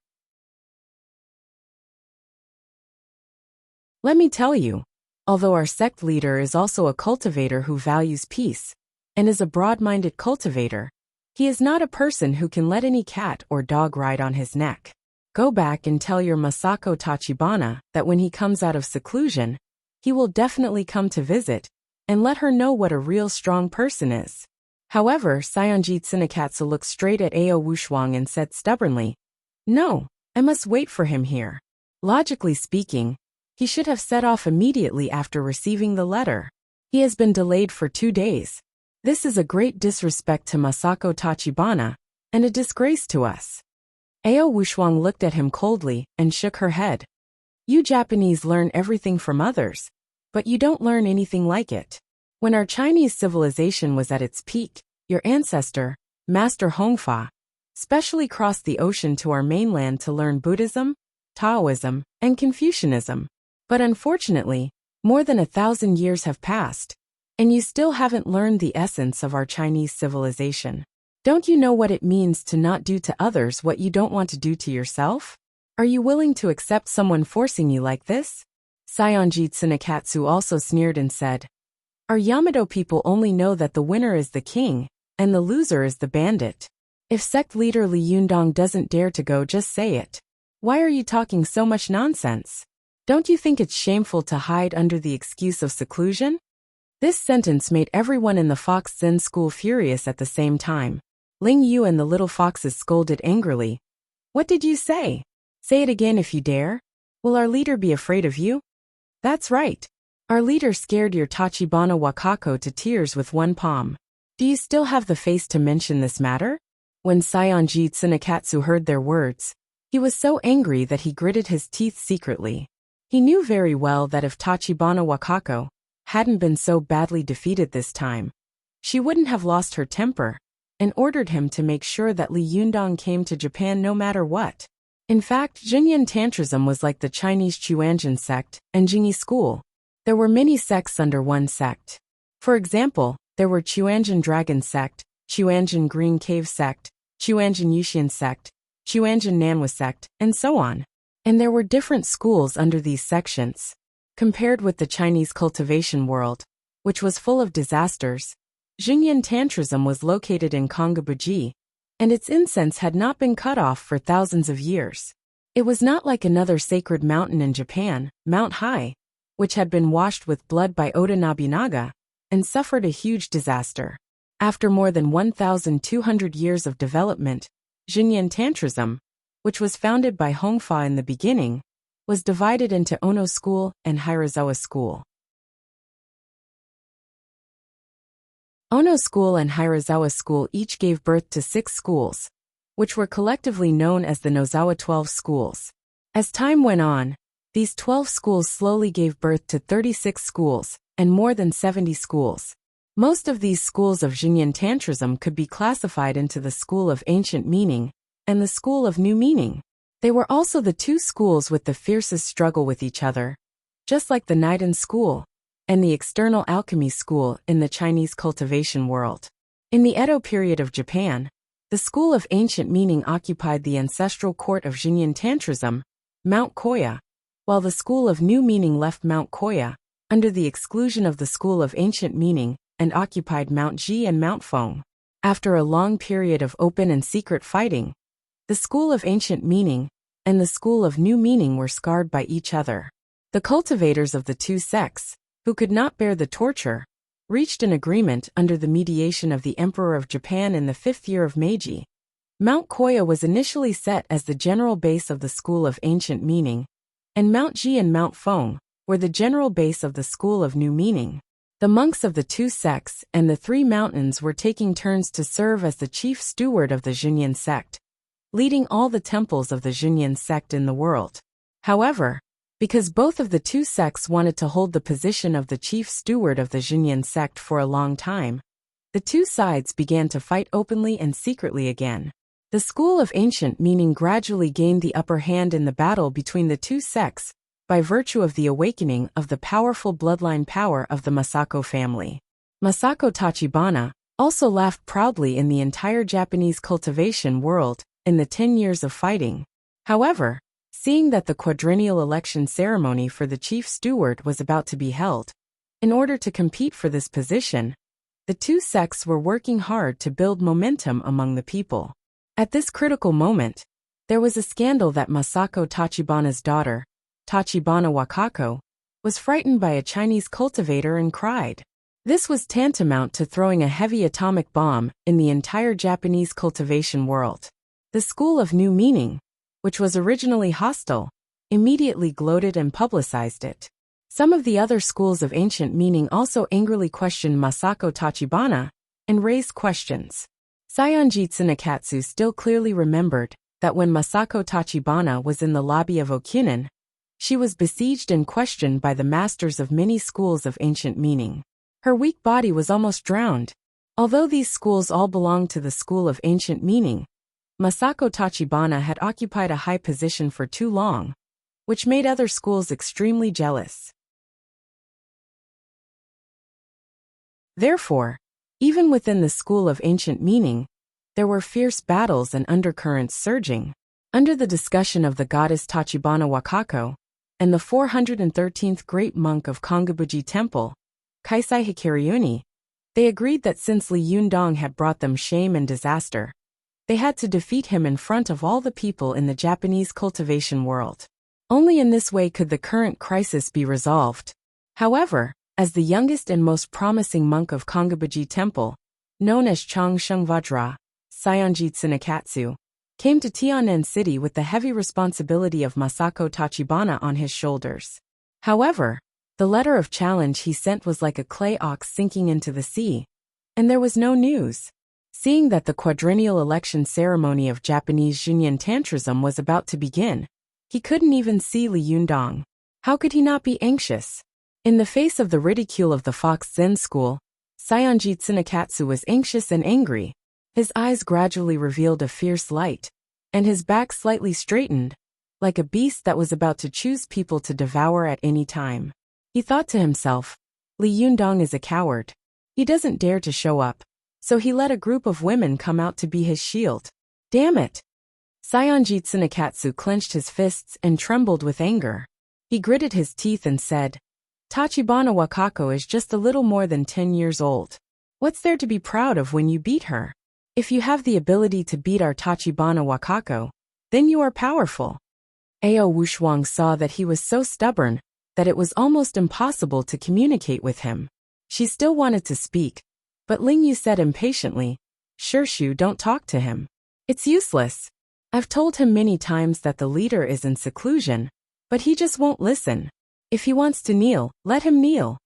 Let me tell you, although our sect leader is also a cultivator who values peace and is a broad-minded cultivator, he is not a person who can let any cat or dog ride on his neck. Go back and tell your Masako Tachibana that when he comes out of seclusion, he will definitely come to visit, and let her know what a real strong person is." However, Saionji Tsunekatsu looked straight at Ao Wushuang and said stubbornly, "No, I must wait for him here. Logically speaking, he should have set off immediately after receiving the letter. He has been delayed for 2 days. This is a great disrespect to Masako Tachibana, and a disgrace to us." Ao Wushuang looked at him coldly and shook her head. "You Japanese learn everything from others, but you don't learn anything like it. When our Chinese civilization was at its peak, your ancestor, Master Hongfa, specially crossed the ocean to our mainland to learn Buddhism, Taoism, and Confucianism. But unfortunately, more than 1,000 years have passed, and you still haven't learned the essence of our Chinese civilization. Don't you know what it means to not do to others what you don't want to do to yourself? Are you willing to accept someone forcing you like this?" Saionji Tsunekatsu also sneered and said, "Our Yamato people only know that the winner is the king, and the loser is the bandit. If sect leader Li Yundong doesn't dare to go, just say it. Why are you talking so much nonsense? Don't you think it's shameful to hide under the excuse of seclusion? This sentence made everyone in the Fox Zen school furious at the same time. Ling Yu and the little foxes scolded angrily. What did you say? Say it again if you dare. Will our leader be afraid of you? That's right. Our leader scared your Tachibana Wakako to tears with one palm. Do you still have the face to mention this matter? When Saionji Tsunekatsu heard their words, he was so angry that he gritted his teeth secretly. He knew very well that if Tachibana Wakako hadn't been so badly defeated this time, she wouldn't have lost her temper, and ordered him to make sure that Li Yundong came to Japan no matter what. In fact, Jinyan Tantrism was like the Chinese Chuanjin sect and Jingyi school. There were many sects under one sect. For example, there were Chuanjin Dragon sect, Chuanjin Green Cave sect, Chuanjin Yuxian sect, Chuanjin Nanhua sect, and so on. And there were different schools under these sections. Compared with the Chinese cultivation world, which was full of disasters, Jinyan Tantrism was located in Kongabuji, and its incense had not been cut off for thousands of years. It was not like another sacred mountain in Japan, Mount Hai, which had been washed with blood by Oda Nobunaga, and suffered a huge disaster. After more than 1,200 years of development, Jinyan Tantrism, which was founded by Hongfa in the beginning, was divided into Ono School and Hirazawa School. Ono School and Hirazawa School each gave birth to 6 schools, which were collectively known as the Nozawa 12 schools. As time went on, these 12 schools slowly gave birth to 36 schools and more than 70 schools. Most of these schools of Jinyan Tantrism could be classified into the School of Ancient Meaning and the School of New Meaning. They were also the 2 schools with the fiercest struggle with each other, just like the Naidan School and the External Alchemy School in the Chinese cultivation world. In the Edo period of Japan, the School of Ancient Meaning occupied the ancestral court of Jinyan Tantrism, Mount Koya, while the School of New Meaning left Mount Koya, under the exclusion of the School of Ancient Meaning, and occupied Mount Ji and Mount Feng. After a long period of open and secret fighting, the School of Ancient Meaning and the School of New Meaning were scarred by each other. The cultivators of the 2 sects, who could not bear the torture, reached an agreement under the mediation of the Emperor of Japan in the 5th year of Meiji. Mount Koya was initially set as the general base of the School of Ancient Meaning, and Mount Ji and Mount Feng were the general base of the School of New Meaning. The monks of the 2 sects and the 3 mountains were taking turns to serve as the chief steward of the Jinyan sect, leading all the temples of the Jinyan sect in the world. However, because both of the 2 sects wanted to hold the position of the chief steward of the Jinyan sect for a long time, the 2 sides began to fight openly and secretly again. The School of Ancient Meaning gradually gained the upper hand in the battle between the 2 sects, by virtue of the awakening of the powerful bloodline power of the Masako family. Masako Tachibana also laughed proudly in the entire Japanese cultivation world in the 10 years of fighting. However, seeing that the quadrennial election ceremony for the chief steward was about to be held, in order to compete for this position, the 2 sects were working hard to build momentum among the people. At this critical moment, there was a scandal that Masako Tachibana's daughter, Tachibana Wakako, was frightened by a Chinese cultivator and cried. This was tantamount to throwing a heavy atomic bomb in the entire Japanese cultivation world. The School of New Meaning, which was originally hostile, immediately gloated and publicized it. Some of the other schools of Ancient Meaning also angrily questioned Masako Tachibana and raised questions. Saionji Tsunekatsu still clearly remembered that when Masako Tachibana was in the lobby of Okinen, she was besieged and questioned by the masters of many schools of Ancient Meaning. Her weak body was almost drowned. Although these schools all belonged to the School of Ancient Meaning, Masako Tachibana had occupied a high position for too long, which made other schools extremely jealous. Therefore, even within the School of Ancient Meaning, there were fierce battles and undercurrents surging. Under the discussion of the goddess Tachibana Wakako and the 413th great monk of Kongabuji Temple, Kaisai Hikaryuni, They agreed that since Li Yundong had brought them shame and disaster, they had to defeat him in front of all the people in the Japanese cultivation world. Only in this way could the current crisis be resolved. However, as the youngest and most promising monk of Kongabuji Temple, known as Changsheng Vajra, Saionji Tsunekatsu, came to Tianan City with the heavy responsibility of Masako Tachibana on his shoulders. However, the letter of challenge he sent was like a clay ox sinking into the sea, and there was no news. Seeing that the quadrennial election ceremony of Japanese Junyan Tantrism was about to begin, he couldn't even see Li Yundong. How could he not be anxious? In the face of the ridicule of the Fox Zen school, Saionji Tsunekatsu was anxious and angry. His eyes gradually revealed a fierce light, and his back slightly straightened, like a beast that was about to choose people to devour at any time. He thought to himself, Li Yundong is a coward. He doesn't dare to show up, so he let a group of women come out to be his shield. Damn it! Saionji Tsunekatsu clenched his fists and trembled with anger. He gritted his teeth and said, Tachibana Wakako is just a little more than 10 years old. What's there to be proud of when you beat her? If you have the ability to beat our Tachibana Wakako, then you are powerful. Ao Wushuang saw that he was so stubborn that it was almost impossible to communicate with him. She still wanted to speak, but Ling Yu said impatiently, Shirshu, don't talk to him. It's useless. I've told him many times that the leader is in seclusion, but he just won't listen. If he wants to kneel, let him kneel.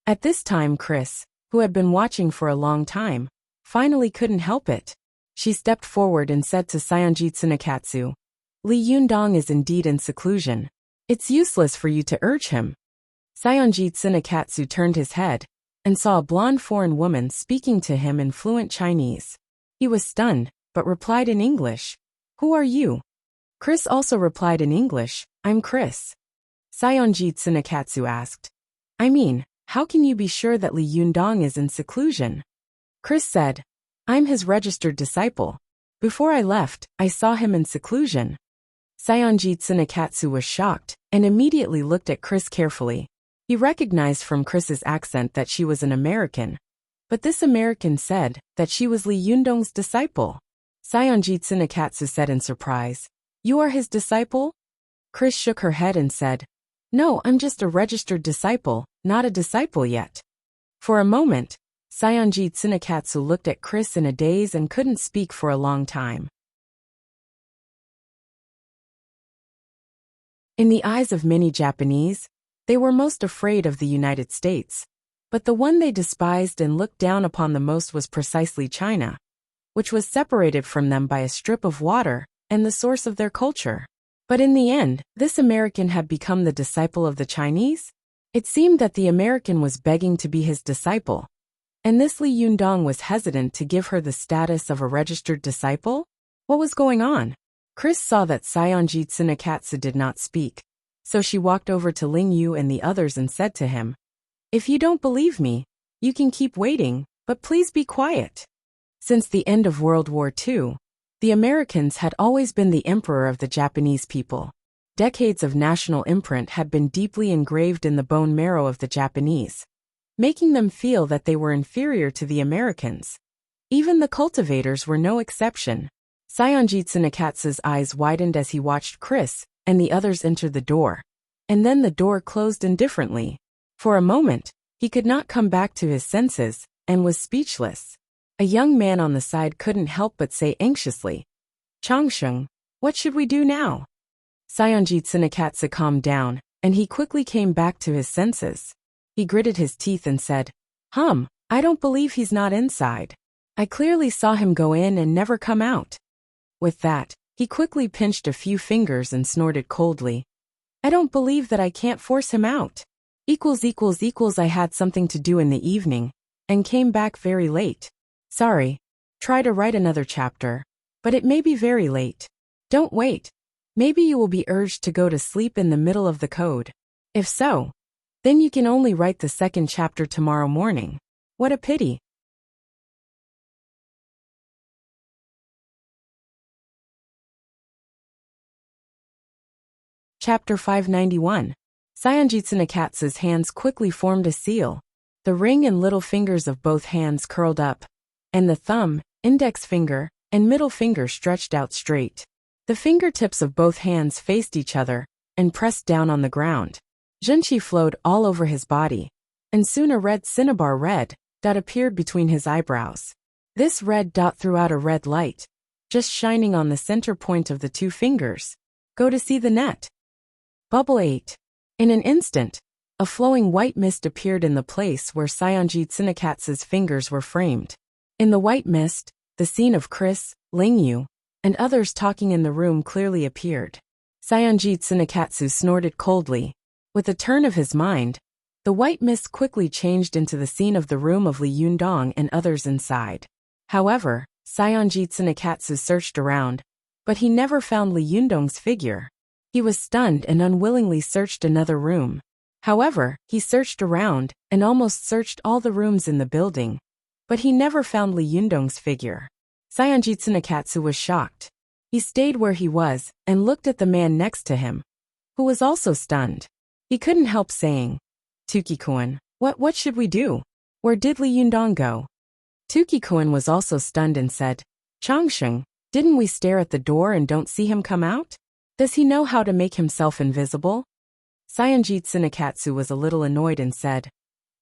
At this time Chris, who had been watching for a long time, finally couldn't help it. She stepped forward and said to Saionji Tsunekatsu, Li Yundong is indeed in seclusion. It's useless for you to urge him. Saionji Tsunekatsu turned his head and saw a blonde foreign woman speaking to him in fluent Chinese. He was stunned, but replied in English, Who are you? Chris also replied in English, I'm Chris. Saionji Tsunekatsu asked, I mean, how can you be sure that Li Yundong is in seclusion? Chris said, I'm his registered disciple. Before I left, I saw him in seclusion. Saionji Tsunekatsu was shocked and immediately looked at Chris carefully. He recognized from Chris's accent that she was an American, but this American said that she was Li Yundong's disciple. Saionji Tsunekatsu said in surprise, You are his disciple? Chris shook her head and said, No, I'm just a registered disciple, not a disciple yet. For a moment, Saionji Tsunekatsu looked at Chris in a daze and couldn't speak for a long time. In the eyes of many Japanese, they were most afraid of the United States, but the one they despised and looked down upon the most was precisely China, which was separated from them by a strip of water and the source of their culture. But in the end, this American had become the disciple of the Chinese. It seemed that the American was begging to be his disciple, and this Li Yundong was hesitant to give her the status of a registered disciple? What was going on? Chris saw that Saionji Tsunekatsu did not speak, so she walked over to Ling Yu and the others and said to him, If you don't believe me, you can keep waiting, but please be quiet. Since the end of World War II, the Americans had always been the emperor of the Japanese people. Decades of national imprint had been deeply engraved in the bone marrow of the Japanese, making them feel that they were inferior to the Americans. Even the cultivators were no exception. Saionji Tsunekatsu's eyes widened as he watched Chris and the others enter the door, and then the door closed indifferently. For a moment, he could not come back to his senses and was speechless. A young man on the side couldn't help but say anxiously, Changsheng, what should we do now? Saionji Tsunekatsu calmed down, and he quickly came back to his senses. He gritted his teeth and said, I don't believe he's not inside. I clearly saw him go in and never come out. With that, he quickly pinched a few fingers and snorted coldly. I don't believe that I can't force him out. I had something to do in the evening, and came back very late. Sorry. Try to write another chapter, but it may be very late. Don't wait. Maybe you will be urged to go to sleep in the middle of the code. If so, then you can only write the second chapter tomorrow morning. What a pity. Chapter 591. Saionji Tsunekatsu's hands quickly formed a seal, The ring and little fingers of both hands curled up, and the thumb, index finger, and middle finger stretched out straight. The fingertips of both hands faced each other and pressed down on the ground. Zhenqi flowed all over his body, and soon a red cinnabar red dot appeared between his eyebrows. This red dot threw out a red light, just shining on the center point of the two fingers. Go to see the net. Bubble 8. In an instant, a flowing white mist appeared in the place where Saionji Tsunekatsu's fingers were framed. In the white mist, the scene of Chris, Lingyu, and others talking in the room clearly appeared. Saionji Tsunekatsu snorted coldly. With a turn of his mind, the white mist quickly changed into the scene of the room of Li Yundong and others inside. However, Saionji Tsunekatsu searched around, but he never found Li Yundong's figure. He was stunned and unwillingly searched another room. However, he searched around and almost searched all the rooms in the building, but he never found Li Yundong's figure. Saionji Tsunekatsu was shocked. He stayed where he was and looked at the man next to him, who was also stunned. He couldn't help saying, "Tuki-kun, what should we do? Where did Li Yundong go?" Tuki-kun was also stunned and said, "Changsheng, didn't we stare at the door and don't see him come out? Does he know how to make himself invisible?" Saionji Tsunekatsu was a little annoyed and said,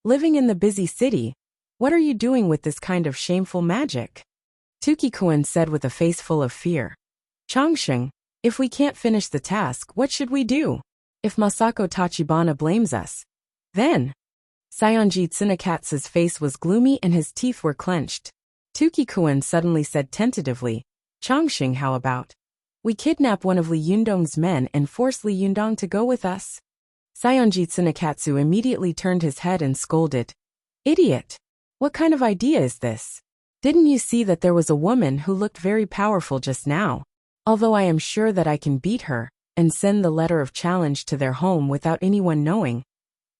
"Living in the busy city, what are you doing with this kind of shameful magic?" Tuki-kun said with a face full of fear, "Changsheng, if we can't finish the task, what should we do? If Masako Tachibana blames us, then..." Saionji Tsunekatsu's face was gloomy and his teeth were clenched. Tuki-kun suddenly said tentatively, "Changsheng, how about we kidnap one of Li Yundong's men and force Li Yundong to go with us?" Saionji Tsunekatsu immediately turned his head and scolded, "Idiot! What kind of idea is this? Didn't you see that there was a woman who looked very powerful just now? Although I am sure that I can beat her and send the letter of challenge to their home without anyone knowing,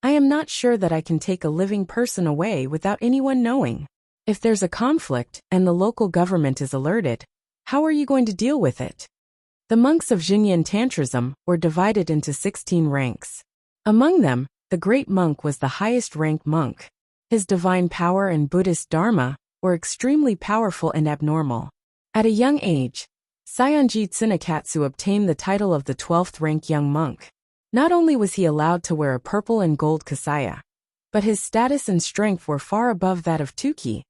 I am not sure that I can take a living person away without anyone knowing. If there's a conflict and the local government is alerted, how are you going to deal with it?" The monks of Xinyan Tantrism were divided into 16 ranks. Among them, the great monk was the highest ranked monk. His divine power and Buddhist dharma were extremely powerful and abnormal. At a young age, Saionji Tsunekatsu obtained the title of the 12th rank young monk. Not only was he allowed to wear a purple and gold kasaya, but his status and strength were far above that of Tuki,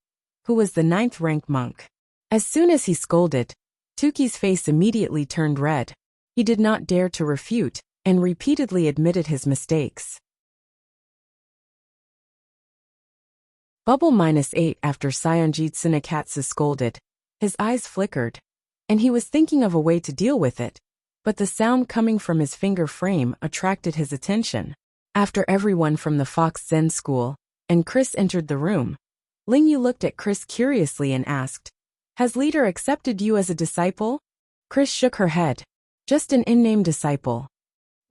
who was the 9th rank monk. As soon as he scolded, Tuki's face immediately turned red. He did not dare to refute and repeatedly admitted his mistakes. Bubble -8. After Saionji Tsunekatsu scolded, his eyes flickered, and he was thinking of a way to deal with it, but the sound coming from his finger frame attracted his attention. After everyone from the Fox Zen school and Chris entered the room, Lingyu looked at Chris curiously and asked, "Has leader accepted you as a disciple?" Chris shook her head. "Just an in-name disciple."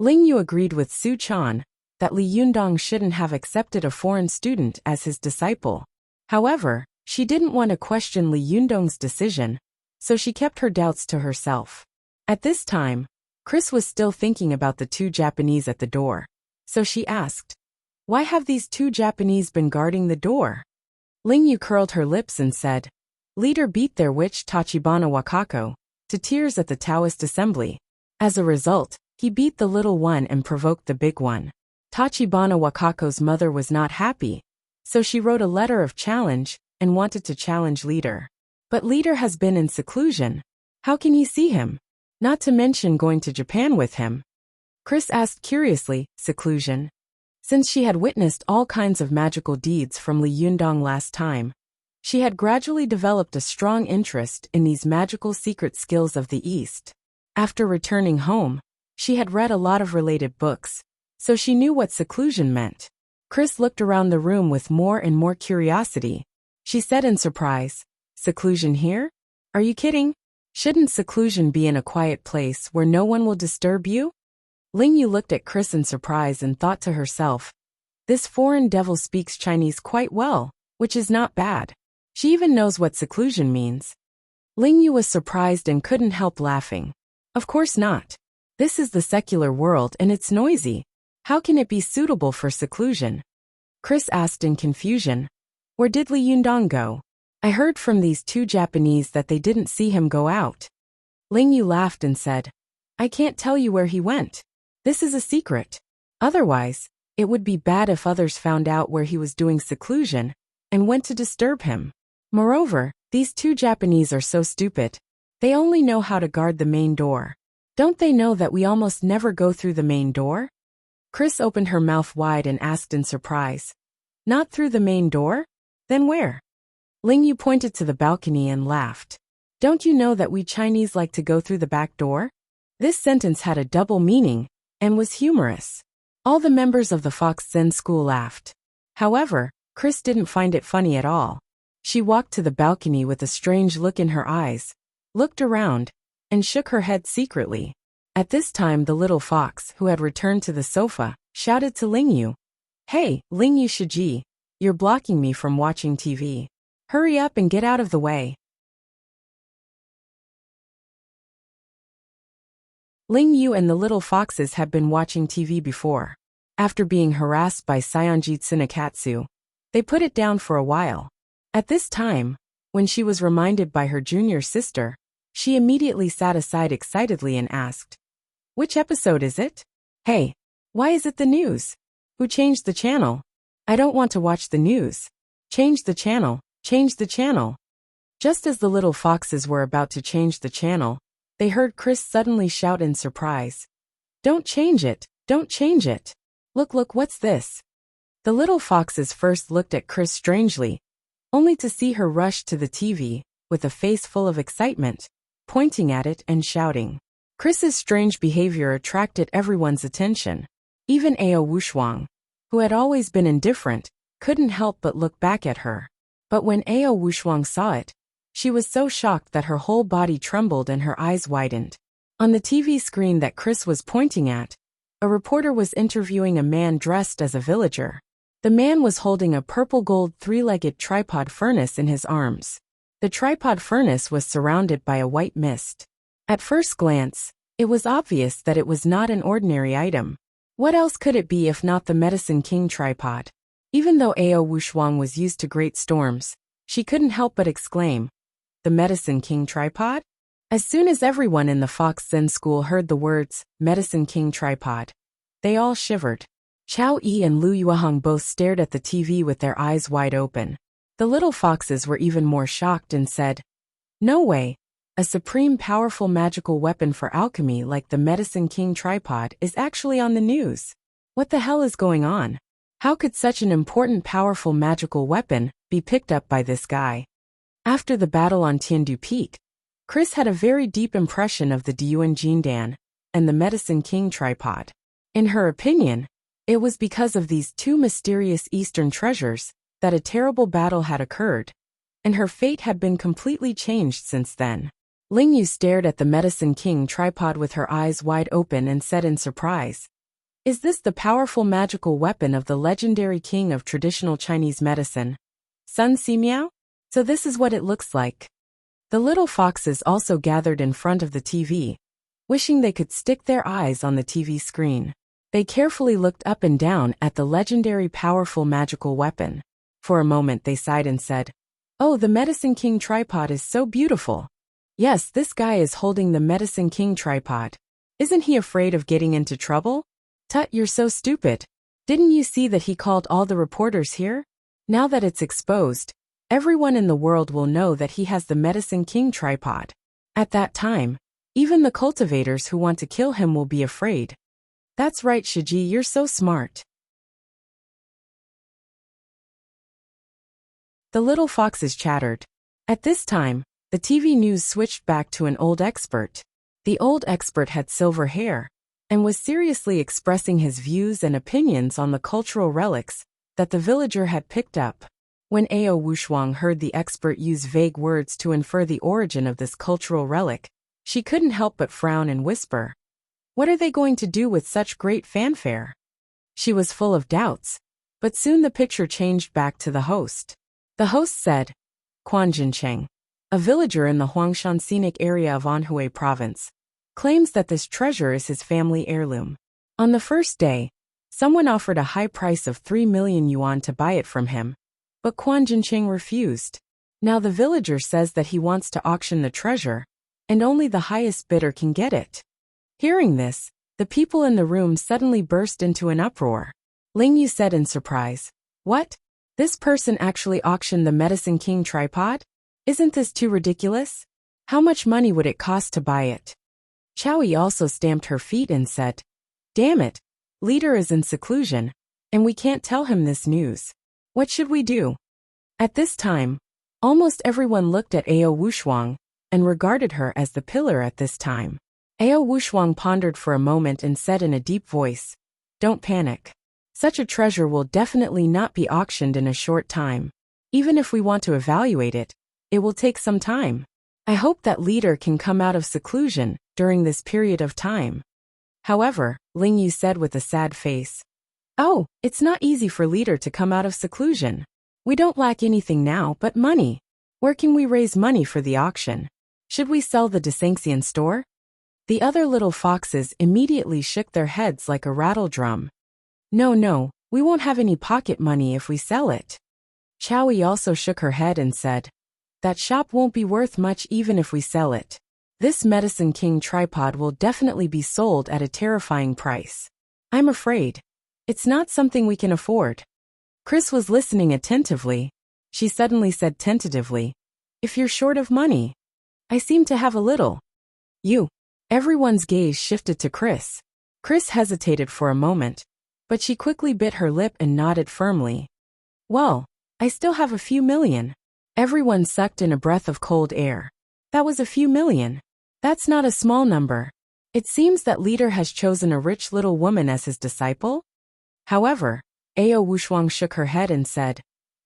Lingyu agreed with Su Chan that Li Yundong shouldn't have accepted a foreign student as his disciple. However, she didn't want to question Li Yundong's decision, so she kept her doubts to herself. At this time, Chris was still thinking about the two Japanese at the door, so she asked, "Why have these two Japanese been guarding the door?" Lingyu curled her lips and said, "Leader beat their witch Tachibana Wakako to tears at the Taoist assembly. As a result, he beat the little one and provoked the big one. Tachibana Wakako's mother was not happy, so she wrote a letter of challenge and wanted to challenge leader. But leader has been in seclusion. How can he see him? Not to mention going to Japan with him." Chris asked curiously, "Seclusion?" Since she had witnessed all kinds of magical deeds from Li Yundong last time, she had gradually developed a strong interest in these magical secret skills of the East. After returning home, she had read a lot of related books, so she knew what seclusion meant. Chris looked around the room with more and more curiosity. She said in surprise, "Seclusion here? Are you kidding? Shouldn't seclusion be in a quiet place where no one will disturb you?" Lingyu looked at Chris in surprise and thought to herself, "This foreign devil speaks Chinese quite well, which is not bad. She even knows what seclusion means." Lingyu was surprised and couldn't help laughing. "Of course not. This is the secular world and it's noisy. How can it be suitable for seclusion?" Chris asked in confusion. Where did Li Yundong go? I heard from these two Japanese that they didn't see him go out. Ling Yu laughed and said, I can't tell you where he went. This is a secret. Otherwise, it would be bad if others found out where he was doing seclusion and went to disturb him. Moreover, these two Japanese are so stupid. They only know how to guard the main door. Don't they know that we almost never go through the main door? Chris opened her mouth wide and asked in surprise. Not through the main door? Then where? Ling Yu pointed to the balcony and laughed. Don't you know that we Chinese like to go through the back door? This sentence had a double meaning and was humorous. All the members of the Fox Zen school laughed. However, Chris didn't find it funny at all. She walked to the balcony with a strange look in her eyes, looked around, and shook her head secretly. At this time the little fox, who had returned to the sofa, shouted to Ling Yu. Hey, Ling Yu Shiji, you're blocking me from watching TV. Hurry up and get out of the way. Ling Yu and the little foxes had been watching TV before. After being harassed by Sayonjitsu Nakatsu, they put it down for a while. At this time, when she was reminded by her junior sister, she immediately sat aside excitedly and asked, Which episode is it? Hey, why is it the news? Who changed the channel? I don't want to watch the news. Change the channel, change the channel. Just as the little foxes were about to change the channel, they heard Chris suddenly shout in surprise. Don't change it, don't change it. Look, what's this? The little foxes first looked at Chris strangely, only to see her rush to the TV, with a face full of excitement, pointing at it and shouting. Chris's strange behavior attracted everyone's attention. Even Ao Wushuang, who had always been indifferent, couldn't help but look back at her. But when Ao Wushuang saw it, she was so shocked that her whole body trembled and her eyes widened. On the TV screen that Chris was pointing at, a reporter was interviewing a man dressed as a villager. The man was holding a purple-gold three-legged tripod furnace in his arms. The tripod furnace was surrounded by a white mist. At first glance, it was obvious that it was not an ordinary item. What else could it be if not the Medicine King tripod? Even though Ao Wushuang was used to great storms, she couldn't help but exclaim, The Medicine King tripod? As soon as everyone in the Fox Zen school heard the words, Medicine King tripod, they all shivered. Chao Yi and Lu Yuahong both stared at the TV with their eyes wide open. The little foxes were even more shocked and said, No way! A supreme powerful magical weapon for alchemy like the Medicine King tripod is actually on the news. What the hell is going on? How could such an important powerful magical weapon be picked up by this guy? After the battle on Tiandu Peak, Chris had a very deep impression of the Diyuan Jindan and the Medicine King tripod. In her opinion, it was because of these two mysterious Eastern treasures that a terrible battle had occurred, and her fate had been completely changed since then. Ling Yu stared at the Medicine King tripod with her eyes wide open and said in surprise, Is this the powerful magical weapon of the legendary king of traditional Chinese medicine, Sun Simiao? So this is what it looks like. The little foxes also gathered in front of the TV, wishing they could stick their eyes on the TV screen. They carefully looked up and down at the legendary powerful magical weapon. For a moment they sighed and said, Oh, the Medicine King tripod is so beautiful. Yes, this guy is holding the Medicine King tripod. Isn't he afraid of getting into trouble? Tut, you're so stupid. Didn't you see that he called all the reporters here? Now that it's exposed, everyone in the world will know that he has the Medicine King tripod. At that time, even the cultivators who want to kill him will be afraid. That's right, Shiji, you're so smart. The little foxes chattered. At this time, the TV news switched back to an old expert. The old expert had silver hair and was seriously expressing his views and opinions on the cultural relics that the villager had picked up. When Ao Wushuang heard the expert use vague words to infer the origin of this cultural relic, she couldn't help but frown and whisper, What are they going to do with such great fanfare? She was full of doubts, but soon the picture changed back to the host. The host said, Quan Jincheng, a villager in the Huangshan scenic area of Anhui province, claims that this treasure is his family heirloom. On the first day, Someone offered a high price of 3 million yuan to buy it from him, but Quan Jinqing refused. Now the villager says that he wants to auction the treasure, and only the highest bidder can get it. Hearing this, the people in the room suddenly burst into an uproar. Ling Yu said in surprise, "What? This person actually auctioned the Medicine King tripod? Isn't this too ridiculous? How much money would it cost to buy it?" Chao Yi also stamped her feet and said, "Damn it, leader is in seclusion, and we can't tell him this news. What should we do?" At this time, almost everyone looked at Ao Wushuang and regarded her as the pillar at this time. Ao Wushuang pondered for a moment and said in a deep voice, "Don't panic. Such a treasure will definitely not be auctioned in a short time. Even if we want to evaluate it, it will take some time. I hope that leader can come out of seclusion during this period of time." However, Ling Yu said with a sad face, "Oh, it's not easy for leader to come out of seclusion. We don't lack anything now but money. Where can we raise money for the auction? Should we sell the Desanxian store?" The other little foxes immediately shook their heads like a rattle drum. No, we won't have any pocket money if we sell it." Chao Yi also shook her head and said, "That shop won't be worth much even if we sell it. This Medicine King tripod will definitely be sold at a terrifying price. I'm afraid it's not something we can afford." Chris was listening attentively. She suddenly said tentatively, "If you're short of money, I seem to have a little." "You." Everyone's gaze shifted to Chris. Chris hesitated for a moment, but she quickly bit her lip and nodded firmly. "Well, I still have a few million." Everyone sucked in a breath of cold air. That was a few million. That's not a small number. It seems that leader has chosen a rich little woman as his disciple? However, Ao Wushuang shook her head and said,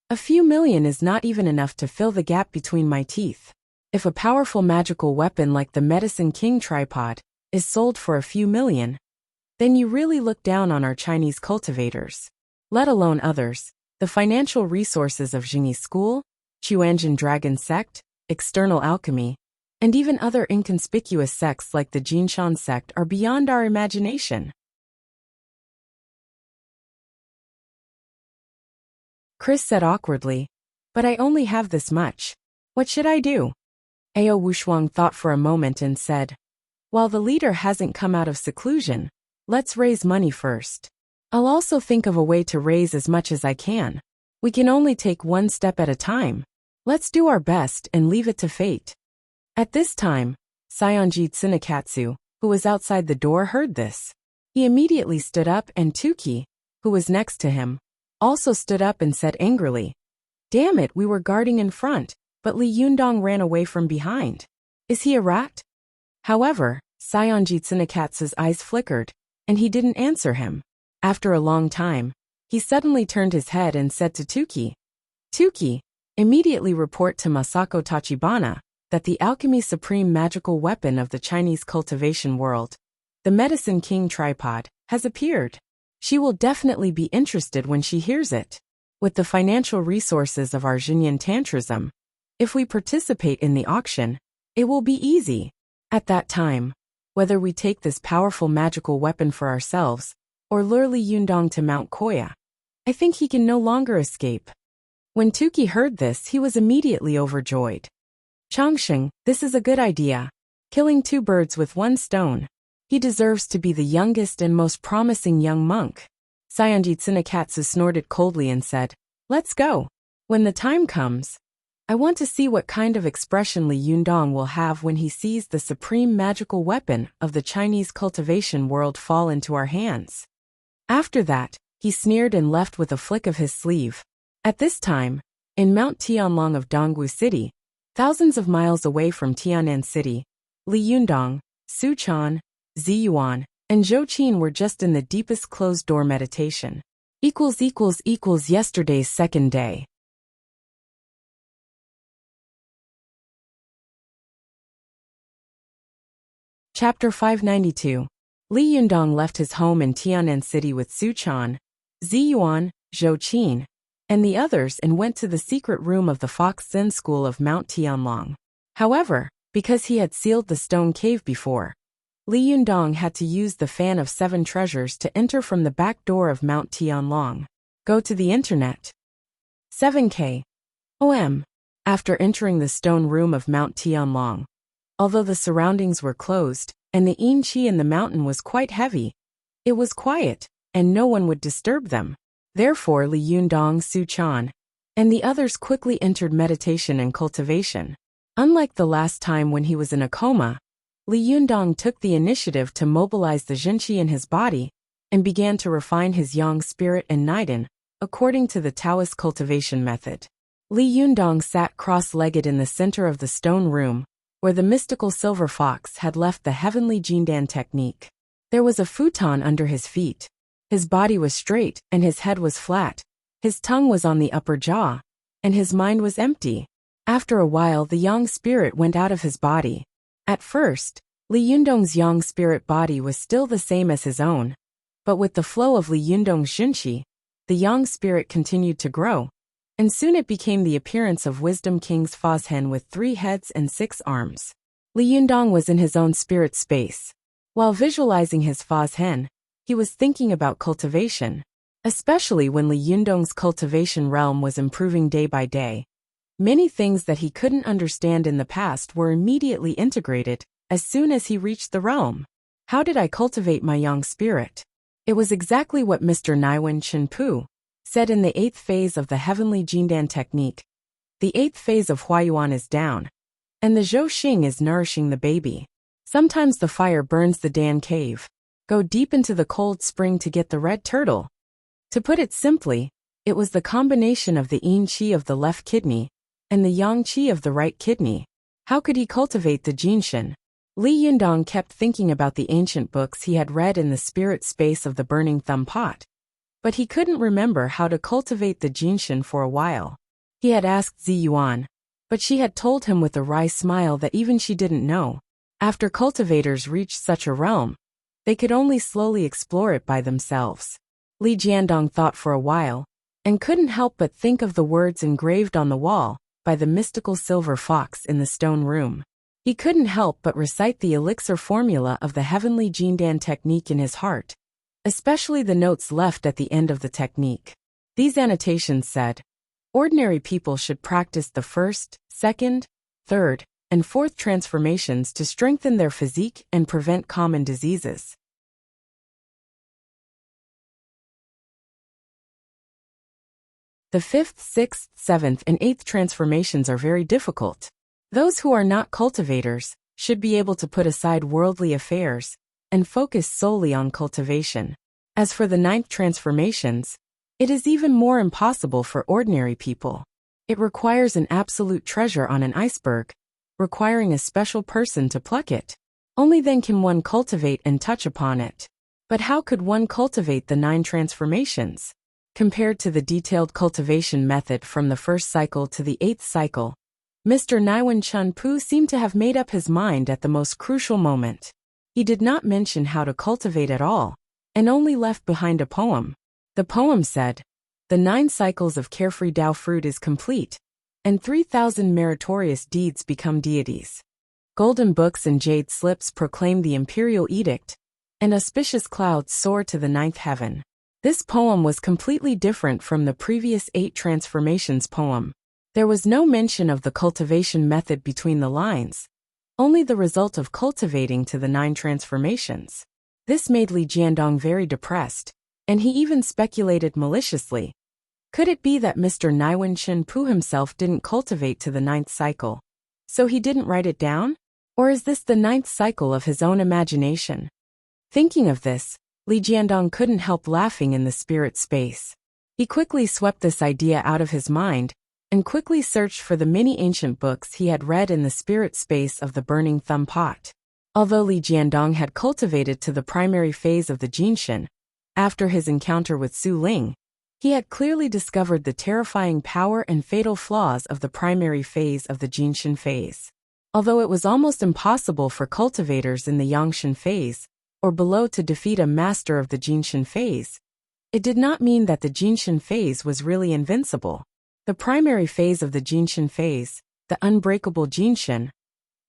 "A few million is not even enough to fill the gap between my teeth. If a powerful magical weapon like the Medicine King tripod is sold for a few million, then you really look down on our Chinese cultivators. Let alone others, the financial resources of Jingyi School, Chuanjin Dragon Sect, External Alchemy, and even other inconspicuous sects like the Jinshan sect are beyond our imagination." Chris said awkwardly, "But I only have this much. What should I do?" Ao Wushuang thought for a moment and said, "While the leader hasn't come out of seclusion, let's raise money first. I'll also think of a way to raise as much as I can. We can only take one step at a time. Let's do our best and leave it to fate." At this time, Sayonji Tsunekatsu, who was outside the door, heard this. He immediately stood up, and Tuki, who was next to him, also stood up and said angrily, "Damn it, we were guarding in front, but Li Yundong ran away from behind. Is he a rat?" However, Sayonji Tsunekatsu's eyes flickered, and he didn't answer him. After a long time, he suddenly turned his head and said to Tuki, "Tuki, immediately report to Masako Tachibana that the Alchemy Supreme magical weapon of the Chinese cultivation world, the Medicine King tripod, has appeared. She will definitely be interested when she hears it. With the financial resources of our Jinyan Tantrism, if we participate in the auction, it will be easy. At that time, whether we take this powerful magical weapon for ourselves or lure Li Yundong to Mount Koya, I think he can no longer escape." When Tuki heard this, he was immediately overjoyed. "Changsheng, this is a good idea. Killing two birds with one stone. He deserves to be the youngest and most promising young monk." Sayonji Tsunekatsu snorted coldly and said, "Let's go. When the time comes, I want to see what kind of expression Li Yundong will have when he sees the supreme magical weapon of the Chinese cultivation world fall into our hands." After that, he sneered and left with a flick of his sleeve. At this time, in Mount Tianlong of Dongwu City, thousands of miles away from Tianan City, Li Yundong, Su Chan, Ziyuan, and Zhou Qin were just in the deepest closed-door meditation. Yesterday's second day. Chapter 592. Li Yundong left his home in Tianan City with Su Chan, Ziyuan, Zhou Qin, and the others and went to the secret room of the Fox Zen School of Mount Tianlong. However, because he had sealed the stone cave before, Li Yundong had to use the Fan of Seven Treasures to enter from the back door of Mount Tianlong. Go to the internet. 7K. OM. After entering the stone room of Mount Tianlong, although the surroundings were closed, and the yin qi in the mountain was quite heavy, it was quiet, and no one would disturb them. Therefore Li Yundong, Su Chan, and the others quickly entered meditation and cultivation. Unlike the last time when he was in a coma, Li Yundong took the initiative to mobilize the Jinqi in his body and began to refine his yang spirit and Niden, according to the Taoist cultivation method. Li Yundong sat cross-legged in the center of the stone room, where the mystical silver fox had left the heavenly Jindan technique. There was a futon under his feet. His body was straight, and his head was flat. His tongue was on the upper jaw, and his mind was empty. After a while the yang spirit went out of his body. At first, Li Yundong's yang spirit body was still the same as his own, but with the flow of Li Yundong's Jinqi, the yang spirit continued to grow, and soon it became the appearance of Wisdom King's Fozhen with 3 heads and 6 arms. Li Yundong was in his own spirit space. While visualizing his Fozhen, he was thinking about cultivation, especially when Li Yundong's cultivation realm was improving day by day. Many things that he couldn't understand in the past were immediately integrated as soon as he reached the realm. How did I cultivate my yang spirit? It was exactly what Mr. Naiwen Chenpu said in the 8th phase of the heavenly Jindan technique. The 8th phase of Huayuan is down, and the Zhou Xing is nourishing the baby. Sometimes the fire burns the Dan cave. Go deep into the cold spring to get the red turtle. To put it simply, it was the combination of the yin qi of the left kidney and the yang qi of the right kidney. How could he cultivate the Jinshin? Li Yundong kept thinking about the ancient books he had read in the spirit space of the burning thumb pot. But he couldn't remember how to cultivate the Jinshin for a while. He had asked Zi Yuan, but she had told him with a wry smile that even she didn't know. After cultivators reached such a realm, they could only slowly explore it by themselves. Li Jiandong thought for a while, and couldn't help but think of the words engraved on the wall by the mystical silver fox in the stone room. He couldn't help but recite the elixir formula of the heavenly Jindan technique in his heart, especially the notes left at the end of the technique. These annotations said, ordinary people should practice the 1st, 2nd, 3rd, and 4th transformations to strengthen their physique and prevent common diseases. The 5th, 6th, 7th, and 8th transformations are very difficult. Those who are not cultivators should be able to put aside worldly affairs and focus solely on cultivation. As for the 9th transformations, it is even more impossible for ordinary people. It requires an absolute treasure on an iceberg, requiring a special person to pluck it. Only then can one cultivate and touch upon it. But how could one cultivate the 9 transformations? Compared to the detailed cultivation method from the 1st cycle to the 8th cycle, Mr. Naiwen Chenpu seemed to have made up his mind at the most crucial moment. He did not mention how to cultivate at all, and only left behind a poem. The poem said, "The 9 cycles of carefree Tao fruit is complete, and 3,000 meritorious deeds become deities. Golden books and jade slips proclaim the imperial edict, and auspicious clouds soar to the 9th heaven." This poem was completely different from the previous 8 transformations poem. There was no mention of the cultivation method between the lines, only the result of cultivating to the 9 transformations. This made Li Jiandong very depressed, and he even speculated maliciously. Could it be that Mr. Naiwen Chenpu himself didn't cultivate to the 9th cycle, so he didn't write it down? Or is this the 9th cycle of his own imagination? Thinking of this, Li Jiandong couldn't help laughing in the spirit space. He quickly swept this idea out of his mind, and quickly searched for the many ancient books he had read in the spirit space of the burning thumb pot. Although Li Jiandong had cultivated to the primary phase of the Jinshin, after his encounter with Su Ling, he had clearly discovered the terrifying power and fatal flaws of the primary phase of the Jinshin phase. Although it was almost impossible for cultivators in the Yangshin phase, or below to defeat a master of the Jinshin phase, it did not mean that the Jinshin phase was really invincible. The primary phase of the Jinshin phase, the unbreakable Jinshin,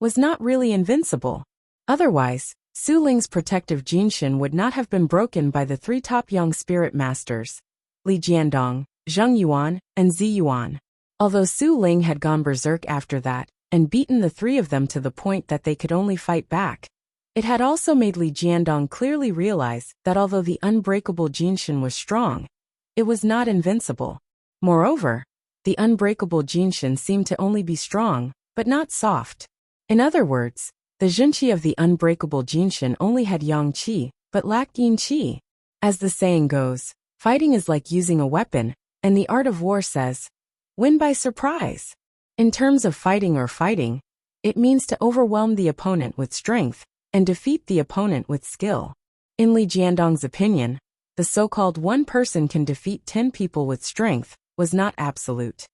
was not really invincible. Otherwise, Su Ling's protective jinshin would not have been broken by the three top young spirit masters, Li Jiandong, Zheng Yuan, and Zi Yuan. Although Su Ling had gone berserk after that, and beaten the three of them to the point that they could only fight back, it had also made Li Jiandong clearly realize that although the unbreakable jinshin was strong, it was not invincible. Moreover, the unbreakable jinshin seemed to only be strong, but not soft. In other words, the jinqi of the unbreakable jinshin only had yang qi, but lacked yin qi. As the saying goes, fighting is like using a weapon, and the art of war says, win by surprise. In terms of fighting, it means to overwhelm the opponent with strength and defeat the opponent with skill. In Li Jiandong's opinion, the so-called one person can defeat 10 people with strength was not absolute.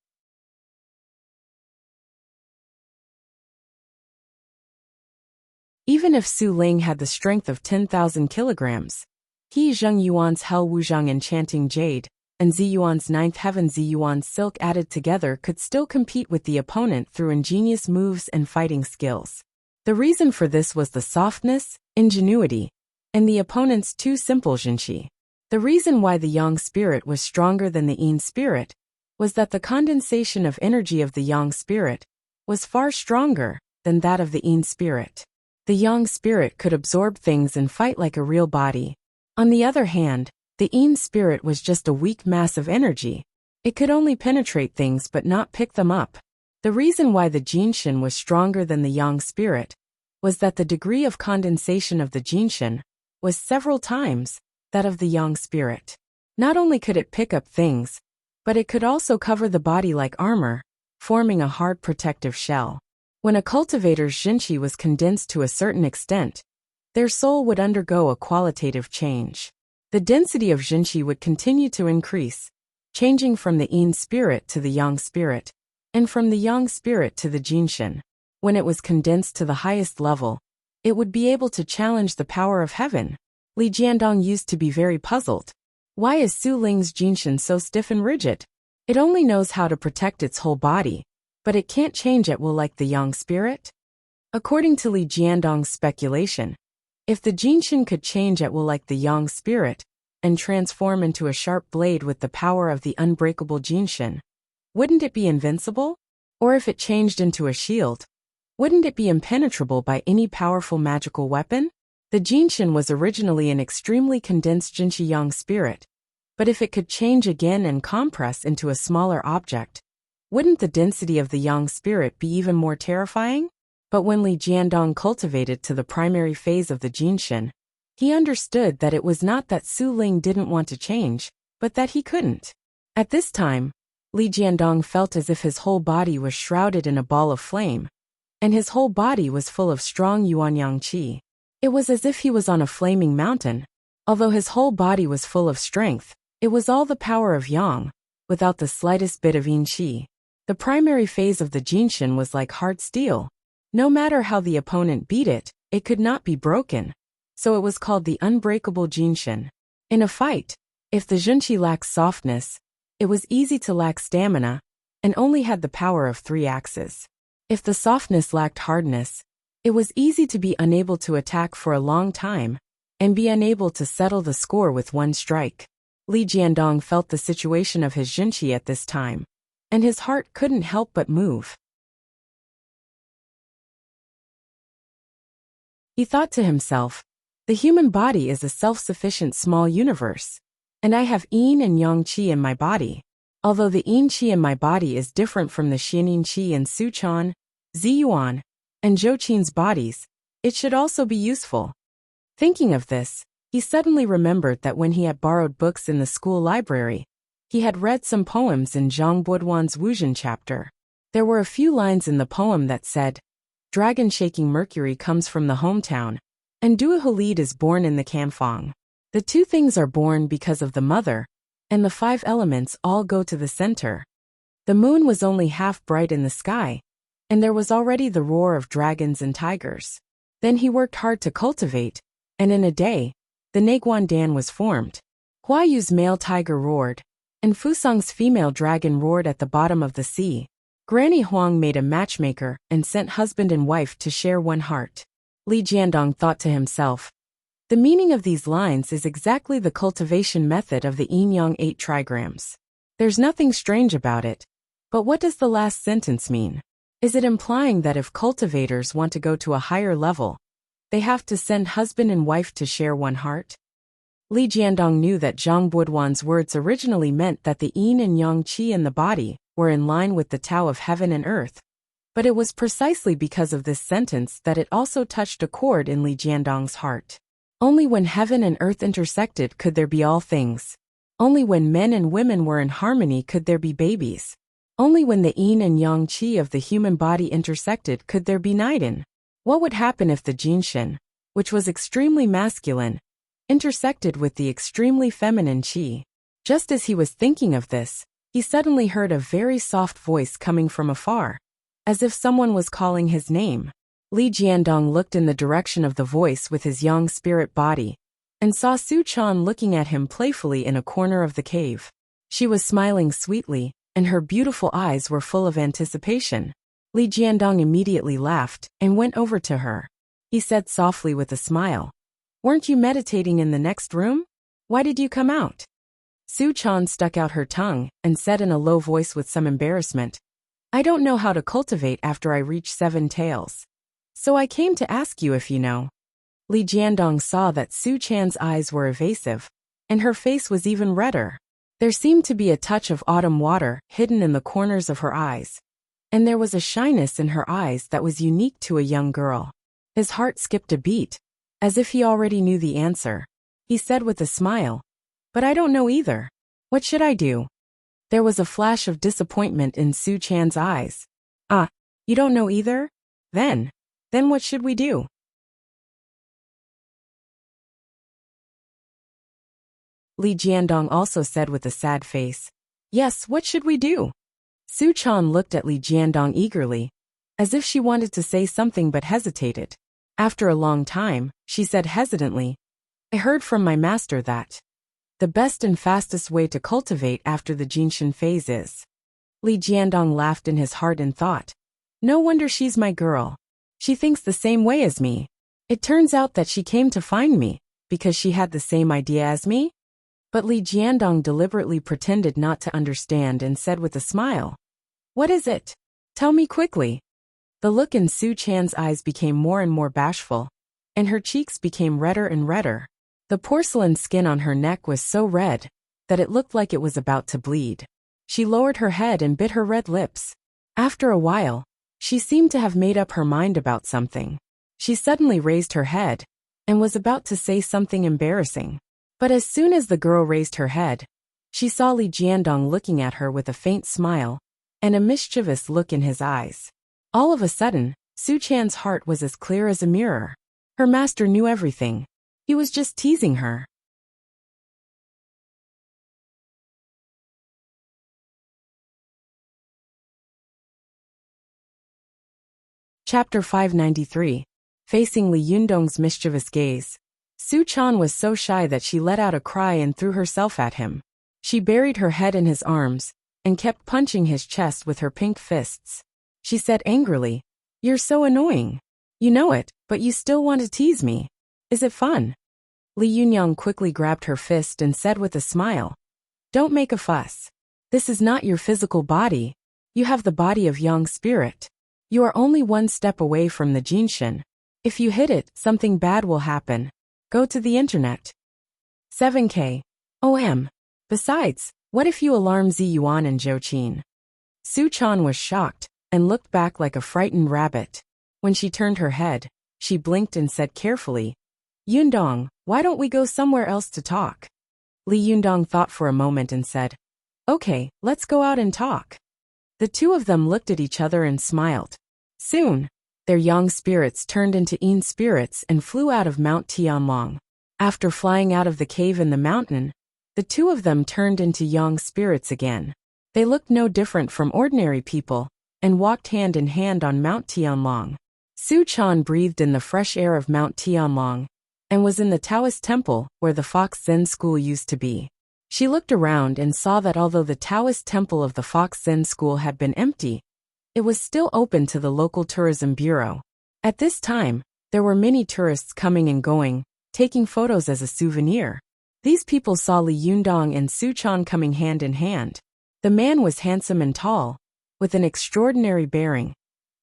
Even if Su Ling had the strength of 10,000 kilograms, he Zheng Yuan's Hell Wuzhang enchanting jade, and Zi Yuan's ninth heaven Zi Yuan's silk added together could still compete with the opponent through ingenious moves and fighting skills. The reason for this was the softness, ingenuity, and the opponent's too simple jinqi. The reason why the yang spirit was stronger than the yin spirit was that the condensation of energy of the yang spirit was far stronger than that of the yin spirit. The yang spirit could absorb things and fight like a real body. On the other hand, the yin spirit was just a weak mass of energy. It could only penetrate things but not pick them up. The reason why the jinshin was stronger than the yang spirit was that the degree of condensation of the jinshin was several times that of the yang spirit. Not only could it pick up things, but it could also cover the body like armor, forming a hard protective shell. When a cultivator's jinqi was condensed to a certain extent, their soul would undergo a qualitative change. The density of jinqi would continue to increase, changing from the yin spirit to the yang spirit, and from the yang spirit to the jinshin. When it was condensed to the highest level, it would be able to challenge the power of heaven. Li Jiandong used to be very puzzled. Why is Su Ling's jinshin so stiff and rigid? It only knows how to protect its whole body, but it can't change at will like the yang spirit? According to Li Jiandong's speculation, if the jinshin could change at will like the yang spirit, and transform into a sharp blade with the power of the unbreakable jinshin, wouldn't it be invincible? Or if it changed into a shield, wouldn't it be impenetrable by any powerful magical weapon? The jinshin was originally an extremely condensed jinqi yang spirit, but if it could change again and compress into a smaller object, wouldn't the density of the yang spirit be even more terrifying? But when Li Jiandong cultivated to the primary phase of the jinshin, he understood that it was not that Su Ling didn't want to change, but that he couldn't. At this time, Li Jiandong felt as if his whole body was shrouded in a ball of flame, and his whole body was full of strong yuanyang qi. It was as if he was on a flaming mountain. Although his whole body was full of strength, it was all the power of yang, without the slightest bit of yin qi. The primary phase of the jinshin was like hard steel. No matter how the opponent beat it, it could not be broken. So it was called the unbreakable jinshin. In a fight, if the jinqi lacks softness, it was easy to lack stamina, and only had the power of 3 axes. If the softness lacked hardness, it was easy to be unable to attack for a long time, and be unable to settle the score with 1 strike. Li Jiandong felt the situation of his jinqi at this time, and his heart couldn't help but move. He thought to himself, the human body is a self-sufficient small universe, and I have yin and yang qi in my body. Although the yin qi in my body is different from the xianyin qi in Su Chan, Zi Yuan, and Zhou Qin's bodies, it should also be useful. Thinking of this, he suddenly remembered that when he had borrowed books in the school library, he had read some poems in Zhang Buoduan's Wuzhen chapter. There were a few lines in the poem that said, "Dragon-shaking Mercury comes from the hometown, and Duahulid is born in the Kamfong. The 2 things are born because of the mother, and the 5 elements all go to the center. The moon was only half bright in the sky, and there was already the roar of dragons and tigers. Then he worked hard to cultivate, and in a day, the Naguan Dan was formed. Huayu's male tiger roared, and Fusang's female dragon roared at the bottom of the sea. Granny Huang made a matchmaker and sent husband and wife to share one heart. Li Jiandong thought to himself. The meaning of these lines is exactly the cultivation method of the yin-yang 8 trigrams. There's nothing strange about it. But what does the last sentence mean? Is it implying that if cultivators want to go to a higher level, they have to send husband and wife to share one heart? Li Jiandong knew that Zhang Buduan's words originally meant that the yin and yang qi in the body were in line with the Tao of heaven and earth. But it was precisely because of this sentence that it also touched a chord in Li Jiandong's heart. Only when heaven and earth intersected could there be all things. Only when men and women were in harmony could there be babies. Only when the yin and yang qi of the human body intersected could there be Niden. What would happen if the jinshin, which was extremely masculine, intersected with the extremely feminine qi? Just as he was thinking of this, he suddenly heard a very soft voice coming from afar, as if someone was calling his name. Li Jiandong looked in the direction of the voice with his yang spirit body, and saw Su Chan looking at him playfully in a corner of the cave. She was smiling sweetly, and her beautiful eyes were full of anticipation. Li Jiandong immediately laughed and went over to her. He said softly with a smile, "Weren't you meditating in the next room? Why did you come out?" Su Chan stuck out her tongue and said in a low voice with some embarrassment, "I don't know how to cultivate after I reach 7 tails. So I came to ask you if you know." Li Jiandong saw that Su Chan's eyes were evasive, and her face was even redder. There seemed to be a touch of autumn water hidden in the corners of her eyes, and there was a shyness in her eyes that was unique to a young girl. His heart skipped a beat, as if he already knew the answer. He said with a smile, "But I don't know either. What should I do?" There was a flash of disappointment in Su Chan's eyes. "Ah, you don't know either? Then what should we do?" Li Jiandong also said with a sad face, "Yes, what should we do?" Su Chan looked at Li Jiandong eagerly, as if she wanted to say something but hesitated. After a long time, she said hesitantly, "I heard from my master that the best and fastest way to cultivate after the jinshin phase is." Li Jiandong laughed in his heart and thought, "No wonder she's my girl. She thinks the same way as me. It turns out that she came to find me because she had the same idea as me?" But Li Jiandong deliberately pretended not to understand and said with a smile, "What is it? Tell me quickly." The look in Su Chan's eyes became more and more bashful, and her cheeks became redder and redder. The porcelain skin on her neck was so red that it looked like it was about to bleed. She lowered her head and bit her red lips. After a while, she seemed to have made up her mind about something. She suddenly raised her head and was about to say something embarrassing. But as soon as the girl raised her head, she saw Li Jiandong looking at her with a faint smile and a mischievous look in his eyes. All of a sudden, Su Chan's heart was as clear as a mirror. Her master knew everything. He was just teasing her. Chapter 593. Facing Li Yundong's mischievous gaze. Su Chan was so shy that she let out a cry and threw herself at him. She buried her head in his arms and kept punching his chest with her pink fists. She said angrily, "You're so annoying. You know it, but you still want to tease me. Is it fun?" Li Yunyang quickly grabbed her fist and said with a smile, "Don't make a fuss. This is not your physical body. You have the body of yang spirit. You are only one step away from the jinshin. If you hit it, something bad will happen. Go to the internet. 7K. Besides, what if you alarm Zi Yuan and Zhou Qin?" Su Chan was shocked and looked back like a frightened rabbit. When she turned her head, she blinked and said carefully, "Yundong, why don't we go somewhere else to talk?" Li Yundong thought for a moment and said, "Okay, let's go out and talk." The two of them looked at each other and smiled. Soon, their yang spirits turned into yin spirits and flew out of Mount Tianlong. After flying out of the cave in the mountain, the two of them turned into yang spirits again. They looked no different from ordinary people and walked hand in hand on Mount Tianlong. Su Chan breathed in the fresh air of Mount Tianlong and was in the Taoist temple where the Fox Zen school used to be. She looked around and saw that although the Taoist temple of the Fox Zen school had been empty, it was still open to the local tourism bureau. At this time, There were many tourists coming and going, taking photos as a souvenir. These people saw Li Yundong and Su Chan coming hand in hand. The man was handsome and tall, with an extraordinary bearing,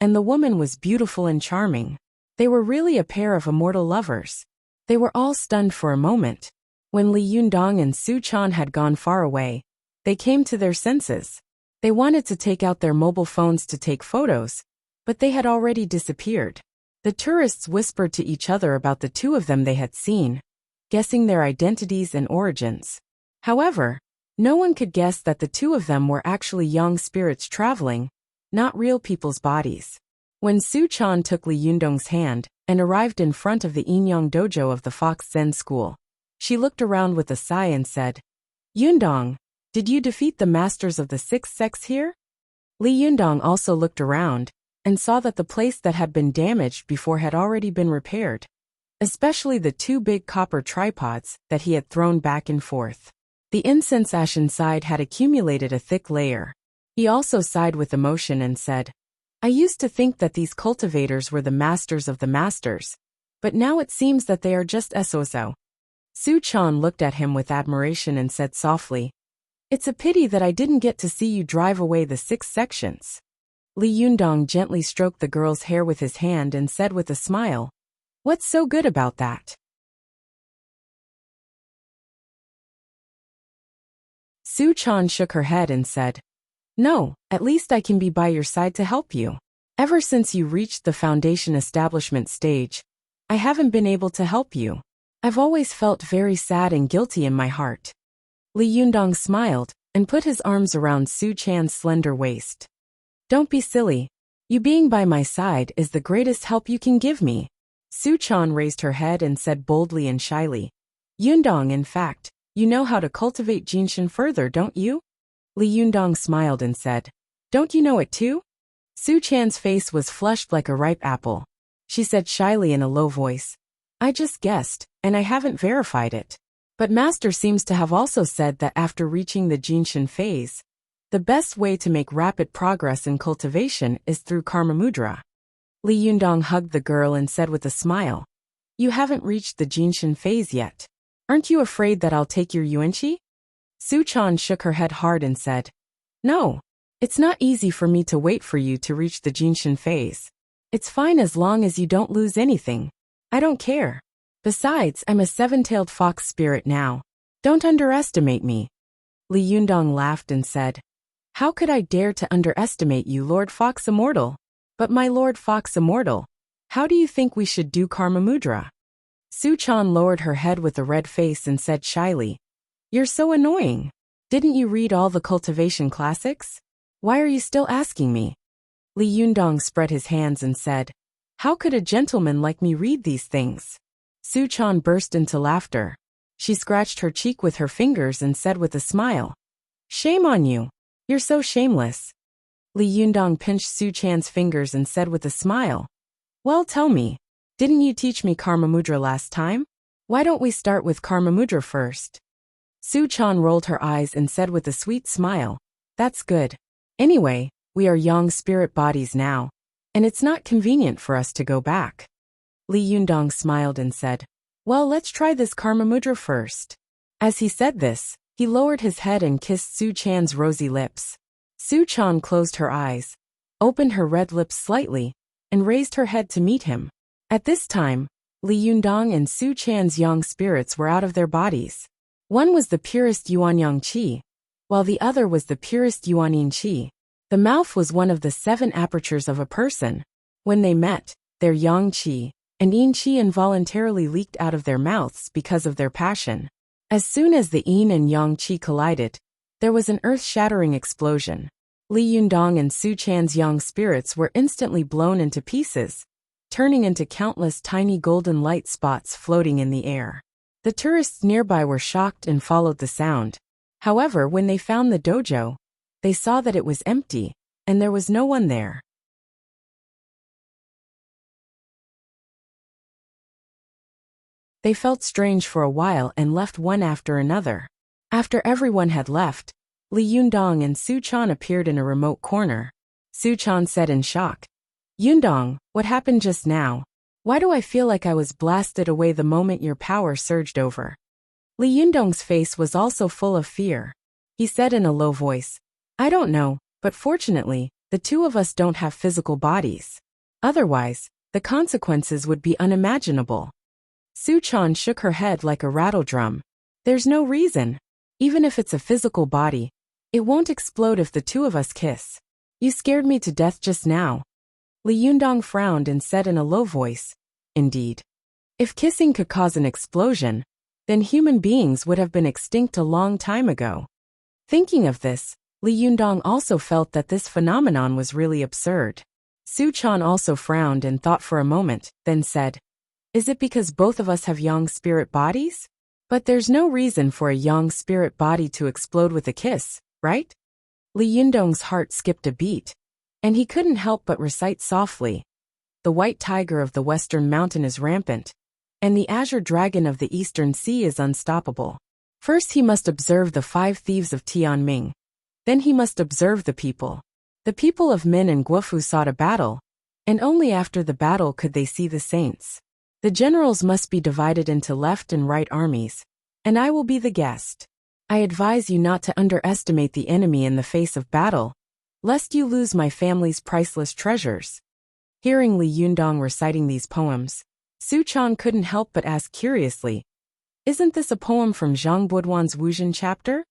and the woman was beautiful and charming. They were really a pair of immortal lovers. They were all stunned for a moment. When Li Yundong and Su Chan had gone far away, they came to their senses. They wanted to take out their mobile phones to take photos, but they had already disappeared. The tourists whispered to each other about the two of them they had seen, guessing their identities and origins. However, no one could guess that the two of them were actually young spirits traveling, not real people's bodies. When Su Chan took Li Yundong's hand and arrived in front of the Yinyang dojo of the Fox Zen school, she looked around with a sigh and said, "Yundong, did you defeat the masters of the sixth sex here?" Li Yundong also looked around and saw that the place that had been damaged before had already been repaired, especially the two big copper tripods that he had thrown back and forth. The incense ash inside had accumulated a thick layer. He also sighed with emotion and said, "I used to think that these cultivators were the masters of the masters, but now it seems that they are just SOSO." Su Chan looked at him with admiration and said softly, "It's a pity that I didn't get to see you drive away the 6 sections." Li Yundong gently stroked the girl's hair with his hand and said with a smile, "What's so good about that?" Su Chan shook her head and said, "No, at least I can be by your side to help you. Ever since you reached the foundation establishment stage, I haven't been able to help you. I've always felt very sad and guilty in my heart." Li Yundong smiled and put his arms around Su Chan's slender waist. "Don't be silly. You being by my side is the greatest help you can give me." Su Chan raised her head and said boldly and shyly, "Yundong, in fact, you know how to cultivate Jinshin further, don't you?" Li Yundong smiled and said, "Don't you know it too?" Su Chan's face was flushed like a ripe apple. She said shyly in a low voice, "I just guessed, and I haven't verified it. But Master seems to have also said that after reaching the Jinshin phase, the best way to make rapid progress in cultivation is through Karma Mudra." Li Yundong hugged the girl and said with a smile, "You haven't reached the Jinshin phase yet. Aren't you afraid that I'll take your Yuanqi?" Su Chan shook her head hard and said, "No, it's not easy for me to wait for you to reach the Jinshin phase. It's fine as long as you don't lose anything. I don't care. Besides, I'm a 7-tailed fox spirit now. Don't underestimate me." Li Yundong laughed and said, "How could I dare to underestimate you, Lord Fox Immortal? But my Lord Fox Immortal, how do you think we should do Karma Mudra?" Su Chan lowered her head with a red face and said shyly, "You're so annoying. Didn't you read all the cultivation classics? Why are you still asking me?" Li Yundong spread his hands and said, "How could a gentleman like me read these things?" Su Chan burst into laughter. She scratched her cheek with her fingers and said with a smile, "Shame on you. You're so shameless." Li Yundong pinched Su Chan's fingers and said with a smile, "Well, tell me, didn't you teach me Karma Mudra last time? Why don't we start with Karma Mudra first?" Su Chan rolled her eyes and said with a sweet smile, "That's good. Anyway, we are young spirit bodies now, and it's not convenient for us to go back." Li Yundong smiled and said, "Well, let's try this Karma Mudra first." As he said this, he lowered his head and kissed Su Chan's rosy lips. Su Chan closed her eyes, opened her red lips slightly, and raised her head to meet him. At this time, Li Yundong and Su Chan's young spirits were out of their bodies. One was the purest Yuanyang Qi, while the other was the purest Yuanin Qi. The mouth was one of the 7 apertures of a person. When they met, their Yang Qi and Yin Qi involuntarily leaked out of their mouths because of their passion. As soon as the Yin and Yang Qi collided, there was an earth-shattering explosion. Li Yundong and Su Chan's young spirits were instantly blown into pieces, turning into countless tiny golden light spots floating in the air. The tourists nearby were shocked and followed the sound. However, when they found the dojo, they saw that it was empty, and there was no one there. They felt strange for a while and left one after another. After everyone had left, Li Yundong and Su Chan appeared in a remote corner. Su Chan said in shock, "Yundong, what happened just now? Why do I feel like I was blasted away the moment your power surged over? Li Yundong's face was also full of fear. He said in a low voice, I don't know, but fortunately, the two of us don't have physical bodies. Otherwise, the consequences would be unimaginable. Su Chan shook her head like a rattle drum. There's no reason. Even if it's a physical body, it won't explode if the two of us kiss. You scared me to death just now. Li Yundong frowned and said in a low voice, Indeed. If kissing could cause an explosion, then human beings would have been extinct a long time ago. Thinking of this, Li Yundong also felt that this phenomenon was really absurd. Su Chan also frowned and thought for a moment, then said, Is it because both of us have yang spirit bodies? But there's no reason for a yang spirit body to explode with a kiss, right? Li Yundong's heart skipped a beat, and he couldn't help but recite softly, The white tiger of the western mountain is rampant, and the azure dragon of the eastern sea is unstoppable. First he must observe the 5 thieves of Tianming. Then he must observe the people. The people of Min and Guofu sought a battle, and only after the battle could they see the saints. The generals must be divided into left and right armies, and I will be the guest. I advise you not to underestimate the enemy in the face of battle, lest you lose my family's priceless treasures. Hearing Li Yundong reciting these poems, Su Chan couldn't help but ask curiously, Isn't this a poem from Zhang Buduan's Wuzhen chapter?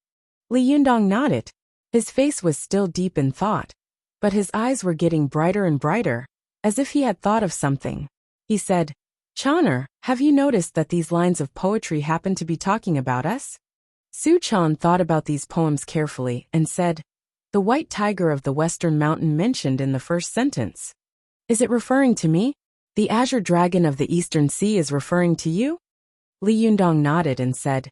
Li Yundong nodded. His face was still deep in thought, but his eyes were getting brighter and brighter, as if he had thought of something. He said, Chaner, have you noticed that these lines of poetry happen to be talking about us? Su Chan thought about these poems carefully and said, The white tiger of the western mountain mentioned in the first sentence. Is it referring to me? The azure dragon of the eastern sea is referring to you? Li Yundong nodded and said,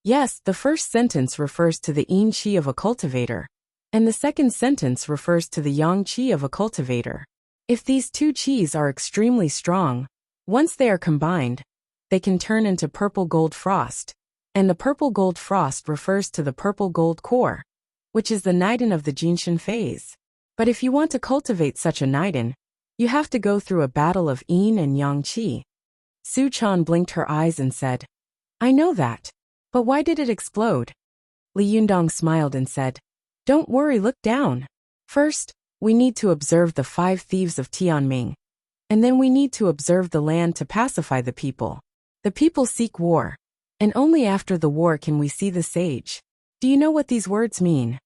Yes, the first sentence refers to the yin qi of a cultivator, and the second sentence refers to the yang qi of a cultivator. If these two qis are extremely strong, once they are combined, they can turn into purple gold frost, and the purple gold frost refers to the purple gold core, which is the Niden of the Jinshin phase. But if you want to cultivate such a Niden, you have to go through a battle of yin and yang qi. Su Chan blinked her eyes and said, I know that. But why did it explode? Li Yundong smiled and said, Don't worry, look down. First, we need to observe the 5 thieves of Tianming. And then we need to observe the land to pacify the people. The people seek war, and only after the war can we see the sage. Do you know what these words mean?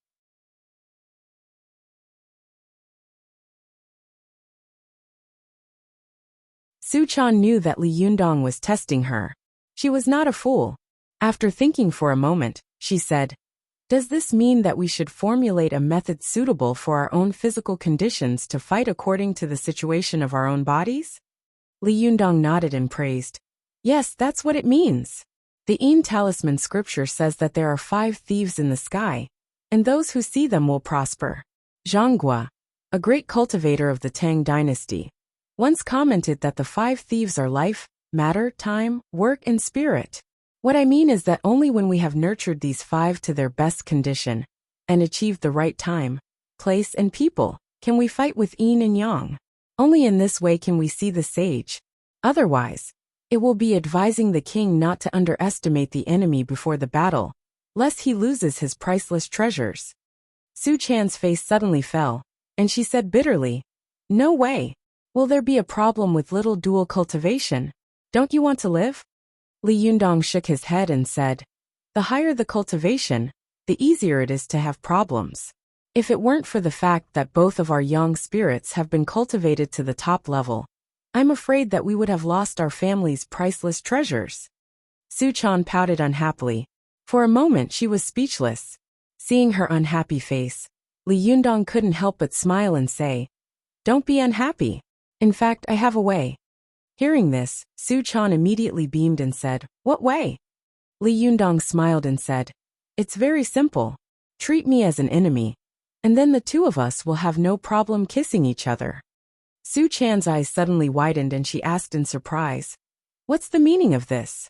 Su Chan knew that Li Yundong was testing her. She was not a fool. After thinking for a moment, she said, Does this mean that we should formulate a method suitable for our own physical conditions to fight according to the situation of our own bodies? Li Yundong nodded and praised. Yes, that's what it means. The Yin talisman scripture says that there are 5 thieves in the sky, and those who see them will prosper. Zhang Gua, a great cultivator of the Tang dynasty, once commented that the 5 thieves are life, matter, time, work, and spirit. What I mean is that only when we have nurtured these 5 to their best condition, and achieved the right time, place, and people, can we fight with yin and yang. Only in this way can we see the sage. Otherwise, it will be advising the king not to underestimate the enemy before the battle, lest he loses his priceless treasures. Su Chan's face suddenly fell, and she said bitterly, No way. Will there be a problem with little dual cultivation? Don't you want to live? Li Yundong shook his head and said, The higher the cultivation, the easier it is to have problems. If it weren't for the fact that both of our yang spirits have been cultivated to the top level, I'm afraid that we would have lost our family's priceless treasures. Su Chan pouted unhappily. For a moment she was speechless. Seeing her unhappy face, Li Yundong couldn't help but smile and say, Don't be unhappy. In fact, I have a way. Hearing this, Su Chan immediately beamed and said, What way? Li Yundong smiled and said, It's very simple. Treat me as an enemy, and then the two of us will have no problem kissing each other. Su Chan's eyes suddenly widened and she asked in surprise, What's the meaning of this?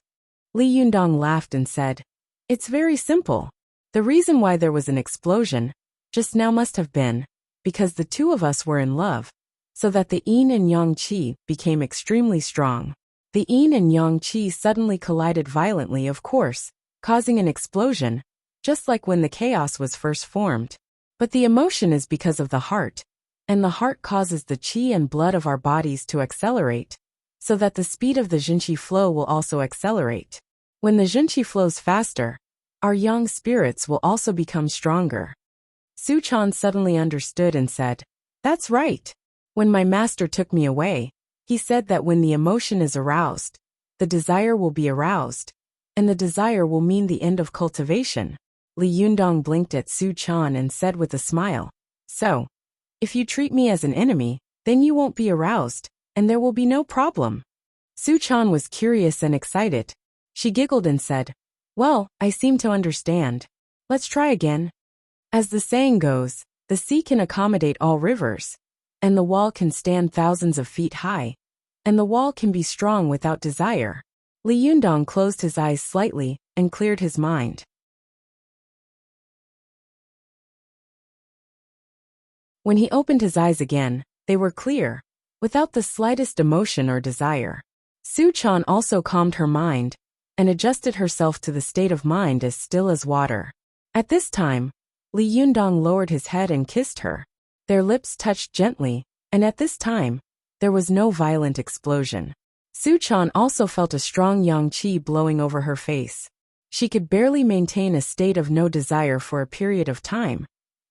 Li Yundong laughed and said, It's very simple. The reason why there was an explosion just now must have been because the two of us were in love, so that the yin and yang qi became extremely strong. The yin and yang qi suddenly collided violently, of course, causing an explosion, just like when the chaos was first formed. But the emotion is because of the heart, and the heart causes the qi and blood of our bodies to accelerate, so that the speed of the jinqi flow will also accelerate. When the jinqi flows faster, our yang spirits will also become stronger. Su Chan suddenly understood and said, "That's right. When my master took me away, he said that when the emotion is aroused, the desire will be aroused, and the desire will mean the end of cultivation." Li Yundong blinked at Su Chan and said with a smile, "So, if you treat me as an enemy, then you won't be aroused, and there will be no problem." Su Chan was curious and excited. She giggled and said, "Well, I seem to understand. Let's try again." As the saying goes, the sea can accommodate all rivers, and the wall can stand thousands of feet high, and the wall can be strong without desire. Li Yundong closed his eyes slightly and cleared his mind. When he opened his eyes again, they were clear, without the slightest emotion or desire. Su Chan also calmed her mind and adjusted herself to the state of mind as still as water. At this time, Li Yundong lowered his head and kissed her. Their lips touched gently, and at this time, there was no violent explosion. Su Chan also felt a strong yang qi blowing over her face. She could barely maintain a state of no desire for a period of time,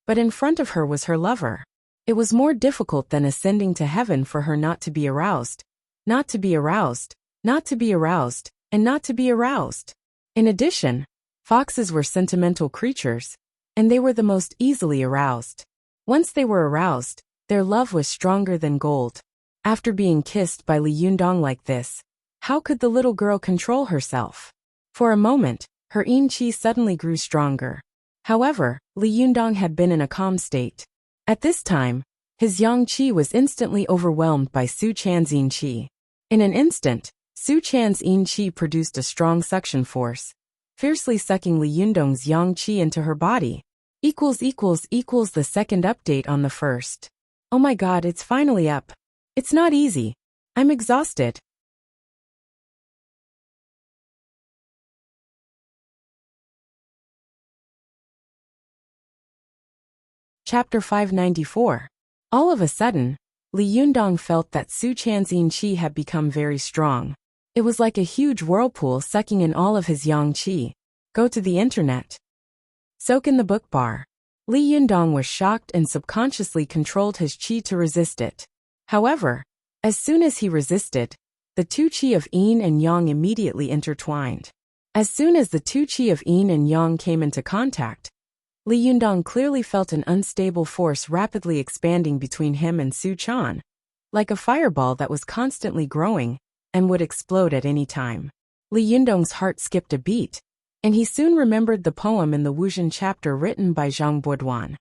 but in front of her was her lover. It was more difficult than ascending to heaven for her not to be aroused, not to be aroused, not to be aroused, and not to be aroused. In addition, foxes were sentimental creatures, and they were the most easily aroused. Once they were aroused, their love was stronger than gold. After being kissed by Li Yundong like this, how could the little girl control herself? For a moment, her yin qi suddenly grew stronger. However, Li Yundong had been in a calm state. At this time, his yang qi was instantly overwhelmed by Su Chan's yin qi. In an instant, Su Chan's yin qi produced a strong suction force, fiercely sucking Li Yundong's yang qi into her body. The second update on the first. Oh my god, it's finally up. It's not easy. I'm exhausted. Chapter 594. All of a sudden, Li Yundong felt that Su Chan's yin qi had become very strong. It was like a huge whirlpool sucking in all of his yang qi. Go to the internet. Soak in the book bar. Li Yundong was shocked and subconsciously controlled his qi to resist it. However, as soon as he resisted, the two qi of yin and yang immediately intertwined. As soon as the two qi of yin and yang came into contact, Li Yundong clearly felt an unstable force rapidly expanding between him and Su Chan, like a fireball that was constantly growing and would explode at any time. Li Yundong's heart skipped a beat, and he soon remembered the poem in the Wuzhen chapter written by Zhang Boduan.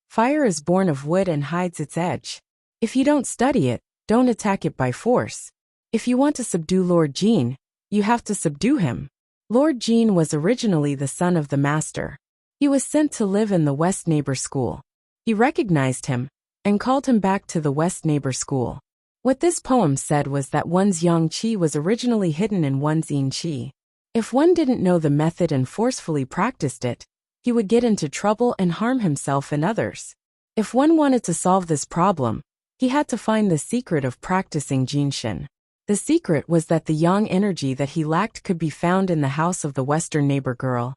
Fire is born of wood and hides its edge. If you don't study it, don't attack it by force. If you want to subdue Lord Jin, you have to subdue him. Lord Jin was originally the son of the master. He was sent to live in the West Neighbor School. He recognized him and called him back to the West Neighbor School. What this poem said was that one's yang qi was originally hidden in one's yin qi. If one didn't know the method and forcefully practiced it, he would get into trouble and harm himself and others. If one wanted to solve this problem, he had to find the secret of practicing Jinshin. The secret was that the yang energy that he lacked could be found in the house of the Western neighbor girl,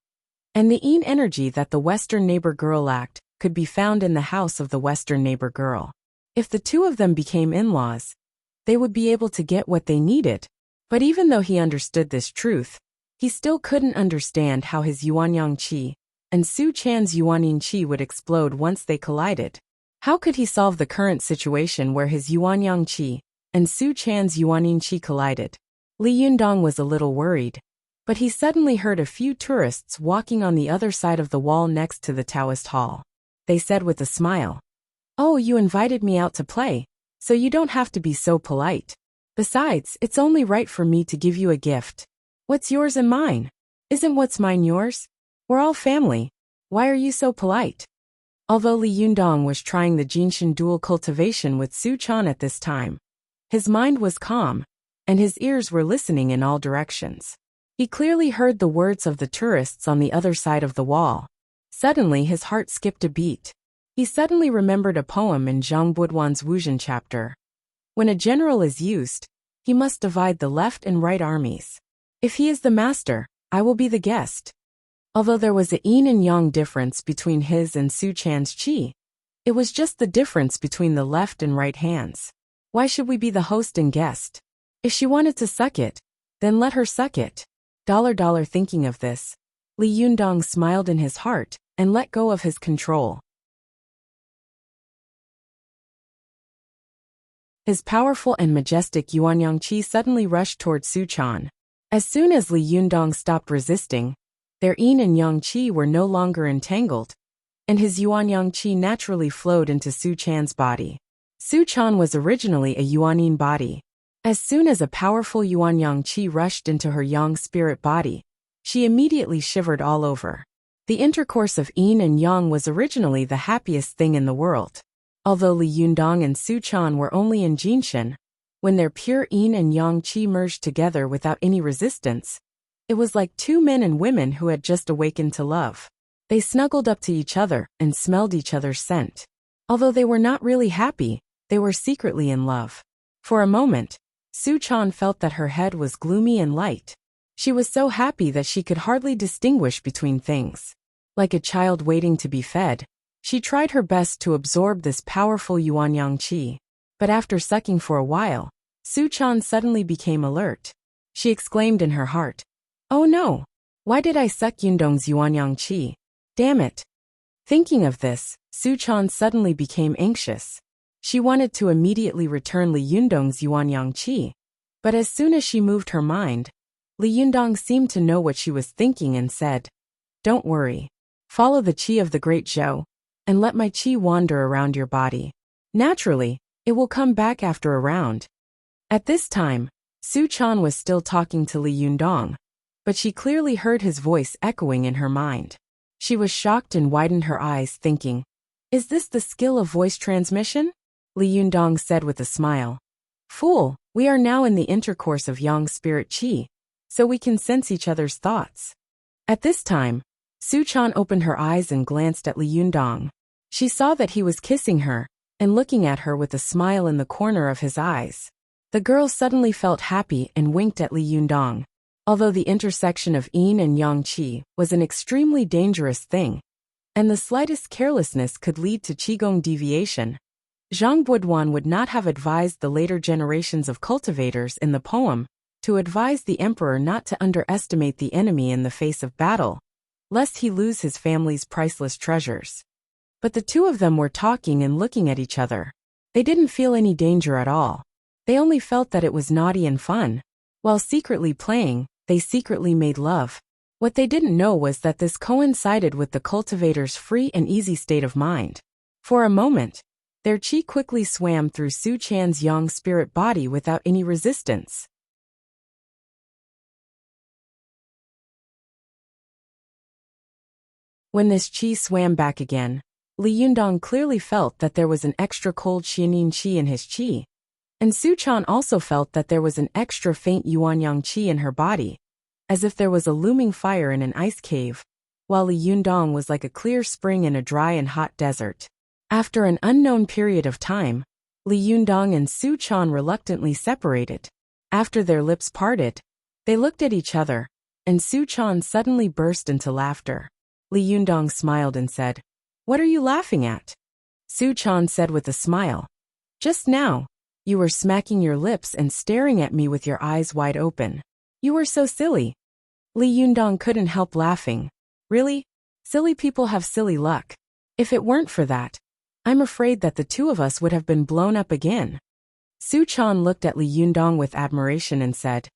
and the yin energy that the Western neighbor girl lacked could be found in the house of the Western neighbor girl. If the two of them became in-laws, they would be able to get what they needed. But even though he understood this truth, he still couldn't understand how his Yuanyang qi and Su Chan's Yuanyin qi would explode once they collided. How could he solve the current situation where his Yuanyang qi and Su Chan's Yuanyin qi collided? Li Yundong was a little worried, but he suddenly heard a few tourists walking on the other side of the wall next to the Taoist hall. They said with a smile, "Oh, you invited me out to play, so you don't have to be so polite. Besides, it's only right for me to give you a gift. What's yours and mine? Isn't what's mine yours? We're all family. Why are you so polite?" Although Li Yundong was trying the Jinshin dual cultivation with Su Chan at this time, his mind was calm, and his ears were listening in all directions. He clearly heard the words of the tourists on the other side of the wall. Suddenly his heart skipped a beat. He suddenly remembered a poem in Zhang Buduan's Wuzhen chapter. When a general is used, he must divide the left and right armies. If he is the master, I will be the guest. Although there was a yin and yang difference between his and Su Chan's chi, it was just the difference between the left and right hands. Why should we be the host and guest? If she wanted to suck it, then let her suck it. Thinking of this, Li Yundong smiled in his heart and let go of his control. His powerful and majestic Yuanyang Qi suddenly rushed toward Su Chan. As soon as Li Yundong stopped resisting, their yin and yang qi were no longer entangled, and his Yuanyang Qi naturally flowed into Su Chan's body. Su Chan was originally a Yuanyin body. As soon as a powerful Yuanyang Qi rushed into her yang spirit body, she immediately shivered all over. The intercourse of yin and yang was originally the happiest thing in the world. Although Li Yundong and Su Chan were only in Jinshin, when their pure yin and yang qi merged together without any resistance, it was like two men and women who had just awakened to love. They snuggled up to each other and smelled each other's scent. Although they were not really happy, they were secretly in love. For a moment, Su Chan felt that her head was gloomy and light. She was so happy that she could hardly distinguish between things. Like a child waiting to be fed, she tried her best to absorb this powerful Yuanyang Qi. But after sucking for a while, Su Chan suddenly became alert. She exclaimed in her heart, "Oh no! Why did I suck Yundong's Yuanyang Qi? Damn it!" Thinking of this, Su Chan suddenly became anxious. She wanted to immediately return Li Yundong's Yuanyang Qi, but as soon as she moved her mind, Li Yundong seemed to know what she was thinking and said, "Don't worry. Follow the qi of the great Zhou, and let my qi wander around your body. Naturally, it will come back after a round." At this time, Su Chan was still talking to Li Yundong, but she clearly heard his voice echoing in her mind. She was shocked and widened her eyes, thinking, "Is this the skill of voice transmission?" Li Yundong said with a smile, "Fool, we are now in the intercourse of yang spirit qi, so we can sense each other's thoughts." At this time, Su Chan opened her eyes and glanced at Li Yundong. She saw that he was kissing her and looking at her with a smile in the corner of his eyes. The girl suddenly felt happy and winked at Li Yundong. Although the intersection of yin and yang qi was an extremely dangerous thing, and the slightest carelessness could lead to qigong deviation, Zhang Buduan would not have advised the later generations of cultivators in the poem to advise the emperor not to underestimate the enemy in the face of battle, lest he lose his family's priceless treasures. But the two of them were talking and looking at each other. They didn't feel any danger at all. They only felt that it was naughty and fun. While secretly playing, they secretly made love. What they didn't know was that this coincided with the cultivator's free and easy state of mind. For a moment, their qi quickly swam through Su Chan's yang spirit body without any resistance. When this qi swam back again, Li Yundong clearly felt that there was an extra cold Xianin qi in his qi, and Su Chan also felt that there was an extra faint Yuanyang qi in her body, as if there was a looming fire in an ice cave, while Li Yundong was like a clear spring in a dry and hot desert. After an unknown period of time, Li Yundong and Su Chan reluctantly separated. After their lips parted, they looked at each other, and Su Chan suddenly burst into laughter. Li Yundong smiled and said, "What are you laughing at?" Su Chan said with a smile, "Just now, you were smacking your lips and staring at me with your eyes wide open. You were so silly." Li Yundong couldn't help laughing. "Really? Silly people have silly luck. If it weren't for that, I'm afraid that the two of us would have been blown up again." Su Chan looked at Li Yundong with admiration and said,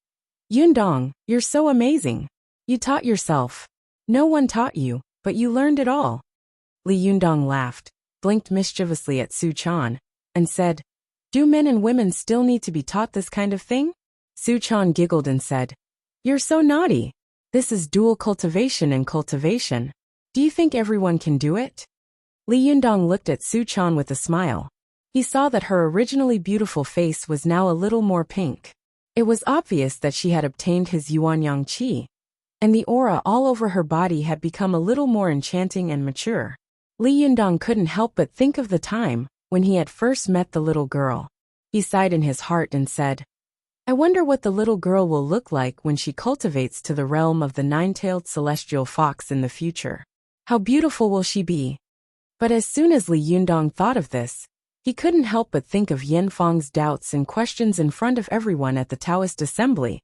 "Yundong, you're so amazing. You taught yourself. No one taught you, but you learned it all." Li Yundong laughed, blinked mischievously at Su Chan, and said, "Do men and women still need to be taught this kind of thing?" Su Chan giggled and said, "You're so naughty. This is dual cultivation and cultivation. Do you think everyone can do it?" Li Yundong looked at Su Chan with a smile. He saw that her originally beautiful face was now a little more pink. It was obvious that she had obtained his Yuanyang Qi, and the aura all over her body had become a little more enchanting and mature. Li Yundong couldn't help but think of the time when he had first met the little girl. He sighed in his heart and said, I wonder what the little girl will look like when she cultivates to the realm of the nine-tailed celestial fox in the future. How beautiful will she be? But as soon as Li Yundong thought of this, he couldn't help but think of Yen Fang's doubts and questions in front of everyone at the Taoist assembly.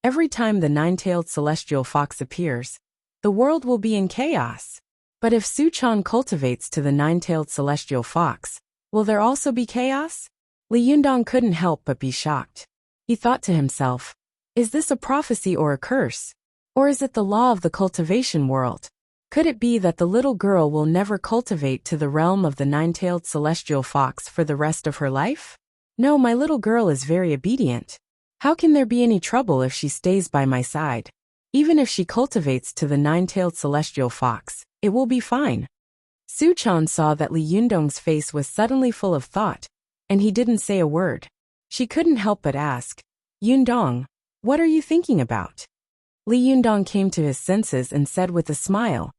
Every time the nine-tailed celestial fox appears, the world will be in chaos. But if Su Chan cultivates to the nine-tailed celestial fox, will there also be chaos? Li Yundong couldn't help but be shocked. He thought to himself, is this a prophecy or a curse? Or is it the law of the cultivation world? Could it be that the little girl will never cultivate to the realm of the nine-tailed celestial fox for the rest of her life? No, my little girl is very obedient. How can there be any trouble if she stays by my side? Even if she cultivates to the nine-tailed celestial fox, it will be fine. Su Chan saw that Li Yundong's face was suddenly full of thought, and he didn't say a word. She couldn't help but ask, Yundong, what are you thinking about? Li Yundong came to his senses and said with a smile,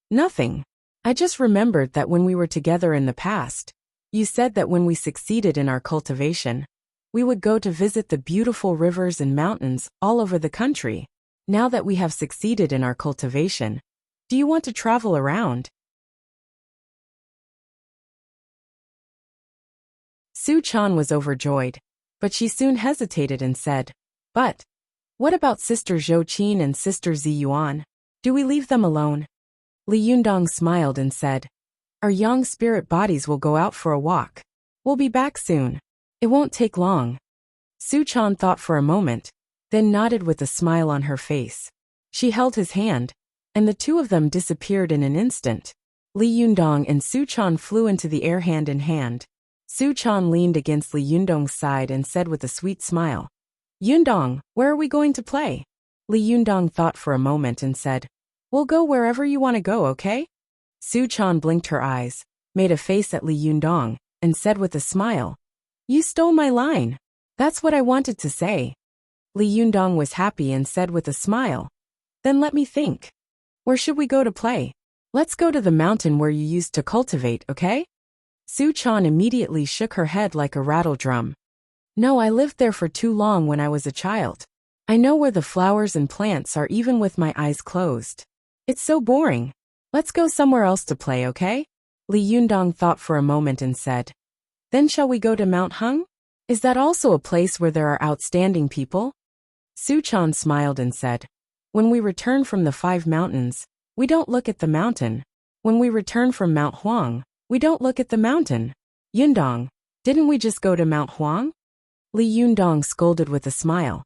nothing. I just remembered that when we were together in the past, you said that when we succeeded in our cultivation, we would go to visit the beautiful rivers and mountains all over the country. Now that we have succeeded in our cultivation, do you want to travel around? Su Chan was overjoyed, but she soon hesitated and said, but what about Sister Zhou Qin and Sister Zi Yuan? Do we leave them alone? Li Yundong smiled and said, our young spirit bodies will go out for a walk. We'll be back soon. It won't take long. Su Chan thought for a moment, then nodded with a smile on her face. She held his hand, and the two of them disappeared in an instant. Li Yundong and Su Chan flew into the air hand in hand. Su Chan leaned against Li Yundong's side and said with a sweet smile, Yundong, where are we going to play? Li Yundong thought for a moment and said, we'll go wherever you want to go, okay? Su Chan blinked her eyes, made a face at Li Yundong, and said with a smile, you stole my line. That's what I wanted to say. Li Yundong was happy and said with a smile, then let me think. Where should we go to play? Let's go to the mountain where you used to cultivate, okay? Su Chan immediately shook her head like a rattle drum. No, I lived there for too long when I was a child. I know where the flowers and plants are even with my eyes closed. It's so boring. Let's go somewhere else to play, okay? Li Yundong thought for a moment and said, then shall we go to Mount Hung? Is that also a place where there are outstanding people? Su Chan smiled and said, when we return from the 5 mountains, we don't look at the mountain. When we return from Mount Huang, we don't look at the mountain. Yundong, didn't we just go to Mount Huang? Li Yundong scolded with a smile.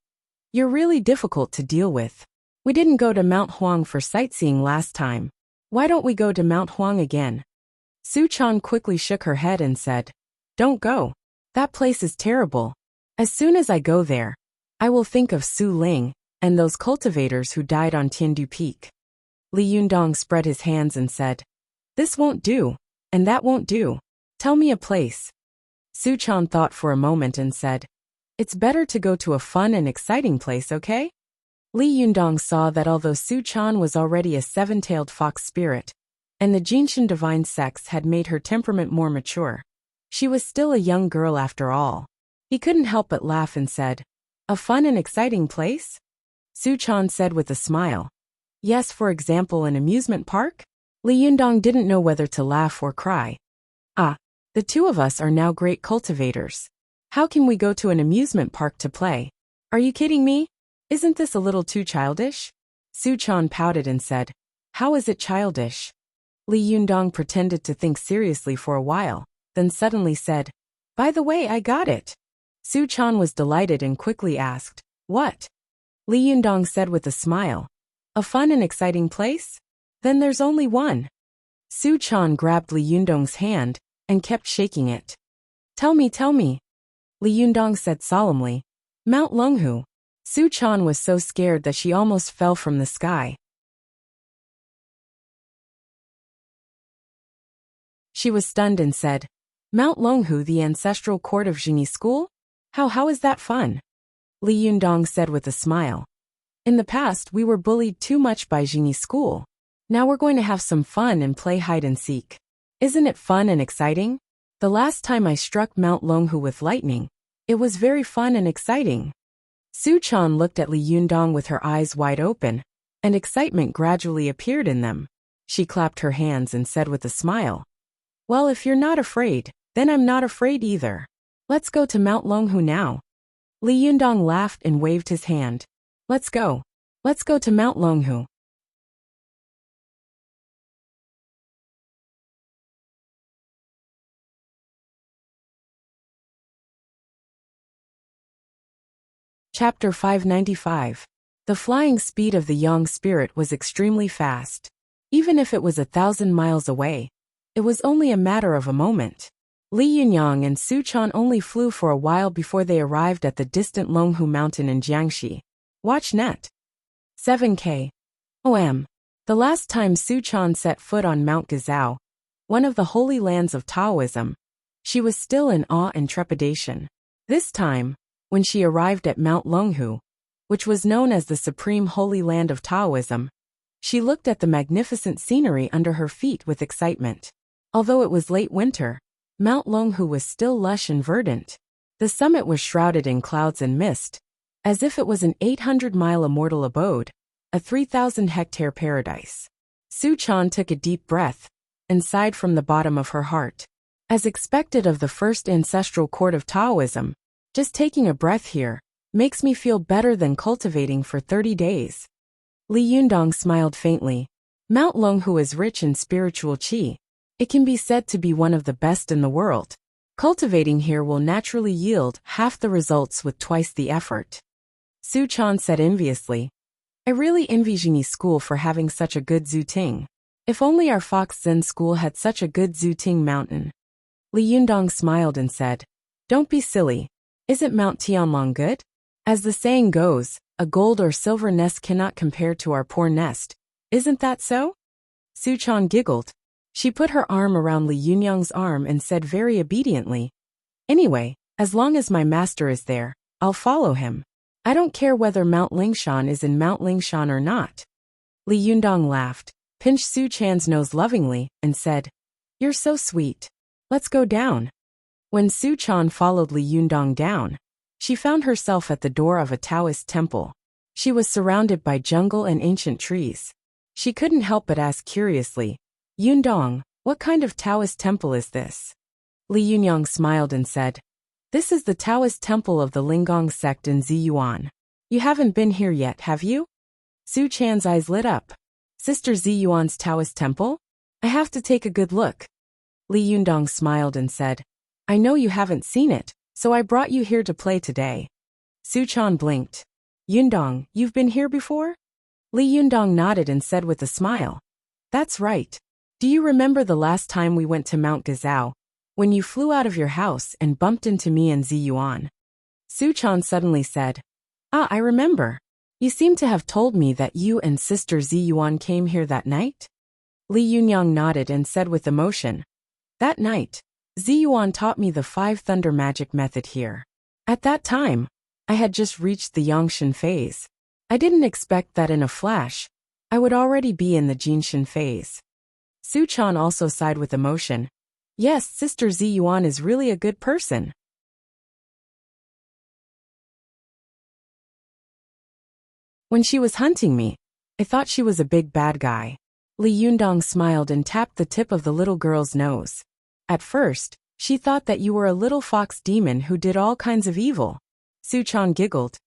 You're really difficult to deal with. We didn't go to Mount Huang for sightseeing last time. Why don't we go to Mount Huang again? Su Chan quickly shook her head and said, don't go. That place is terrible. As soon as I go there, I will think of Su Ling and those cultivators who died on Tiandu Peak. Li Yundong spread his hands and said, this won't do, and that won't do. Tell me a place. Su Chan thought for a moment and said, it's better to go to a fun and exciting place, okay? Li Yundong saw that although Su Chan was already a 7-tailed fox spirit, and the Jinshan divine sex had made her temperament more mature, she was still a young girl after all. He couldn't help but laugh and said, a fun and exciting place? Su Chan said with a smile, yes, for example, an amusement park? Li Yundong didn't know whether to laugh or cry. Ah, the two of us are now great cultivators. How can we go to an amusement park to play? Are you kidding me? Isn't this a little too childish? Su Chan pouted and said, how is it childish? Li Yundong pretended to think seriously for a while, then suddenly said, by the way, I got it. Su Chan was delighted and quickly asked, what? Li Yundong said with a smile, a fun and exciting place? Then there's only one. Su Chan grabbed Li Yundong's hand and kept shaking it. Tell me, tell me. Li Yundong said solemnly, Mount Lunghu. Su Chan was so scared that she almost fell from the sky. She was stunned and said, Mount Longhu, the ancestral court of Jingyi school? How is that fun? Li Yundong said with a smile. In the past, we were bullied too much by Jingyi school. Now we're going to have some fun and play hide and seek. Isn't it fun and exciting? The last time I struck Mount Longhu with lightning, it was very fun and exciting. Su Chan looked at Li Yundong with her eyes wide open, and excitement gradually appeared in them. She clapped her hands and said with a smile, Well, if you're not afraid, then I'm not afraid either. Let's go to Mount Longhu now. Li Yundong laughed and waved his hand. Let's go. Let's go to Mount Longhu. Chapter 595. The flying speed of the young spirit was extremely fast. Even if it was 1,000 miles away, it was only a matter of a moment. Li Yunyang and Su Chan only flew for a while before they arrived at the distant Longhu mountain in Jiangxi. Watch net. 7K. OM. The last time Su Chan set foot on Mount Gazao, one of the holy lands of Taoism, she was still in awe and trepidation. This time, when she arrived at Mount Longhu, which was known as the supreme holy land of Taoism, she looked at the magnificent scenery under her feet with excitement. Although it was late winter, Mount Longhu was still lush and verdant. The summit was shrouded in clouds and mist, as if it was an 800-mile immortal abode, a 3,000-hectare paradise. Su Chan took a deep breath and sighed from the bottom of her heart. As expected of the first ancestral court of Taoism, just taking a breath here makes me feel better than cultivating for 30 days. Li Yundong smiled faintly. Mount Longhu is rich in spiritual qi. It can be said to be one of the best in the world. Cultivating here will naturally yield half the results with twice the effort. Su Chan said enviously, I really envy Jingyi school for having such a good Zuting. If only our Fox Zen school had such a good Zuting mountain. Li Yundong smiled and said, Don't be silly. Isn't Mount Tianlong good? As the saying goes, a gold or silver nest cannot compare to our poor nest. Isn't that so? Su Chan giggled. She put her arm around Li Yunyang's arm and said very obediently, Anyway, as long as my master is there, I'll follow him. I don't care whether Mount Lingshan is in Mount Lingshan or not. Li Yundong laughed, pinched Su Chan's nose lovingly, and said, You're so sweet. Let's go down. When Su Chan followed Li Yundong down, she found herself at the door of a Taoist temple. She was surrounded by jungle and ancient trees. She couldn't help but ask curiously, Yundong, what kind of Taoist temple is this? Li Yunyang smiled and said, This is the Taoist temple of the Linggong sect in Ziyuan. You haven't been here yet, have you? Su Chan's eyes lit up. Sister Ziyuan's Taoist temple? I have to take a good look. Li Yundong smiled and said, I know you haven't seen it, so I brought you here to play today. Su Chan blinked. Yundong, you've been here before? Li Yundong nodded and said with a smile, That's right. Do you remember the last time we went to Mount Gazao, when you flew out of your house and bumped into me and Ziyuan? Su Chan suddenly said, I remember. You seem to have told me that you and Sister Ziyuan came here that night? Li Yunyang nodded and said with emotion, That night, Ziyuan taught me the 5 thunder magic method here. At that time, I had just reached the Yongshan phase. I didn't expect that in a flash, I would already be in the Jinshan phase. Su Chan also sighed with emotion. Yes, Sister Ziyuan is really a good person. When she was hunting me, I thought she was a big bad guy. Li Yundong smiled and tapped the tip of the little girl's nose. At first, she thought that you were a little fox demon who did all kinds of evil. Su Chan giggled.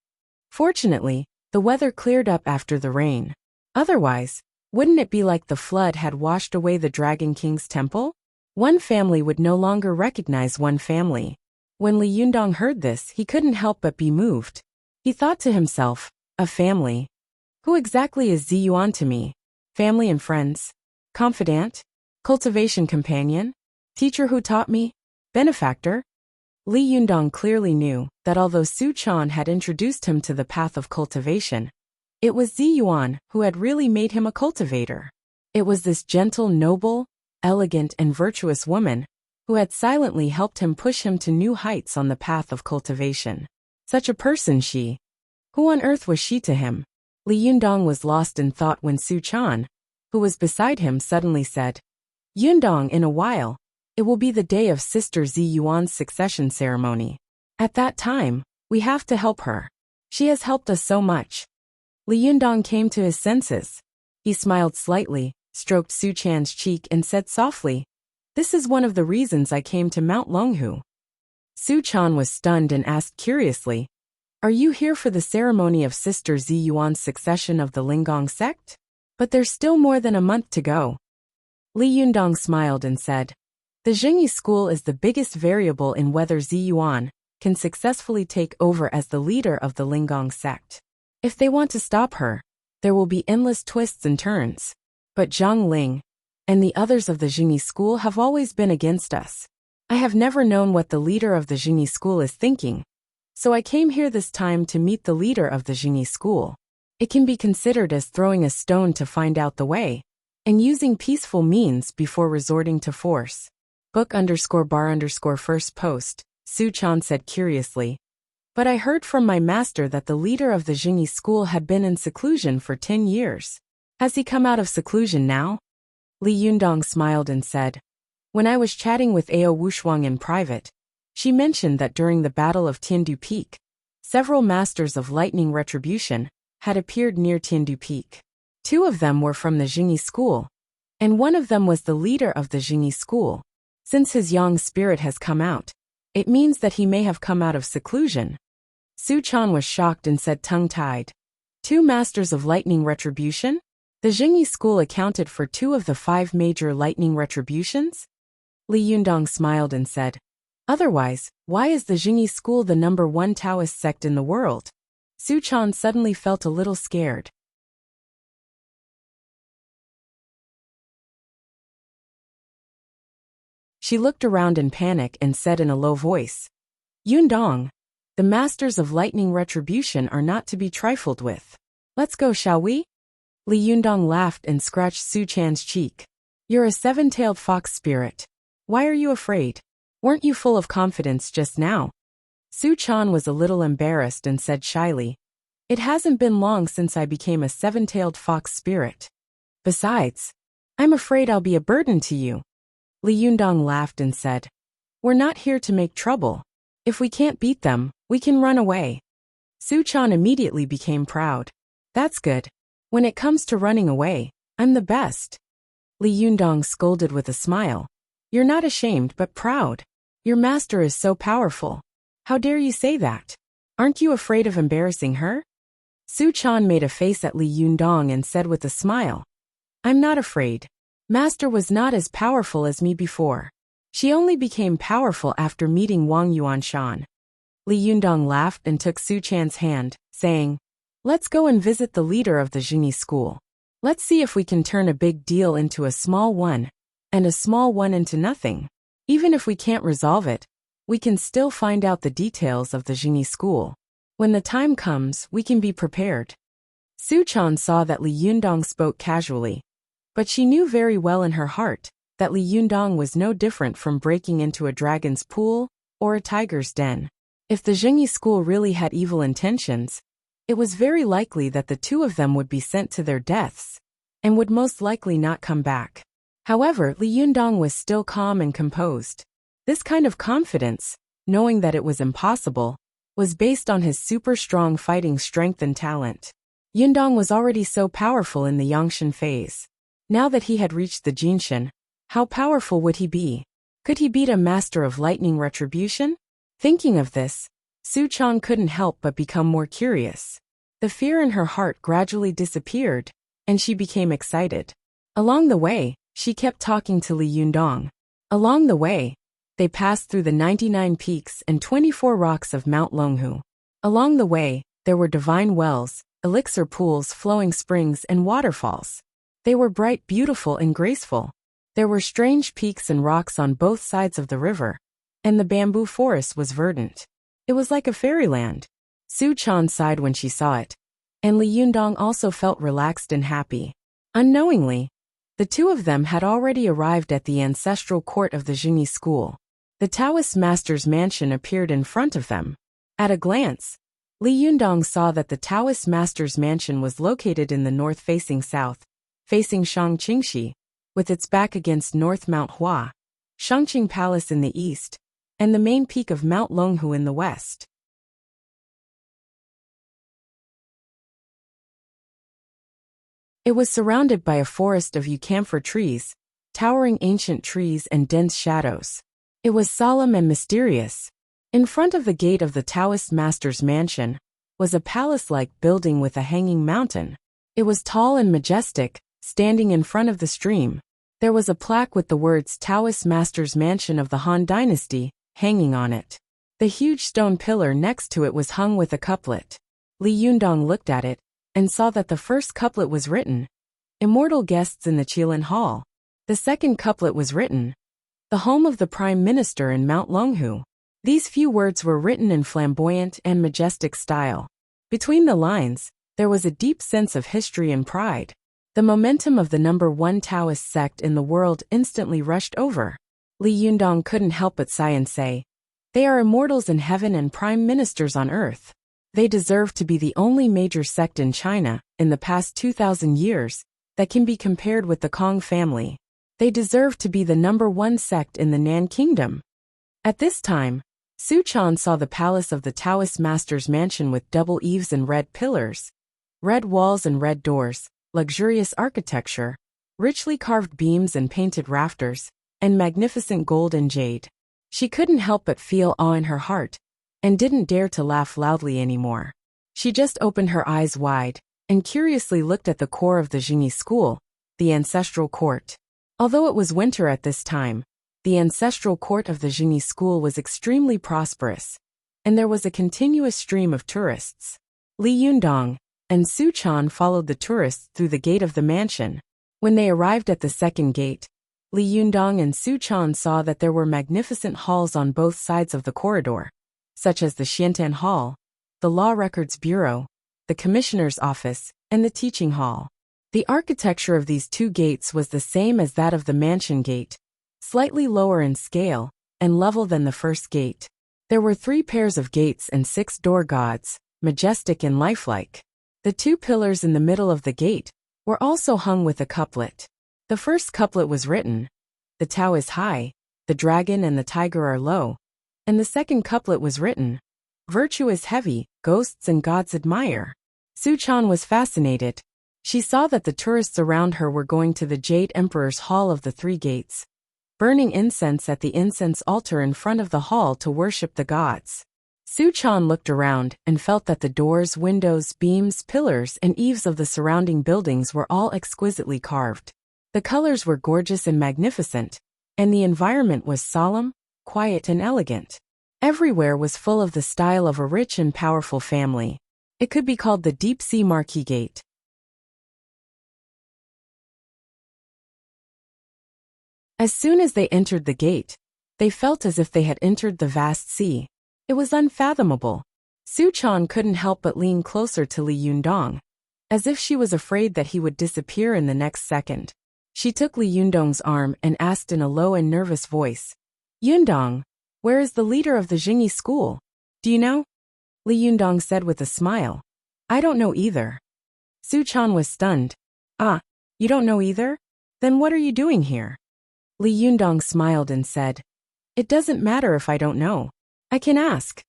Fortunately, the weather cleared up after the rain. Otherwise, wouldn't it be like the flood had washed away the Dragon King's temple? One family would no longer recognize one family. When Li Yundong heard this, he couldn't help but be moved. He thought to himself, a family? Who exactly is Ziyuan to me? Family and friends? Confidant? Cultivation companion? Teacher who taught me? Benefactor? Li Yundong clearly knew that although Su Chan had introduced him to the path of cultivation, it was Ziyuan who had really made him a cultivator. It was this gentle, noble, elegant and virtuous woman, who had silently helped him push him to new heights on the path of cultivation. Such a person she. Who on earth was she to him? Li Yundong was lost in thought when Su Chan, who was beside him, suddenly said, "Yundong, in a while, it will be the day of Sister Zi Yuan's succession ceremony. At that time, we have to help her. She has helped us so much." Li Yundong came to his senses. He smiled slightly, stroked Su Chan's cheek and said softly, "This is one of the reasons I came to Mount Longhu." Su Chan was stunned and asked curiously, "Are you here for the ceremony of Sister Zi Yuan's succession of the Linggong sect? But there's still more than a month to go." Li Yundong smiled and said, "The Zhengyi school is the biggest variable in whether Zi Yuan can successfully take over as the leader of the Linggong sect. If they want to stop her, there will be endless twists and turns. But Zhang Ling and the others of the Zhengyi school have always been against us. I have never known what the leader of the Zhengyi school is thinking, so I came here this time to meet the leader of the Zhengyi school. It can be considered as throwing a stone to find out the way, and using peaceful means before resorting to force." Book_bar_first post, Su Chan said curiously, "But I heard from my master that the leader of the Zhengyi school had been in seclusion for 10 years. Has he come out of seclusion now?" Li Yundong smiled and said, "When I was chatting with Ao Wushuang in private, she mentioned that during the Battle of Tiandu Peak, several masters of lightning retribution had appeared near Tiandu Peak. 2 of them were from the Zhengyi school, and one of them was the leader of the Zhengyi school. Since his yang spirit has come out, it means that he may have come out of seclusion." Su Chan was shocked and said tongue-tied, "2 masters of lightning retribution? The Zhengyi school accounted for 2 of the 5 major lightning retributions?" Li Yundong smiled and said, "Otherwise, why is the Zhengyi school the #1 Taoist sect in the world?" Su Chan suddenly felt a little scared. She looked around in panic and said in a low voice, "Yundong, the masters of lightning retribution are not to be trifled with. Let's go, shall we?" Li Yundong laughed and scratched Su Chan's cheek. "You're a 7-tailed fox spirit. Why are you afraid? Weren't you full of confidence just now?" Su Chan was a little embarrassed and said shyly, "It hasn't been long since I became a 7-tailed fox spirit. Besides, I'm afraid I'll be a burden to you." Li Yundong laughed and said, "We're not here to make trouble. If we can't beat them, we can run away." Su Chan immediately became proud. "That's good. When it comes to running away, I'm the best." Li Yundong scolded with a smile, "You're not ashamed but proud. Your master is so powerful. How dare you say that? Aren't you afraid of embarrassing her?" Su Chan made a face at Li Yundong and said with a smile, "I'm not afraid. Master was not as powerful as me before. She only became powerful after meeting Wang Yuanshan." Li Yundong laughed and took Su Chan's hand, saying, "Let's go and visit the leader of the Zhengyi school. Let's see if we can turn a big deal into a small one, and a small one into nothing. Even if we can't resolve it, we can still find out the details of the Zhengyi school. When the time comes, we can be prepared." Su Chan saw that Li Yundong spoke casually, but she knew very well in her heart that Li Yundong was no different from breaking into a dragon's pool or a tiger's den. If the Zhengyi school really had evil intentions, it was very likely that the 2 of them would be sent to their deaths, and would most likely not come back. However, Li Yundong was still calm and composed. This kind of confidence, knowing that it was impossible, was based on his super strong fighting strength and talent. Yundong was already so powerful in the Yangshan phase. Now that he had reached the Jinshan, how powerful would he be? Could he beat a master of lightning retribution? Thinking of this, Su Chan couldn't help but become more curious. The fear in her heart gradually disappeared, and she became excited. Along the way, she kept talking to Li Yundong. Along the way, they passed through the 99 peaks and 24 rocks of Mount Longhu. Along the way, there were divine wells, elixir pools, flowing springs, and waterfalls. They were bright, beautiful, and graceful. There were strange peaks and rocks on both sides of the river, and the bamboo forest was verdant. It was like a fairyland. Su Chan sighed when she saw it, and Li Yundong also felt relaxed and happy. Unknowingly, The two of them had already arrived at the ancestral court of the Jingyi school. The Taoist master's mansion appeared in front of them. At a glance, Li Yundong saw that the Taoist master's mansion was located in the north facing south, facing Shangqingxi, with its back against North Mount Hua, Shangqing Palace in the east, and the main peak of Mount Longhu in the west. It was surrounded by a forest of eucalyptus trees, towering ancient trees and dense shadows. It was solemn and mysterious. In front of the gate of the Taoist master's mansion was a palace-like building with a hanging mountain. It was tall and majestic, standing in front of the stream. There was a plaque with the words Taoist master's mansion of the Han dynasty hanging on it. The huge stone pillar next to it was hung with a couplet. Li Yundong looked at it and saw that the first couplet was written, "Immortal guests in the Qilin Hall." The second couplet was written, "The home of the Prime Minister in Mount Longhu." These few words were written in flamboyant and majestic style. Between the lines, there was a deep sense of history and pride. The momentum of the number one Taoist sect in the world instantly rushed over. Li Yundong couldn't help but sigh and say, "They are immortals in heaven and prime ministers on earth. They deserve to be the only major sect in China, in the past 2,000 years, that can be compared with the Kong family. They deserve to be the number one sect in the Nan Kingdom." At this time, Su Chan saw the palace of the Taoist master's mansion with double eaves and red pillars, red walls and red doors, luxurious architecture, richly carved beams and painted rafters, and magnificent gold and jade. She couldn't help but feel awe in her heart, and didn't dare to laugh loudly anymore. She just opened her eyes wide, and curiously looked at the core of the Jingyi school, the ancestral court. Although it was winter at this time, the ancestral court of the Jingyi school was extremely prosperous, and there was a continuous stream of tourists. Li Yundong and Su Chan followed the tourists through the gate of the mansion. When they arrived at the second gate, Li Yundong and Su Chan saw that there were magnificent halls on both sides of the corridor, such as the Xiantan Hall, the Law Records Bureau, the Commissioner's Office, and the Teaching Hall. The architecture of these two gates was the same as that of the mansion gate, slightly lower in scale, and level than the first gate. There were 3 pairs of gates and 6 door gods, majestic and lifelike. The 2 pillars in the middle of the gate were also hung with a couplet. The first couplet was written, "The Tao is high, the dragon and the tiger are low," and the second couplet was written, "Virtue is heavy, ghosts and gods admire." Su Chan was fascinated. She saw that the tourists around her were going to the Jade Emperor's Hall of the 3 Gates, burning incense at the incense altar in front of the hall to worship the gods. Su Chan looked around and felt that the doors, windows, beams, pillars, and eaves of the surrounding buildings were all exquisitely carved. The colors were gorgeous and magnificent, and the environment was solemn, quiet, and elegant. Everywhere was full of the style of a rich and powerful family. It could be called the deep-sea Marquee Gate. As soon as they entered the gate, they felt as if they had entered the vast sea. It was unfathomable. Su Chan couldn't help but lean closer to Li Yundong, as if she was afraid that he would disappear in the next second. She took Li Yundong's arm and asked in a low and nervous voice, "Yundong, where is the leader of the Jingyi school? Do you know?" Li Yundong said with a smile, "I don't know either." Su Chan was stunned. "Ah, you don't know either? Then what are you doing here?" Li Yundong smiled and said, "It doesn't matter if I don't know. I can ask."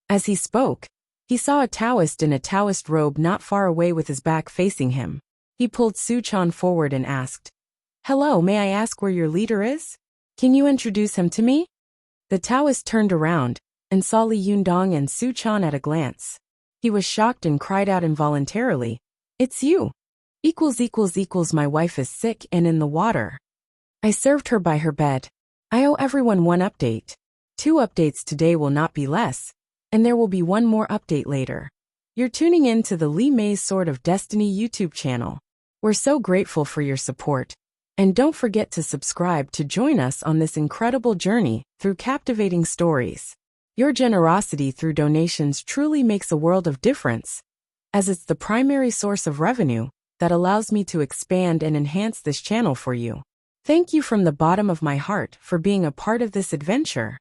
As he spoke, he saw a Taoist in a Taoist robe not far away with his back facing him. He pulled Su Chan forward and asked, "Hello, may I ask where your leader is? Can you introduce him to me?" The Taoist turned around and saw Li Yundong and Su Chan at a glance. He was shocked and cried out involuntarily, "It's you! My wife is sick and in the water. I served her by her bed. I owe everyone one update. 2 updates today will not be less, and there will be one more update later. You're tuning in to the Li Mei's Sword of Destiny YouTube channel. We're so grateful for your support, and don't forget to subscribe to join us on this incredible journey through captivating stories. Your generosity through donations truly makes a world of difference, as it's the primary source of revenue that allows me to expand and enhance this channel for you. Thank you from the bottom of my heart for being a part of this adventure.